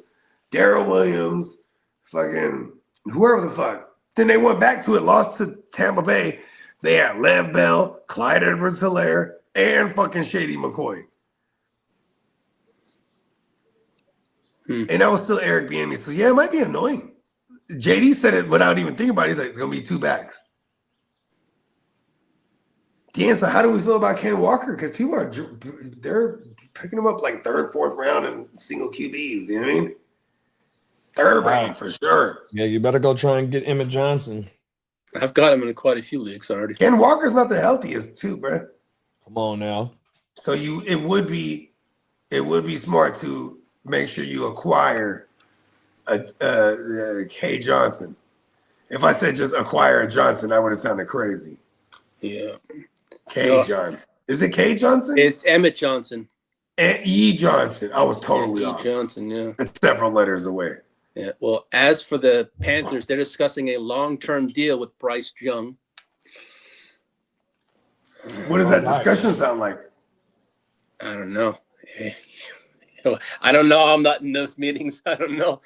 Darrell Williams, fucking whoever the fuck. Then they went back to it, lost to Tampa Bay. They had Lev Bell, Clyde Edwards-Helaire, and fucking Shady McCoy. And that was still Eric Bieniemy. So yeah, it might be annoying. JD said it without even thinking about it. He's like, it's gonna be 2 backs. Dan, so how do we feel about Ken Walker? Because people they're picking him up like 3rd, 4th round and single QBs. You know what I mean? 3rd round for sure. Yeah, you better go try and get Emmett Johnson. I've got him in quite a few leagues already. Ken Walker's not the healthiest too, bro. Come on now. So it would be smart to make sure you acquire a K Johnson. If I said just acquire a Johnson, that would have sounded crazy. Yeah. K Johnson. Is it K Johnson? It's Emmett Johnson. E Johnson. I was totally E off. Johnson, yeah. It's several letters away. Yeah. Well, as for the Panthers, they're discussing a long-term deal with Bryce Young. What does that discussion sound like? I don't know. I don't know. I'm not in those meetings. I don't know.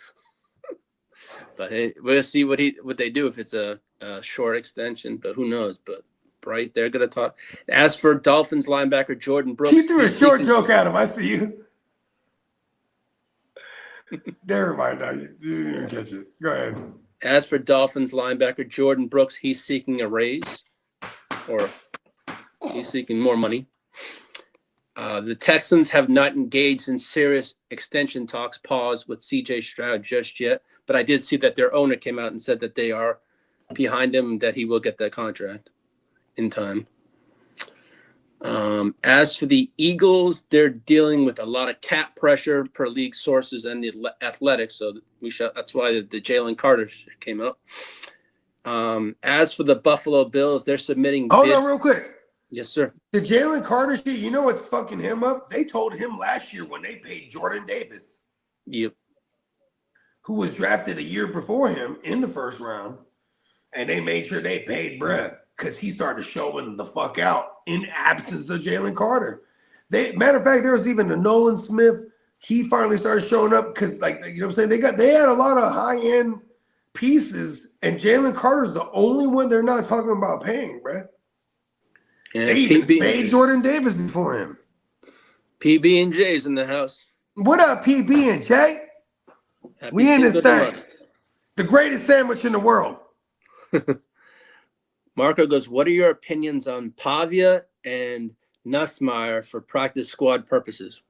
But hey, we'll see what they do if it's a short extension. But who knows? But right, they're gonna talk. As for Dolphins linebacker Jordan Brooks, he threw a short joke at him. I see you. Never mind. Now you didn't catch it. Go ahead. As for Dolphins linebacker Jordan Brooks, he's seeking a raise, or he's seeking more money. The Texans have not engaged in serious extension talks, pause with C.J. Stroud just yet. But I did see that their owner came out and said that they are behind him, that he will get that contract in time. As for the Eagles, they're dealing with a lot of cap pressure per league sources and the Athletics. So that's why the Jalen Carter shit came up. As for the Buffalo Bills, they're submitting. Hold on, real quick. Yes, sir. The Jalen Carter shit. You know what's fucking him up? They told him last year when they paid Jordan Davis. Yep. Who was drafted a year before him in the 1st round, and they made sure they paid bruh because he started showing the fuck out in absence of Jalen Carter. Matter of fact, there was even a Nolan Smith. He finally started showing up because, like, you know what I'm saying? They had a lot of high-end pieces, and Jalen Carter's the only one they're not talking about paying, bruh. Yeah, they even paid Jordan Davis before him. PB and J's in the house. What up, PB and J? We in this thing. The greatest sandwich in the world. Marco goes, what are your opinions on Pavia and Nussmeier for practice squad purposes?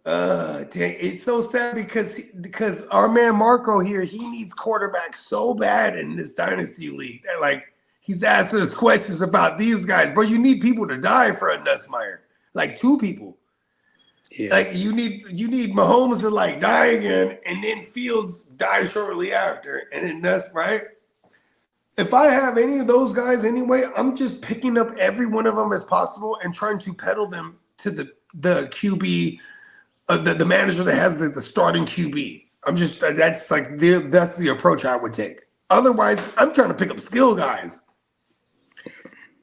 It's so sad because our man Marco here, he needs quarterbacks so bad in this dynasty league. That, like, he's asking us questions about these guys, but you need people to die for a Nussmeier, like 2 people. Yeah. Like you need Mahomes to like die again, and then Fields die shortly after, and then Nuss, right? If I have any of those guys anyway, I'm just picking up every one of them as possible and trying to peddle them to the QB. The manager that has the starting QB. That's the approach I would take. Otherwise, I'm trying to pick up skill guys.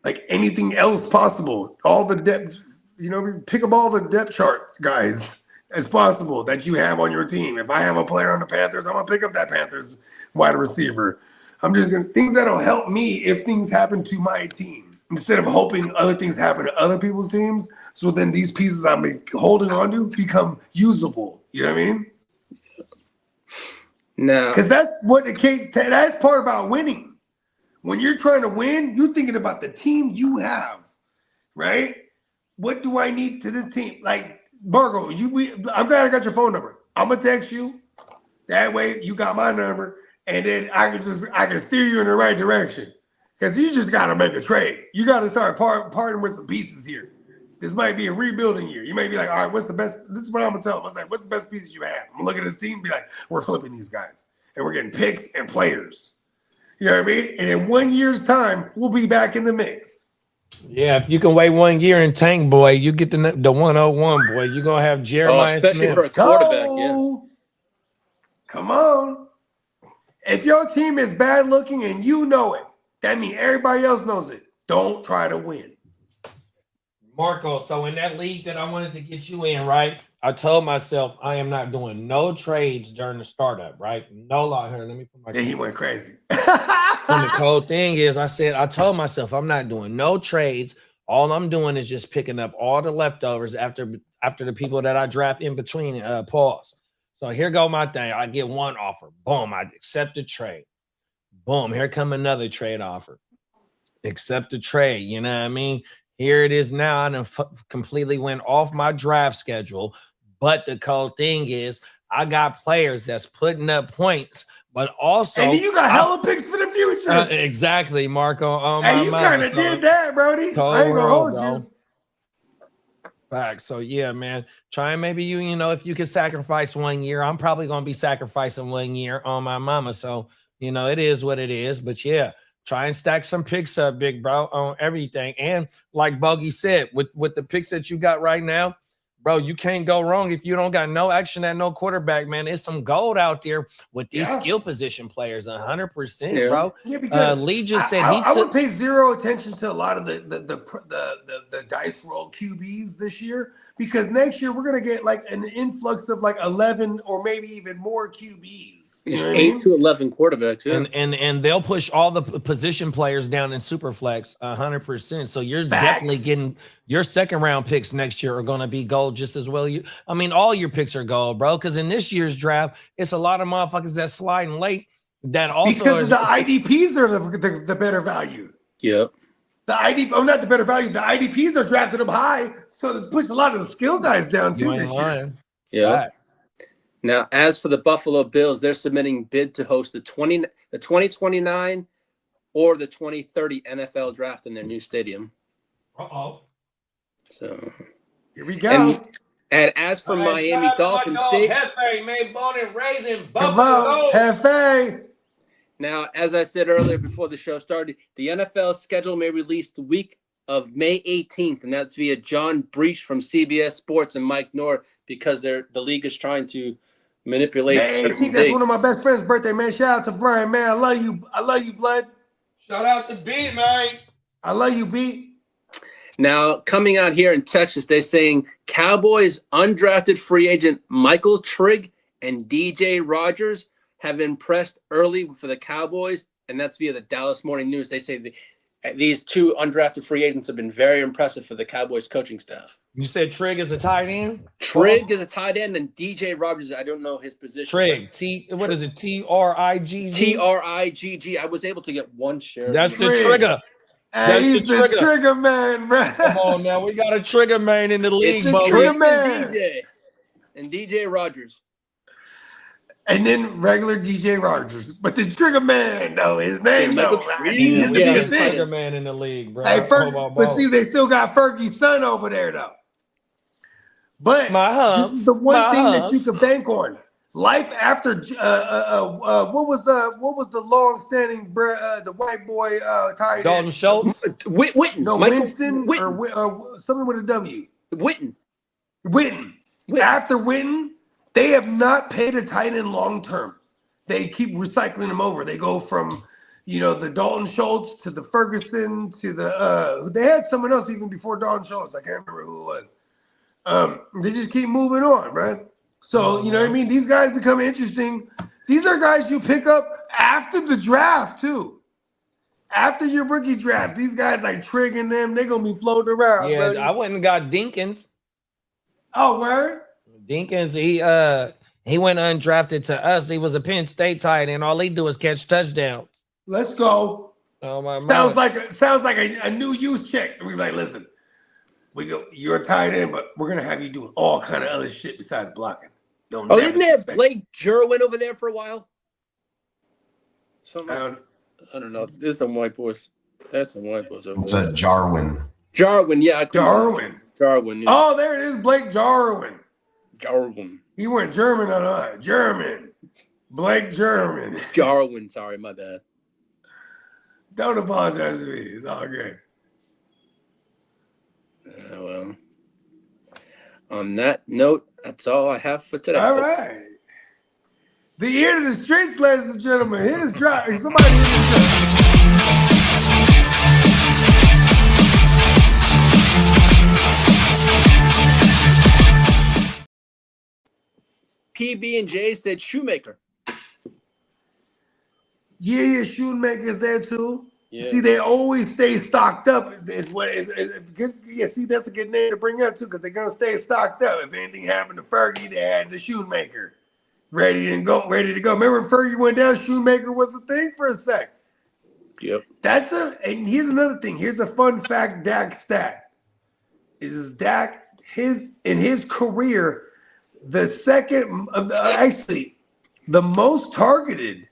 Like anything else possible. All the depth, pick up all the depth chart guys as possible that you have on your team. If I have a player on the Panthers, I'm gonna pick up that Panthers wide receiver. I'm just gonna things that'll help me if things happen to my team. Instead of hoping other things happen to other people's teams, so then these pieces I'm holding on to become usable. You know what I mean? No. Because that's part about winning. When you're trying to win, you're thinking about the team you have, right? What do I need to this team? Like, Margo, I'm glad I got your phone number. I'm going to text you. That way you got my number, and then I can steer you in the right direction. Because you just got to make a trade. You got to start parting with some pieces here. This might be a rebuilding year. You may be like, all right, what's the best? This is what I'm going to tell them. I was like, what's the best pieces you have? I'm going to look at this team and be like, we're flipping these guys. And we're getting picks and players. You know what I mean? And in 1 year's time, we'll be back in the mix. Yeah, if you can wait 1 year and tank, boy, you get the 101, boy. You're going to have Jeremiah especially Smith. for a quarterback, yeah. Come on. If your team is bad looking and you know it, that means everybody else knows it. Don't try to win. Marco, so in that league that I wanted to get you in, right? I told myself I am not doing no trades during the startup, right? No lie here. Let me put my. Then he went crazy. And the cold thing is, I told myself I'm not doing no trades. All I'm doing is just picking up all the leftovers after the people that I draft in between. Pause. So here go my thing. I get one offer. Boom. I accept the trade. Boom. Here come another trade offer. Accept the trade. You know what I mean? Here it is now. I done completely went off my draft schedule. But the cold thing is, I got players that's putting up points, but also and you got hella picks for the future. Exactly, Marco. Hey, you kind of did that, Brody. I ain't gonna hold you. Fact. So yeah, man. Try and maybe if you could sacrifice 1 year, I'm probably gonna be sacrificing 1 year on my mama. So it is what it is. But yeah. Try and stack some picks up, big bro, on everything. And like Bogey said, with the picks that you got right now, bro, you can't go wrong if you don't got no action at no quarterback, man. There's some gold out there with these skill position players, 100%, bro. Yeah, because Lee just said I would pay zero attention to a lot of the dice roll QBs this year, because next year we're gonna get like an influx of like 11 or maybe even more QBs. It's 8 to 11 quarterbacks, yeah. And they'll push all the position players down in Superflex 100%. So you're definitely getting your second round picks next year are going to be gold just as well. All your picks are gold, bro. Because in this year's draft, it's a lot of motherfuckers that sliding late that also because the IDPs are the better value. Yep. Not the better value. The IDPs are drafted them high, so this pushed a lot of the skill guys down too this year. Yeah. Right. Now, as for the Buffalo Bills, they're submitting bid to host the 2029 or the 2030 NFL draft in their new stadium. Uh-oh. So here we go. And as for Miami Dolphins, Hefe, man, born and raised in Buffalo. Hefe. Now, as I said earlier before the show started, the NFL schedule may release the week of May 18th, and that's via John Breach from CBS Sports and Mike Norr, because the league is trying to manipulate. May 18th, that's one of my best friends' birthday, man. Shout out to Brian, man. I love you. I love you, blood. Shout out to B, man. I love you, B. Now, coming out here in Texas, they're saying Cowboys undrafted free agent Michael Trigg and DJ Rogers have impressed early for the Cowboys, and that's via the Dallas Morning News. They say these two undrafted free agents have been very impressive for the Cowboys coaching staff. You said Trigg is a tight end? Trigg is a tight end, and DJ Rogers, I don't know his position. Trigg, what is it? T-R-I-G-G? T-R-I-G-G. I was able to get one share. That's the trigger. That's he's the trigger man, bro. Come on now, we got a trigger man in the league, Trigger man. And DJ Rogers. And then regular DJ Rogers. But the Trigger Man, though, his name, Michael though. Trigger. He needs to be a the thing. Tiger Man in the league, bro. Hey, but see, they still got Fergie's son over there, though. But this is the one thing that you can bank on. Life after what was the long-standing the white boy tight end? Dalton Schultz? Witten. No, Michael Winston or something with a W. Witten. After Witten, they have not paid a tight end long term. They keep recycling them over. They go from, the Dalton Schultz to the Ferguson to the they had someone else even before Dalton Schultz. I can't remember who it was. They just keep moving on, right? So, you know what I mean? These guys become interesting. These are guys you pick up after the draft, too. After your rookie draft, these guys like triggering them. They're going to be floating around. Yeah, buddy. I went and got Dinkins. Oh, word? Dinkins, he went undrafted to us. He was a Penn State tight end. All he do is catch touchdowns. Let's go. Oh, my sounds like a new youth check. We're like, listen, you're a tight end, but we're gonna have you doing all kind of other shit besides blocking. Didn't they have Blake Jerwin over there for a while? I don't know. There's some white boys. That's some white boys over there. It's a Jarwin. Jarwin, yeah. Jarwin. Yeah. Oh, there it is, Blake Jarwin. Jarwin. He went German on I. German. Blake German. Jarwin, sorry, my bad. Don't apologize to me. It's all good. Well, on that note, that's all I have for today. All right. The ear to the streets, ladies and gentlemen. Hit his drop. Somebody hit his drop. PB&J said Shoemaker. Yeah, Shoemaker's there too. Yeah. See, they always stay stocked up. It's good. Yeah, see, that's a good name to bring up too, because they're gonna stay stocked up. If anything happened to Fergie, they had the Shoemaker ready to go. Remember when Fergie went down, Shoemaker was the thing for a sec. Yep. And here's another thing. Here's a fun fact, Dak stat. Is Dak in his career the second actually the most targeted.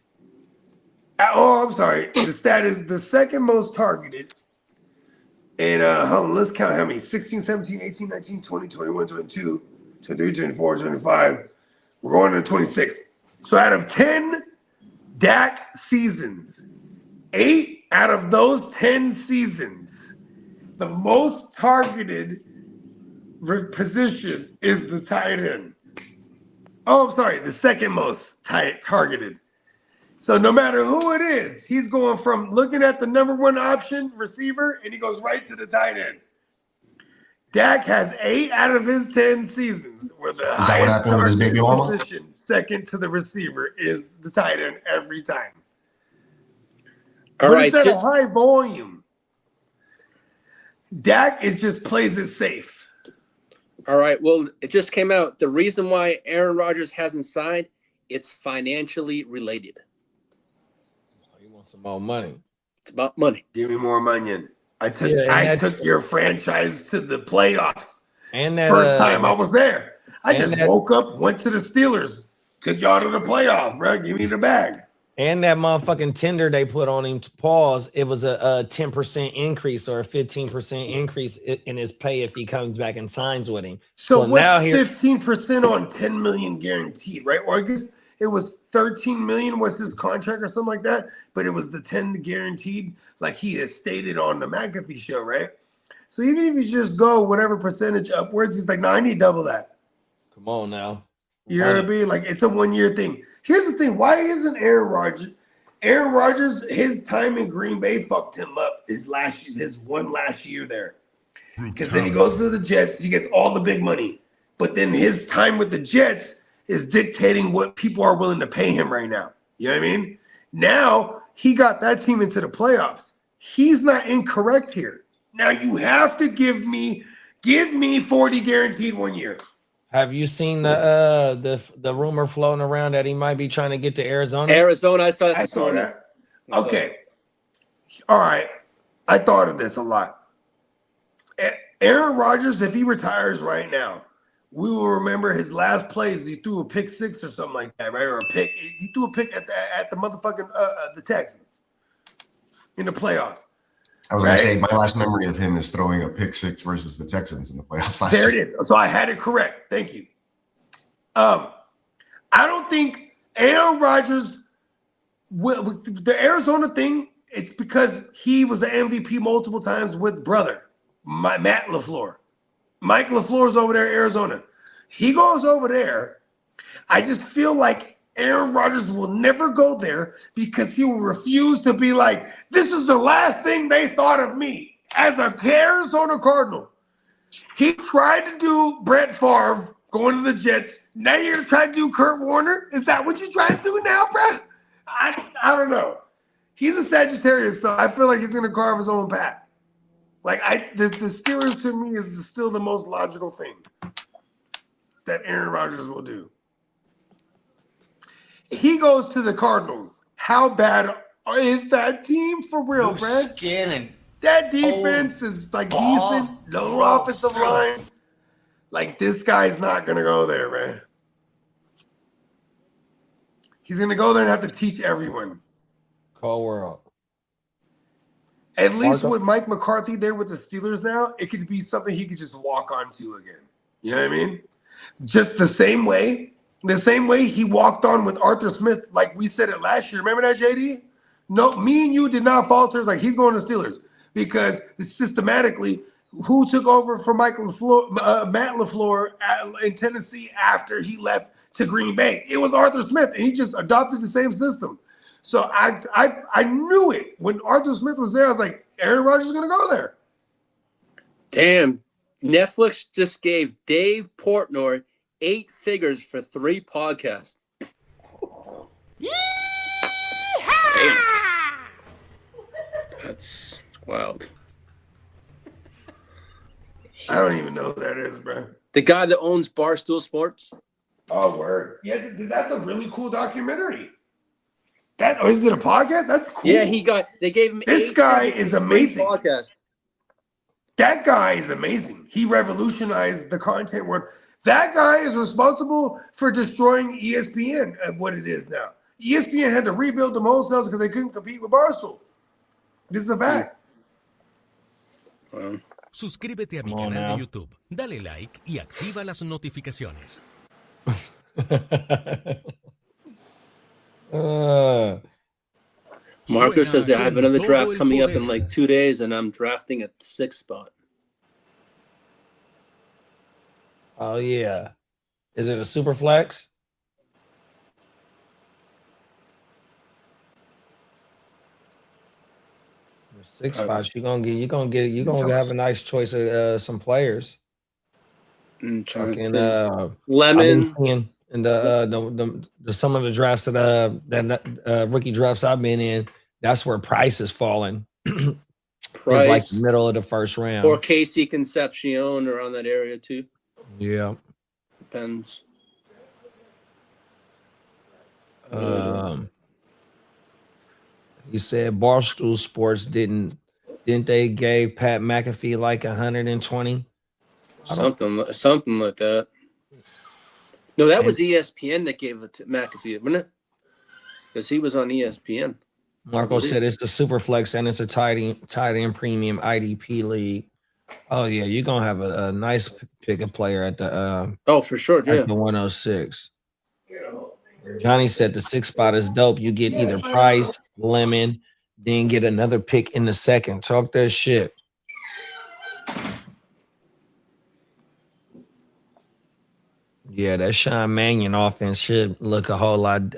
Oh, I'm sorry. The stat is the second most targeted. And hold on, let's count how many. 16, 17, 18, 19, 20, 21, 22, 23, 24, 25. We're going to 26. So out of 10 Dak seasons, 8 out of those 10 seasons, the most targeted position is the tight end. Oh, I'm sorry, the second most targeted. So no matter who it is, he's going from looking at the number one option receiver, and he goes right to the tight end. Dak has 8 out of his 10 seasons where the highest targeted position, second to the receiver, is the tight end every time. But it's at a high volume. Dak just plays it safe. All right. Well, it just came out. The reason why Aaron Rodgers hasn't signed, it's financially related. He wants some more money. It's about money. Give me more money. I took your franchise to the playoffs. And that, first time I was there. I just woke up, went to the Steelers, took y'all to the playoffs, bro. Give me the bag. And that motherfucking tender they put on him to pause, it was a 10% increase or a 15% increase in his pay if he comes back and signs with him. So what's now 15% on 10 million guaranteed, right? Or I guess it was 13 million was his contract or something like that, but it was the 10 guaranteed, like he has stated on the McAfee show, right? So even if you just go whatever percentage upwards, he's like, no, I need double that. Come on now. You know what I mean? Like, it's a 1 year thing. Here's the thing. Why isn't Aaron Rodgers? Aaron Rodgers, his time in Green Bay fucked him up his one last year there. Because then he goes to the Jets. He gets all the big money. But then his time with the Jets is dictating what people are willing to pay him right now. You know what I mean? Now, he got that team into the playoffs. He's not incorrect here. Now, you have to give me 40 guaranteed 1 year. Have you seen the rumor floating around that he might be trying to get to Arizona? Arizona, I saw that. Okay. All right. I thought of this a lot. Aaron Rodgers, if he retires right now, we will remember his last plays. He threw a pick 6 or something like that, right? Or a pick. He threw a pick at the motherfucking the Texans in the playoffs. I was going to say my last memory of him is throwing a pick 6 versus the Texans in the playoffs last year. There it is. So I had it correct. Thank you. I don't think Aaron Rodgers, the Arizona thing, it's because he was an MVP multiple times with brother, Matt LaFleur. Mike LaFleur's over there in Arizona. He goes over there. I just feel like Aaron Rodgers will never go there because he will refuse to be like, this is the last thing they thought of me as a Arizona Cardinal. He tried to do Brett Favre going to the Jets. Now you're going to try to do Kurt Warner? Is that what you're trying to do now, bro? I don't know. He's a Sagittarius, so I feel like he's going to carve his own path. Like, the Steelers to me is still the most logical thing that Aaron Rodgers will do. He goes to the Cardinals. How bad is that team for real, Brad? Scanning. That defense is like decent, no offensive line. Like, this guy's not going to go there, man. He's going to go there and have to teach everyone. Cold world. At least with Mike McCarthy there with the Steelers now, it could be something he could just walk onto again. You know what I mean? Just the same way he walked on with Arthur Smith, like we said it last year. Remember that, JD? No, me and you did not falter. Like, he's going to Steelers because systematically, who took over for Matt LaFleur in Tennessee after he left to Green Bay? It was Arthur Smith, and he just adopted the same system. So I knew it when Arthur Smith was there. I was like, Aaron Rodgers is going to go there. Damn. Netflix just gave Dave Portnoy 8 figures for 3 podcasts. Damn. That's wild. I don't even know who that is, bro. The guy that owns Barstool Sports. Oh, word. Yeah, that's a really cool documentary. Is it a podcast? That's cool. Yeah, they gave him. This guy is amazing. Podcast. That guy is amazing. He revolutionized the content world. That guy is responsible for destroying ESPN at what it is now. ESPN had to rebuild the most because they couldn't compete with Barstool. This is a fact. Suscríbete a mi canal de YouTube, dale like y activa las notificaciones. Marco says I have another draft coming up in like 2 days, and I'm drafting at the 6th spot. Oh yeah, is it a super flex? The 6 spots you're gonna have a nice choice of some players. Lemon. And the some of the drafts that rookie drafts I've been in, that's where price is falling. It's like the middle of the first round. Or Casey Concepcion around that area too. Yeah. Depends. You said Barstool Sports didn't they gave Pat McAfee like 120? Something like that. No, that was ESPN that gave it to McAfee, wasn't it? Because he was on ESPN. Marco said it's the super flex and it's a tight end premium IDP league. Oh yeah, you're gonna have a nice pick of player at the for sure, yeah. At the 106. Johnny said the 6 spot is dope. You get either Price, Lemon, then get another pick in the 2nd. Talk that shit. Yeah, that Sean Mannion offense should look a whole lot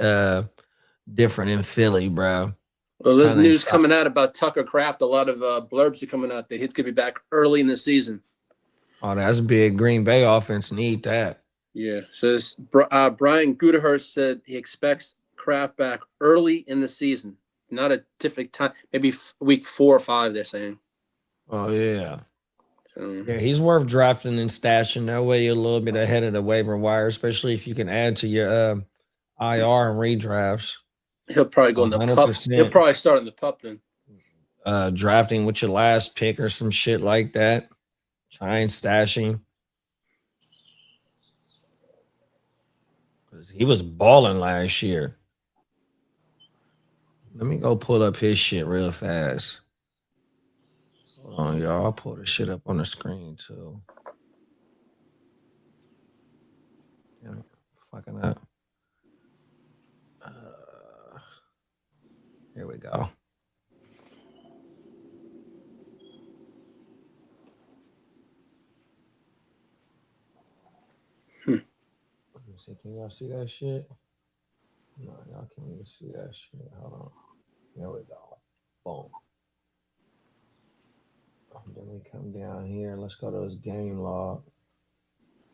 different in Philly, bro. Well, there's news coming out about Tucker Kraft. A lot of blurbs are coming out that he's going to be back early in the season. Oh, that's big. Green Bay offense need that. Yeah. So Brian Gudahurst said he expects Kraft back early in the season, not a different time. Maybe week 4 or 5, they're saying. Oh, yeah. Yeah, he's worth drafting and stashing. That way you're a little bit ahead of the waiver wire, especially if you can add to your IR and redrafts. He'll probably go in the 100%. pup. He'll probably start in the pup then. Drafting with your last pick or some shit like that. Try and stashing. He was balling last year. Let me go pull up his shit real fast. Hold on, y'all. I'll pull the shit up on the screen too. Damn, fucking up. Here we go. Let me see. Can y'all see that shit? No, y'all can't even see that shit. Hold on. There we go. Boom. Then we come down here. Let's go to his game log.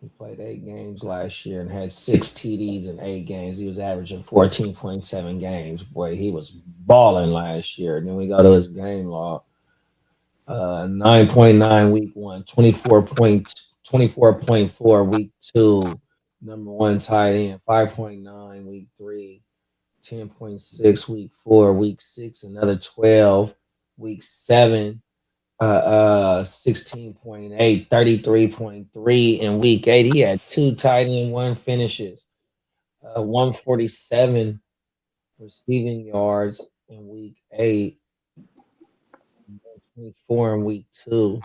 He played 8 games last year and had 6 TDs in 8 games. He was averaging 14.7 games. Boy, he was balling last year. Then we go to his game log. 9.9 week 1, 24.4 week 2, number 1 tight end, 5.9 week 3, 10.6 week 4, week 6, another 12, week 7, 16.8, 33.3 in week 8. He had 2 tight end, 1 finishes, 147 receiving yards in week 8, 124 in week 2.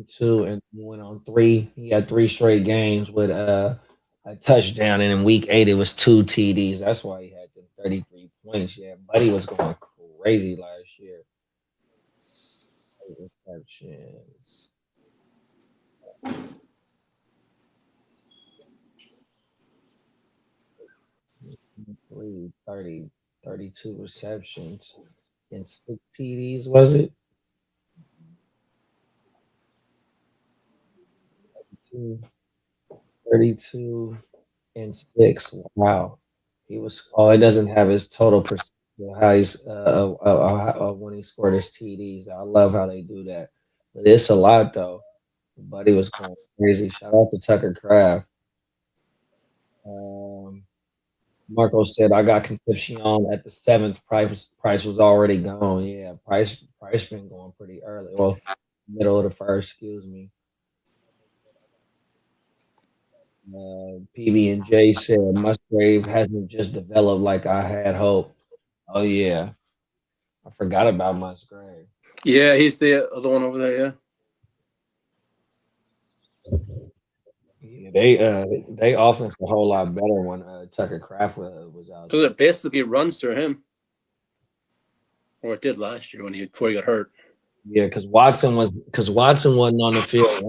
2 and went on 3. He had 3 straight games with a touchdown, and in week 8 it was 2 TDs. That's why he had the 33 points. Yeah, Buddy was going crazy last year. Receptions. 32 receptions and 6 TDs, was it? 32 and 6. Wow. He was. Oh, it doesn't have his total percentage. How he's when he scored his TDs. I love how they do that. But it's a lot though. Buddy was going crazy. Shout out to Tucker Craft. Marco said I got Concepcion at the 7th. Price was already gone. Yeah, Price been going pretty early. Well, middle of the first. Excuse me. PB and J said Musgrave hasn't just developed like I had hoped. Oh yeah, I forgot about Musgrave. Yeah, he's the other one over there. Yeah, they offense a whole lot better when Tucker Craft was out. Because it basically runs through him, or it did last year before he got hurt. Yeah, because Watson wasn't on the field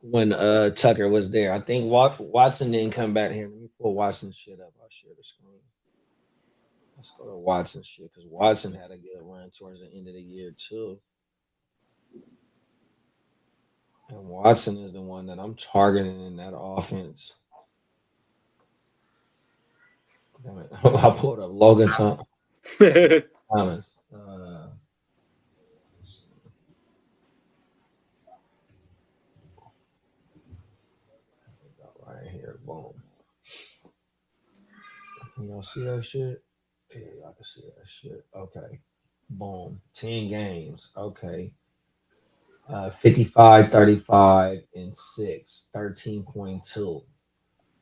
when Tucker was there. I think Watson didn't come back here. Let me pull Watson's shit up. I'll share the screen. Let's go to Watson's shit because Watson had a good run towards the end of the year too. And Watson is the one that I'm targeting in that offense. Damn it. I pulled up Logan Thomas. Right here, boom. Y'all see that shit? Yeah, y'all can see that shit. Okay. Boom. 10 games. Okay. 55, 35, and 6, 13.2.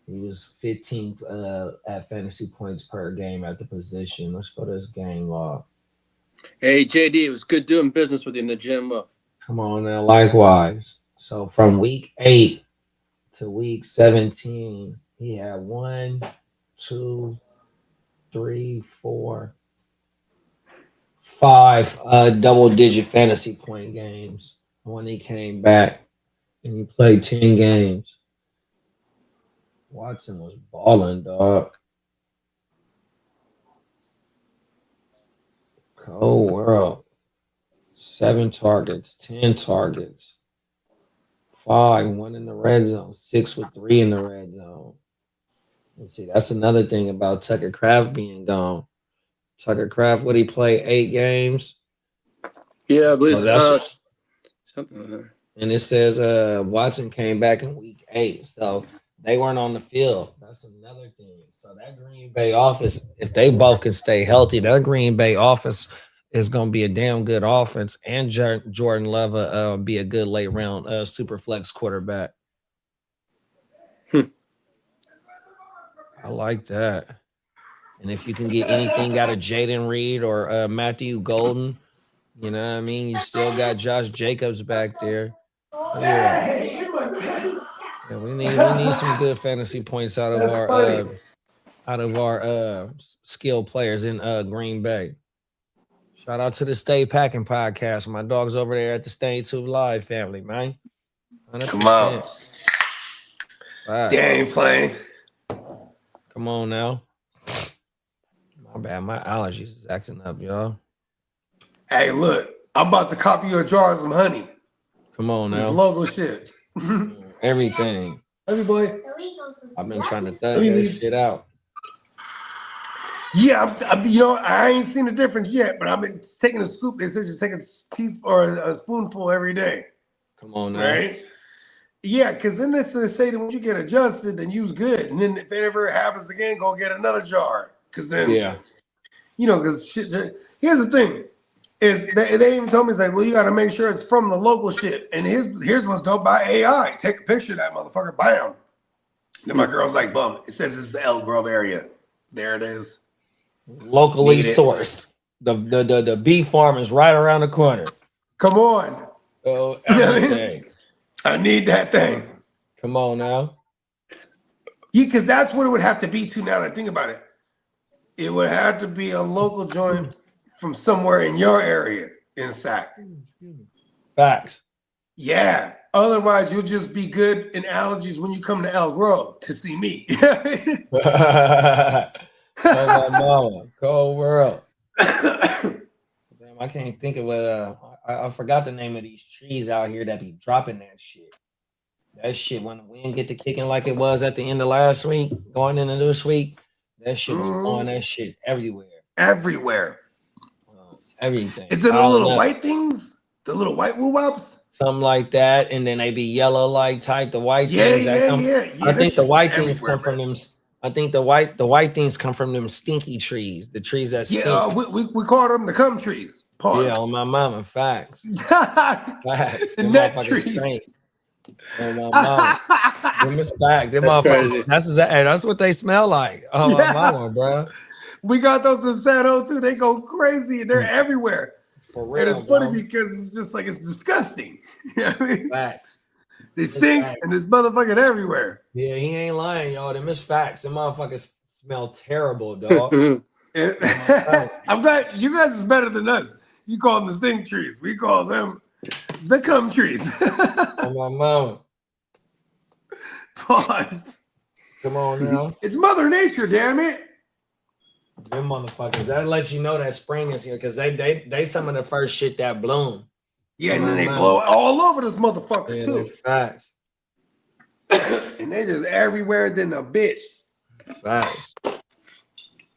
He was 15th at fantasy points per game at the position. Let's go to his game log. Hey, JD, it was good doing business with you in the gym. Come on now, likewise. So from week 8 to week 17, he had 1, 2, 3, 4, 5 double-digit fantasy point games when he came back and he played 10 games. Watson was balling, dog. Cold world. 7 targets, 10 targets, 5, 1 in the red zone, 6 with 3 in the red zone. And see, that's another thing about Tucker Craft being gone. Tucker Craft, would he play 8 games? Yeah, I believe something like that. And it says Watson came back in week 8, so they weren't on the field. That's another thing. So that Green Bay offense, if they both can stay healthy, that Green Bay offense is going to be a damn good offense, and Jordan Love be a good late round super flex quarterback. I like that. And if you can get anything out of Jaden Reed or Matthew Golden, you know what I mean? You still got Josh Jacobs back there. Yeah, we need some good fantasy points out of our skilled players in Green Bay. Shout out to the Stay Packing podcast. My dog's over there at the Stay Tube Live family, man. 100%. Come on. Right. They ain't playing. Come on now. My bad. My allergies is acting up, y'all. Hey, look. I'm about to copy you a jar of some honey. Come on now. This logo shit. Everything. Hey, boy. I've been trying to thug that shit out. Yeah, I ain't seen the difference yet, but I've been taking a scoop. They said just take a teaspoon or a spoonful every day. Come on now. Right? Yeah, because then they say that when you get adjusted, then use good. And then if it ever happens again, go get another jar. Because then, because shit. Here's the thing. Is they even told me, it's like, well, you got to make sure it's from the local shit. And here's what's dope by AI. Take a picture of that motherfucker, bam. Then my girl's like, bum. It says it's the Elk Grove area. There it is. Locally sourced. The bee farm is right around the corner. Come on. Oh, everything. I need that thing. Come on now. Yeah, because that's what it would have to be too now that I think about it. It would have to be a local joint from somewhere in your area in Sac. Facts. Yeah. Otherwise, you'll just be good in allergies when you come to Elk Grove to see me. Oh, my mama. Cold world. Damn, I can't think of what I forgot the name of these trees out here that be dropping that shit. That shit, when the wind get to kicking like it was at the end of last week, going into this week, that shit was blowing that shit everywhere. Everywhere. Everything. Is it the little white things? The little white woo-wops? Something like that, and then they be yellow like type. The white things. I think the white things come from them. I think the white things come from them stinky trees. The trees that stink. We call them the cum trees. Pause. Yeah, on my mama. Facts. Facts. The net trees. On my mama. Them is fact. Them motherfuckers. That's what they smell like. Oh my mama, bro. We got those in San Jose too. They go crazy. They're everywhere. For real, and it's funny because it's just like it's disgusting. You know what I mean? Facts. They stink and it's motherfucking everywhere. Yeah, he ain't lying, y'all. Them is facts. Them motherfuckers smell terrible, dog. I'm glad you guys is better than us. You call them the stink trees. We call them the cum trees. On my mama. Pause. Come on now. It's Mother Nature, damn it. Them motherfuckers. That lets you know that spring is here because they some of the first shit that bloom. Yeah, and then they blow all over this motherfucker too. Facts. And they just everywhere than a bitch. Facts.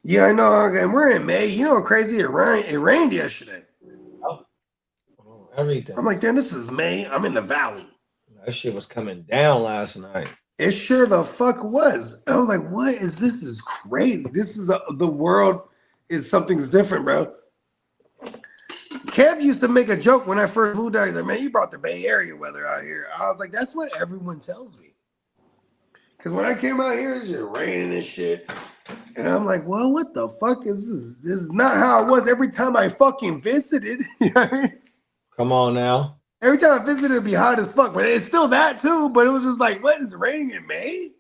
Yeah, I know. And we're in May. You know what crazy? It rained yesterday. Oh, everything. I'm like, damn, this is May. I'm in the valley. That shit was coming down last night. It sure the fuck was. I was like, what is this? Is crazy. This is the world is something's different, bro. Kev used to make a joke when I first moved out. He's like, man, you brought the Bay Area weather out here. I was like, that's what everyone tells me. Because when I came out here, it's just raining and shit. And I'm like, well, what the fuck is this? This is not how it was every time I fucking visited. You know what I mean? Come on now. Every time I visited, it'd be hot as fuck. But it's still that too. But it was just like, what is it raining in May?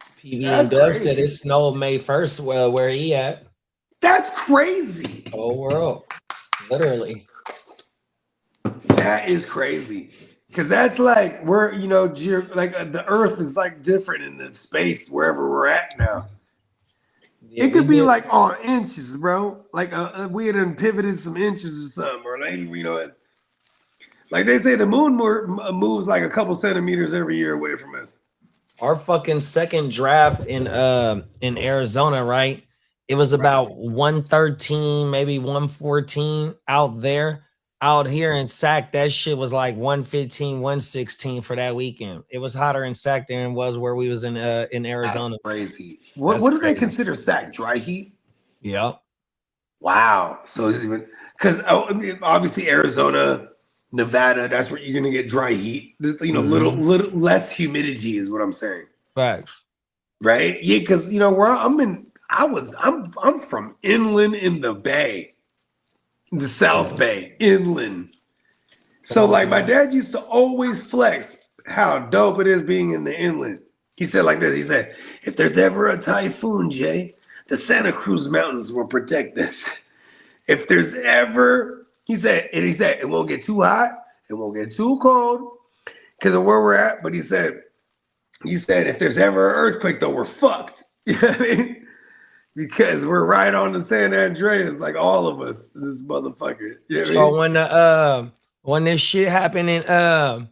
PV and Dub said it snowed May 1st. Well, where he at? That's crazy. Whole world. Literally. That is crazy. Because that's like we're, the earth is like different in the space wherever we're at now. Yeah, it could be like on inches, bro. Like we had pivoted some inches or something. Or like, like they say the moon moves like a couple centimeters every year away from us. Our fucking second draft in Arizona, right? It was about 113, maybe 114 out there. Out here in Sac, that shit was like 115, 116 for that weekend. It was hotter in Sac than it was where we was in Arizona. That's crazy. What do they consider Sac? Dry heat? Yep. Wow. So it's even because obviously Arizona, Nevada, that's where you're gonna get dry heat. There's little less humidity is what I'm saying. Facts. Right? Yeah, because where I'm from inland in the Bay, the South Bay, inland. So like my dad used to always flex how dope it is being in the inland. He said like this. He said, "If there's ever a typhoon, Jay, the Santa Cruz Mountains will protect us. If there's ever," he said, it won't get too hot, it won't get too cold, because of where we're at. But he said, if there's ever an earthquake, though, we're fucked. You know what I mean? Because we're right on the San Andreas, like all of us, this motherfucker. You know what I mean? When this shit happened in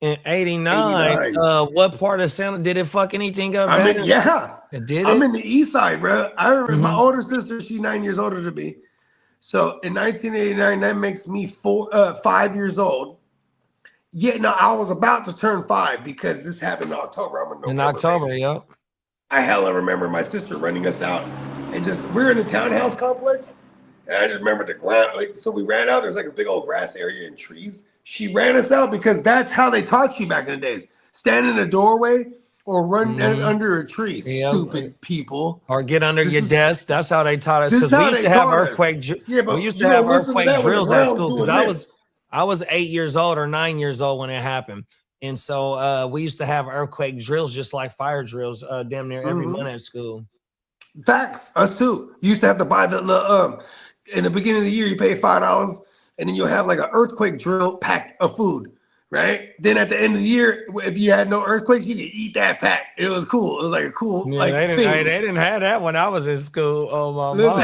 89, what part of Santa did it fuck anything up? It did. I'm in the east side, bro. I remember my older sister, she's 9 years older than me. So in 1989, that makes me 5 years old. Yeah, no, I was about to turn 5 because this happened in October. I'm in October, baby. Yep. I hella remember my sister running us out, and we're in a townhouse complex, and I just remember the ground. Like, so we ran out. There's like a big old grass area and trees. She ran us out because that's how they taught you back in the days: stand in a doorway or run under a tree. Yep. Stupid people. Or get under your desk. That's how they taught us. Because we used to have earthquake. We used to have earthquake drills at school. Because I was 8 years old or 9 years old when it happened. And so we used to have earthquake drills, just like fire drills, damn near every month at school. Facts, us too. You used to have to buy the in the beginning of the year, you pay $5, and then you'll have like an earthquake drill pack of food, right? Then at the end of the year, if you had no earthquakes, you could eat that pack. It was cool. It was like a cool thing. They didn't have that when I was in school. Oh my mom,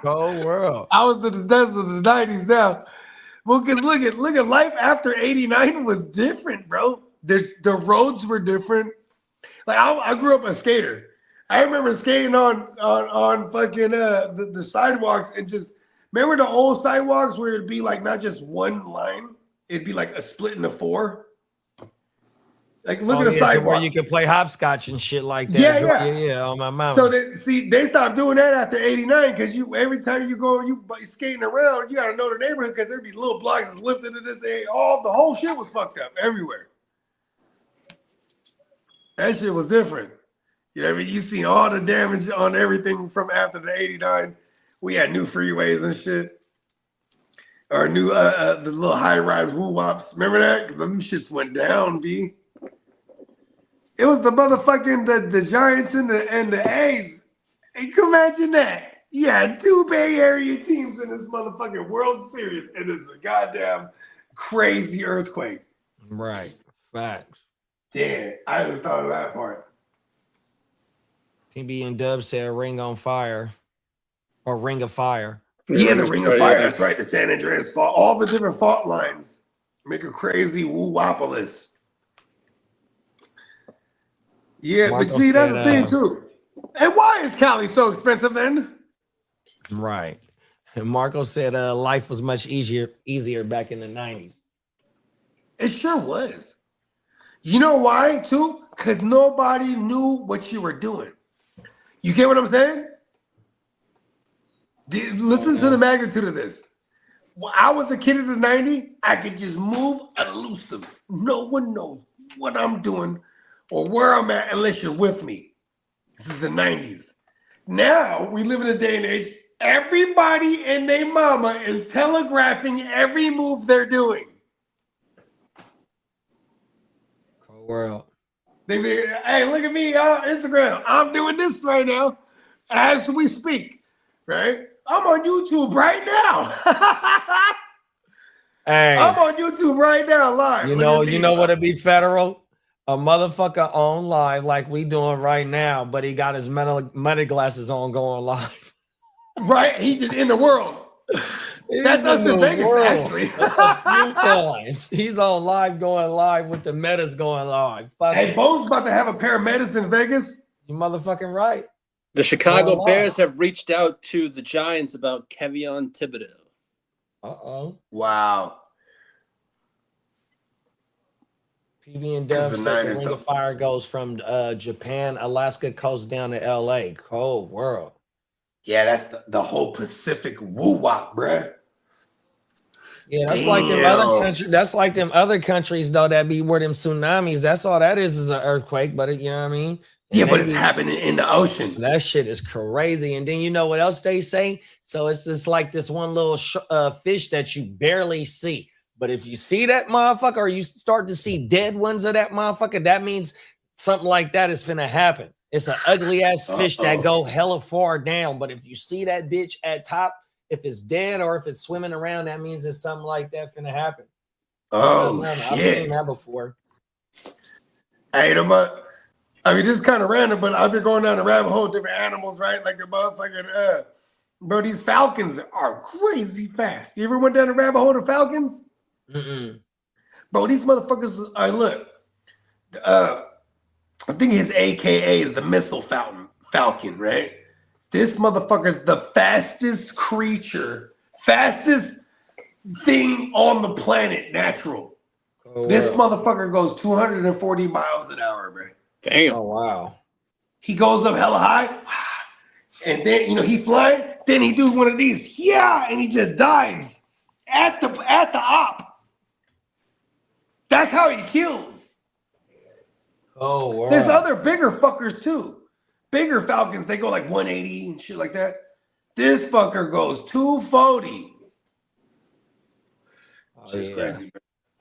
whole world. I was in the desert of the 90s now. Well, because look at life after 89 was different, bro. The roads were different. Like I grew up a skater. I remember skating on fucking the sidewalks, and just remember the old sidewalks where it'd be like not just one line, it'd be like a split into 4. Like look at the sidewalk where you could play hopscotch and shit like that. Yeah. On my mouth. So they stopped doing that after 89 because every time you go you skating around, you gotta know the neighborhood because there'd be little blocks that's lifted to this area. The whole shit was fucked up everywhere. That shit was different. You know what I mean? You seen all the damage on everything from after the 89. We had new freeways and shit. Or new the little high-rise woo-wops. Remember that? Because them shits went down, B. It was the motherfucking the Giants and the A's. And you can imagine that. You had 2 Bay Area teams in this motherfucking World Series, and it's a goddamn crazy earthquake. Right. Facts. Damn, I just thought of that part. PB and Dub said Ring on Fire. Or Ring of Fire. Yeah, the Ring of Fire. That's right. The San Andreas fault. All the different fault lines make a crazy woo-wopolis. Yeah, Marco, but see, that's the thing too. And why is Cali so expensive then? Right. And Marco said life was much easier back in the 90s. It sure was. You know why too? Because nobody knew what you were doing. You get what I'm saying? Listen to the magnitude of this. When I was a kid in the 90s, I could just move elusive. No one knows what I'm doing or where I'm at unless you're with me. This is the 90s. Now we live in a day and age, everybody and their mama is telegraphing every move they're doing. Cold world. They be, hey, look at me on Instagram. I'm doing this right now as we speak, right? I'm on YouTube right now. Hey, I'm on YouTube right now live. You know what'd be federal? A motherfucker on live like we doing right now, but he got his meta glasses on going live. Right? He just in the world. That's us in Vegas, actually. A few times. He's on live going live with the metas going live. Hey, Bo's about to have a pair of metas in Vegas. You motherfucking right. The Chicago Bears have reached out to the Giants about Kevion Thibodeau. Uh-oh. Wow. PB and Dub said the Ring of Fire goes from Japan, Alaska coast down to LA. Cold world. Yeah, that's the whole Pacific woo-wop, bruh. Yeah, that's like them other countries. That's like them other countries though that be where them tsunamis. That's all that is an earthquake. But you know what I mean? And but it's happening in the ocean. That shit is crazy. And then you know what else they say? So it's just like this one little fish that you barely see. But if you see that motherfucker, or you start to see dead ones of that motherfucker, that means something like that is finna happen. It's an ugly ass fish that go hella far down. But if you see that bitch at top, if it's dead or if it's swimming around, that means it's something like that finna happen. Shit. I've seen that before. Hey, I mean, this is kind of random, but I've been going down the rabbit hole, different animals, right? Like the motherfucking, bro, these falcons are crazy fast. You ever went down the rabbit hole to falcons? Mm-mm. Bro, these motherfuckers, look, I think his AKA is the missile falcon, right? This motherfucker's the fastest creature, fastest thing on the planet, natural. This motherfucker goes 240 miles an hour, bro. Damn. Oh, wow. He goes up hella high, and then, you know, he flying, then he do one of these, and he just dives at the op. That's how he kills. Oh, wow. There's other bigger fuckers too. Bigger falcons, they go like 180 and shit like that. This fucker goes 240. Oh, yeah. Crazy,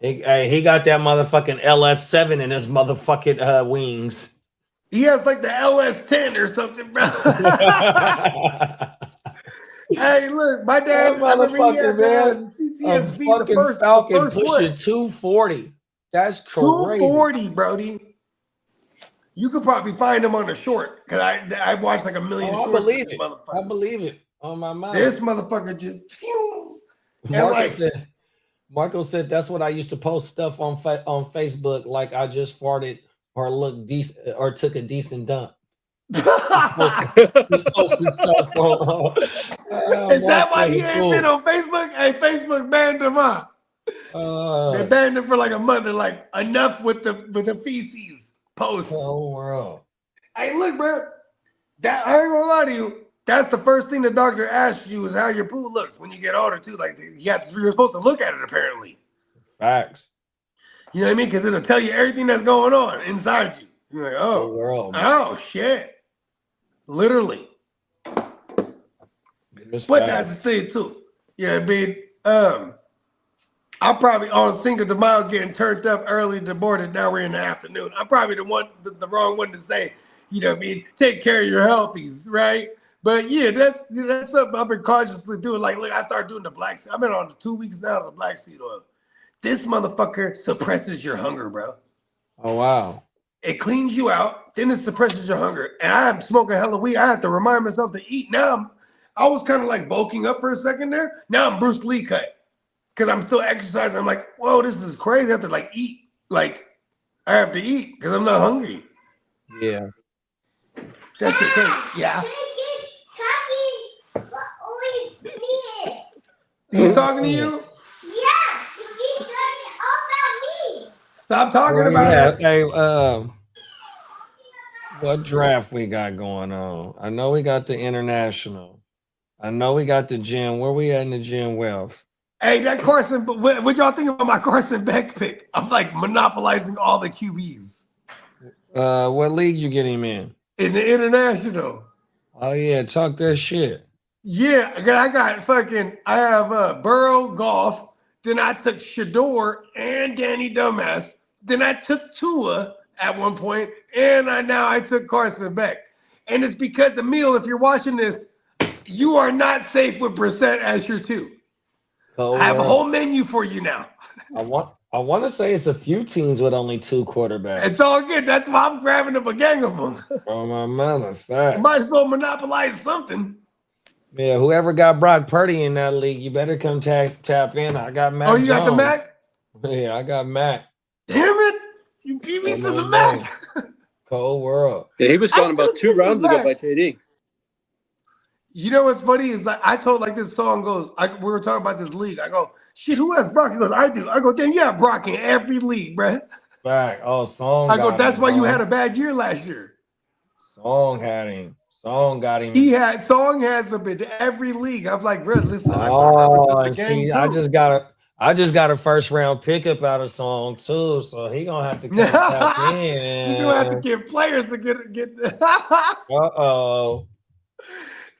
he got that motherfucking LS7 in his motherfucking wings. He has like the LS10 or something, bro. Hey, look, my dad, motherfucker, man. CTSV, the first pushing one. 240. That's crazy. 240, Brody. You could probably find him on the short because I watched like a million. I believe it. I believe it on my mind. This motherfucker just. Marco said that's what I used to post stuff on Facebook, like I just farted or looked decent or took a decent dump. Just posting stuff on. Is that why he ain't been on Facebook? Hey, Facebook banned him up. They banned him for like a month. They're like, enough with the feces post. Oh, world. Hey, look, bro. That I ain't gonna lie to you. That's the first thing the doctor asks you is how your poo looks when you get older too. Like you're supposed to look at it apparently. Facts. You know what I mean? Because it'll tell you everything that's going on inside you. You're like, oh shit. Literally. But that's the thing too. Yeah, I mean, I'm probably on Cinco de Mayo getting turned up early in the morning. Now we're in the afternoon. I'm probably the wrong one to say, you know what I mean? Take care of your healthies, right? But yeah, that's something I've been consciously doing. Like, look, I started doing the black seed. I've been on 2 weeks now of the black seed oil. This motherfucker suppresses your hunger, bro. Oh, wow. It cleans you out, then it suppresses your hunger. And I'm smoking hella weed. I have to remind myself to eat. Now I was kind of like bulking up for a second there. Now I'm Bruce Lee cut. Because I'm still exercising. I'm like, whoa, this is crazy. I have to like eat. Like, I have to eat because I'm not hungry. Yeah. That's the thing. Yeah. He's talking to you? Yeah, he's talking all about me. Stop talking about it. Okay, what draft we got going on? I know we got the international. I know we got the gym. Where we at in the gym wealth? Hey, that Carson, what y'all think about my Carson Beck pick? I'm like monopolizing all the QBs. What league you get him in? In the international. Oh yeah, talk that shit. Yeah, I have Burrow, Goff. Then I took Shador and Danny Dumbass. Then I took Tua at one point, and I took Carson Beck. And it's because, Emil, if you're watching this, you are not safe with Brissett as your two. Oh, I have a whole menu for you now. I want to say it's a few teams with only two quarterbacks. It's all good. That's why I'm grabbing up a gang of them. Oh my mama, fact. Might as well monopolize something. Yeah, whoever got Brock Purdy in that league, you better come tap in. I got Mac. Oh, you Jones. got the Mac? Yeah, I got Mac. Damn it. You beat me to the Mac. Cold world. Yeah, he was gone about 2 rounds ago by JD. You know what's funny is like I told like this song goes, we were talking about this league. I go, shit, who has Brock? He goes, I do. I go, damn, you have Brock in every league, bro. Back. Oh, Song. I go, that's why you had a bad year last year. Song had him. Song got him. Song has him in every league. I'm like, bro, listen. I I just got a first round pickup out of song too, so he gonna have to come tap in. He's gonna have to get players to get. Uh-oh.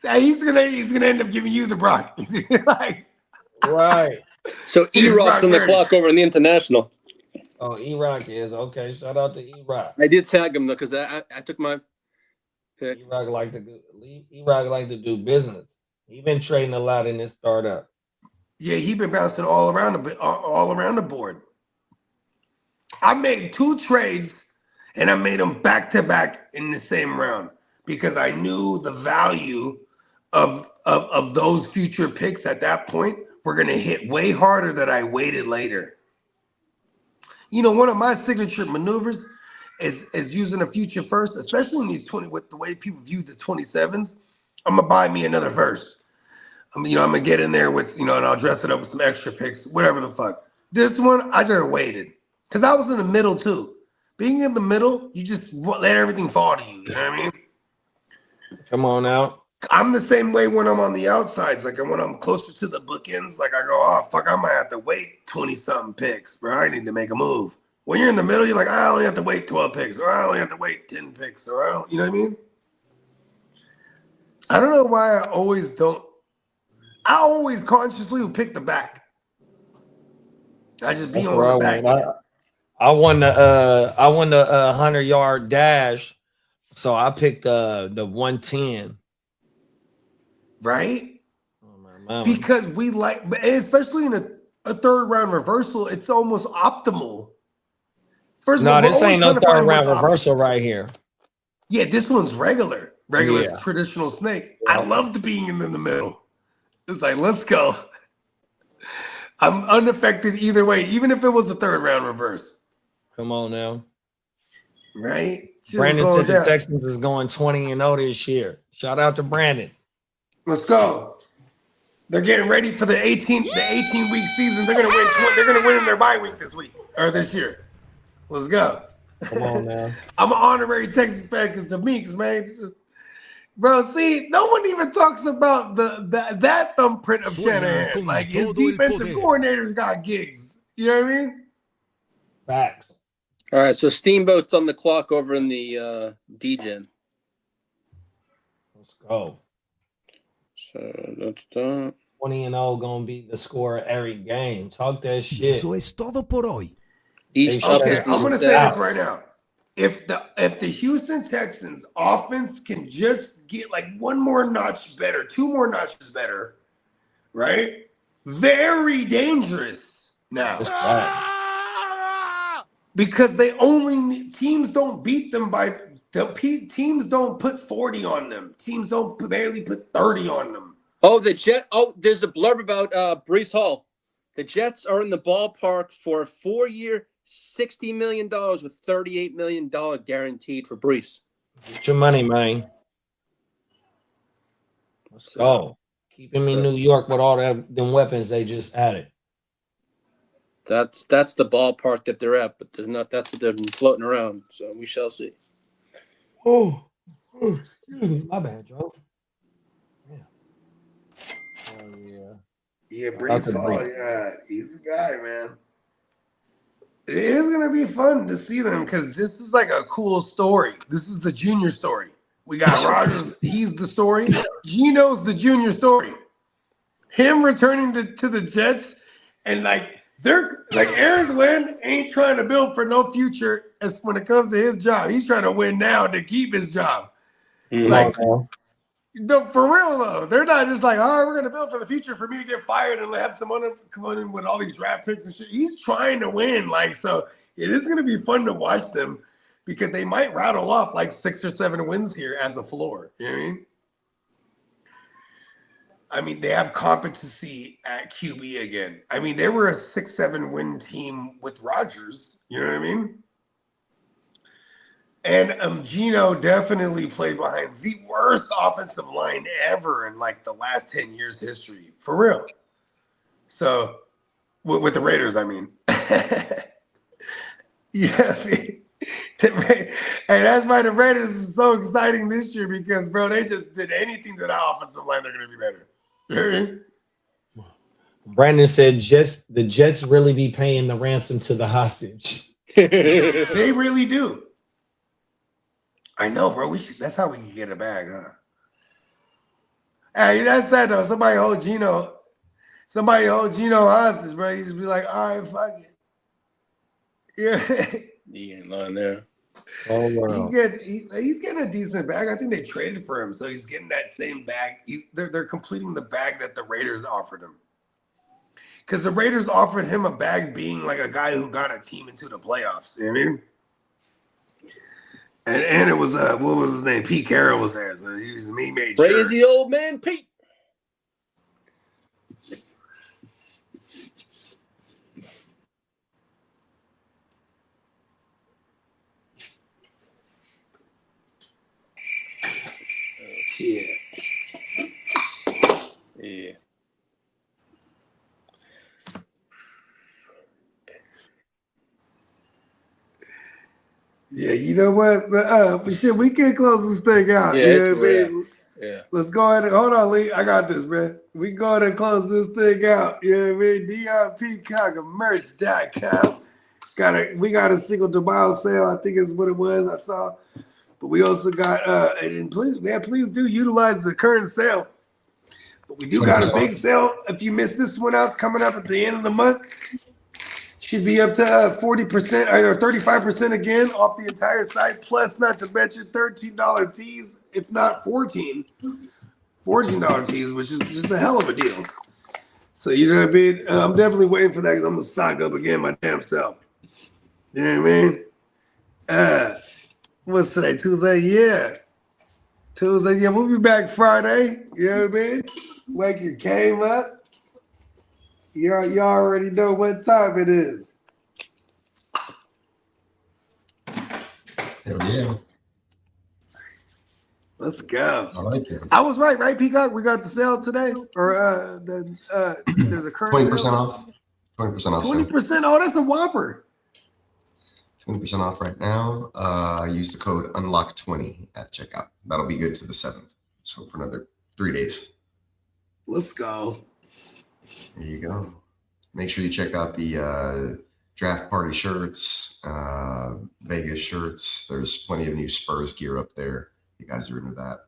He's gonna end up giving you the Brock. Like, right. So E-Rock's on the clock over in the international. Oh, E-Rock is okay. Shout out to E-Rock. I did tag him though because I took my pick. E-Rock like to do business. He been trading a lot in this startup. Yeah, he been bouncing all around the board. I made 2 trades, and I made them back to back in the same round because I knew the value of those future picks at that point were going to hit way harder than I waited later. You know, one of my signature maneuvers is using a future first, especially in these 20 with the way people view the 27s. I'm gonna buy me another first. I'm gonna get in there with, and I'll dress it up with some extra picks, whatever the fuck. This one, I just waited because I was in the middle too. Being in the middle, you just let everything fall to you. You know what I mean? Come on out. I'm the same way when I'm on the outsides. Like when I'm closer to the bookends, like I go, oh fuck, I might have to wait 20-something picks, bro. I need to make a move. When you're in the middle, you're like, I only have to wait 12 picks, or I only have to wait 10 picks, or you know what I mean? I don't know why I always consciously would pick the back. I just be on the back. I won the 100-yard dash, so I picked the 110. Right? Because we like, especially in a third round reversal, it's almost optimal. First of all, this ain't no third round reversal right here. Yeah, this one's regular traditional snake. Yeah. I loved being in the middle. It's like, let's go. I'm unaffected either way, even if it was a third round reverse. Come on now. Right? Brandon said the Texans is going 20-0 this year. Shout out to Brandon. Let's go. They're getting ready for the 18-week season. They're gonna win. They're gonna win in their bye week this year. Let's go. Come on, man. I'm an honorary Texas fan because the Meeks, man. Bro, see, no one even talks about that thumbprint of Shanahan. Like his defensive coordinators got gigs. You know what I mean? Facts. All right, so Steamboat's on the clock over in the DGen. Let's go. So that's done. 20-0 gonna be the score of every game. Talk that shit. Eso es todo por hoy. Okay, I'm gonna say this right now. If the Houston Texans offense can just get like one more notch better, 2 more notches better, right? Very dangerous now. Because teams don't beat them teams don't put 40 on them. Teams don't barely put 30 on them. Oh, there's a blurb about Breece Hall. The Jets are in the ballpark for a 4-year, $60 million with $38 million guaranteed for Breece. Get your money, man. Let's go. Keep him in New York with all them weapons they just added. That's the ballpark that they're at, but there's not. That's what they've been floating around. So we shall see. Oh, excuse me, my bad, Joe. Yeah, Breece Hall. Yeah, he's a guy, man. It is gonna be fun to see them because this is like a cool story. This is the junior story. We got Rodgers. He's the story. Geno's the junior story. Him returning to the Jets and they're like Aaron Glenn ain't trying to build for no future as when it comes to his job. He's trying to win now to keep his job. For real though, they're not just like, all right, we're gonna build for the future for me to get fired and have someone come in with all these draft picks and shit. He's trying to win, so it is gonna be fun to watch them because they might rattle off like 6 or 7 wins here as a floor. You know what I mean? I mean, they have competency at QB again. I mean, they were a 6-7 win team with Rodgers. You know what I mean? And Geno definitely played behind the worst offensive line ever in like the last 10 years history. For real. So, with the Raiders, I mean. Yeah. And that's why the Raiders is so exciting this year because, bro, they just did anything to that offensive line, they're going to be better. You know what I mean? Brandon said the Jets really be paying the ransom to the hostage. They really do. I know, bro. That's how we can get it back, huh? Hey, that's sad though. Somebody hold Gino hostage, bro. You just be like, all right, fuck it. Yeah. He ain't lying there. Oh, wow. He's getting a decent bag. I think they traded for him, so he's getting that same bag. They're completing the bag that the Raiders offered him. Because the Raiders offered him a bag being like a guy who got a team into the playoffs. You know what I mean? And it was what was his name? Pete Carroll was there, so he made sure. Crazy old man Pete. Yeah. Yeah. Yeah, you know what? But shit, we can close this thing out. Yeah, you it's know what I mean? Yeah. Let's go ahead and hold on, Lee. I got this, man. We can go ahead and close this thing out. You know what I mean? DRPCogmerch.com. We got a Cinco De Mayo sale, I think is what it was. I saw. But we also got and please do utilize the current sale. But we do got a big sale. If you missed this one out, it's coming up at the end of the month. Should be up to 40% or 35% again off the entire site. Plus, not to mention $13 tees, if not $14 tees, which is just a hell of a deal. So you know what I mean? I'm definitely waiting for that because I'm gonna stock up again my damn self. You know what I mean? What's today? Tuesday? Yeah. Tuesday. Yeah, we'll be back Friday. You know what I mean? Wake your game up. You already know what time it is. Hell yeah. Let's go. I like it. I was right, Peacock? We got the sale today? Or there's a current 20% sale? off. 20% off. 20%? Oh, that's a whopper. 20% off right now. Use the code UNLOCK20 at checkout. That'll be good to the 7th. So for another 3 days. Let's go. There you go. Make sure you check out the draft party shirts, Vegas shirts. There's plenty of new Spurs gear up there. You guys are into that. A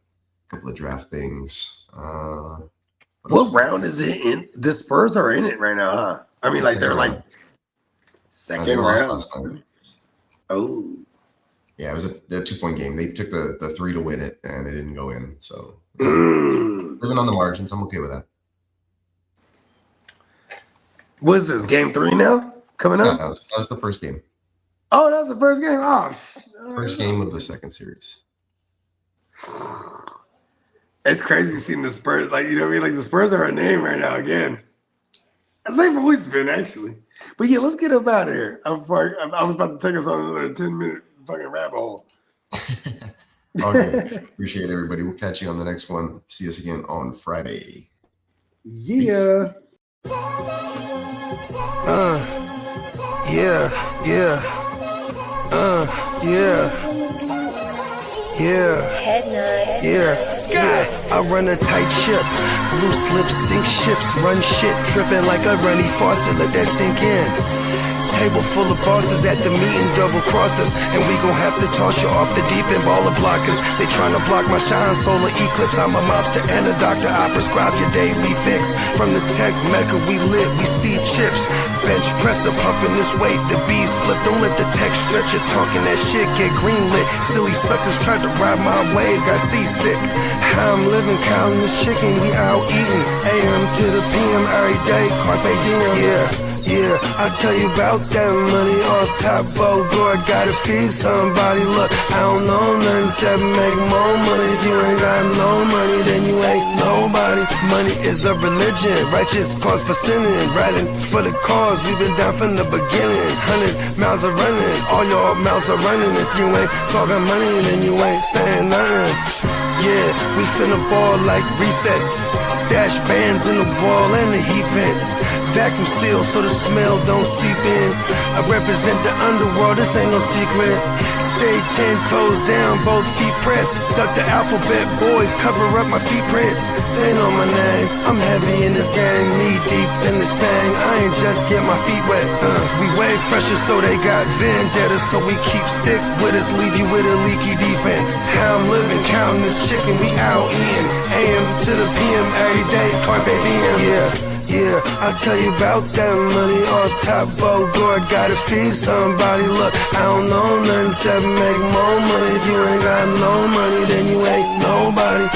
couple of draft things. What round is it in? The Spurs are in it right now, huh? I mean, like they're like second round. Last time. Oh. Yeah, it was a 2-point game. They took the 3 to win it, and it didn't go in. So living on the margins, I'm okay with that. What is this, game 3 now? Coming up? No, that was the first game. Oh, that was the first game? Oh. First game of the second series. It's crazy seeing the Spurs. Like, you know what I mean? Like, the Spurs are a name right now again. As they've always been, actually. But yeah, let's get up out of here. I was about to take us on another 10-minute fucking rabbit hole. Okay. Appreciate everybody. We'll catch you on the next one. See us again on Friday. Yeah. I run a tight ship, loose lips sink ships, run shit, dripping like a runny faucet, let that sink in. Table full of bosses at the meeting, double crosses, and we gon' have to toss you off the deep end, baller blockers. They tryna block my shine, solar eclipse. I'm a mobster and a doctor. I prescribe your daily fix. From the tech mecca, we lit, we see chips. Bench presser pumping this weight, the bees flip. Don't let the tech stretcher talking that shit get greenlit. Silly suckers tried to ride my wave, got seasick. How I'm living, counting this chicken, we out eating. AM to the PM every day, carpe diem. Yeah, I'll tell you about that money off top, boy, gotta feed somebody. Look, I don't know nothing except make more money. If you ain't got no money, then you ain't nobody. Money is a religion, righteous cause for sinning, riding for the cause. We've been down from the beginning. 100 miles are running, all your mouths are running. If you ain't talking money, then you ain't saying nothing. Yeah, we finna ball like recess. Stash bands in the wall and the heat vents. Vacuum sealed so the smell don't seep in. I represent the underworld, this ain't no secret. Stay 10 toes down, both feet pressed. Duck the alphabet boys, cover up my feet prints. They know my name, I'm heavy in this game, knee deep in this thing. I ain't just get my feet wet. We way fresher, so they got vendetta. So we keep stick with us, leave you with a leaky defense. How I'm living, counting this chicken, we out in. AM to the PM every day, carpe diem. Yeah, I'll tell you about that money off top. Bogor, gotta feed somebody. Look, I don't know nothing except make more money. If you ain't got no money, then you ain't nobody.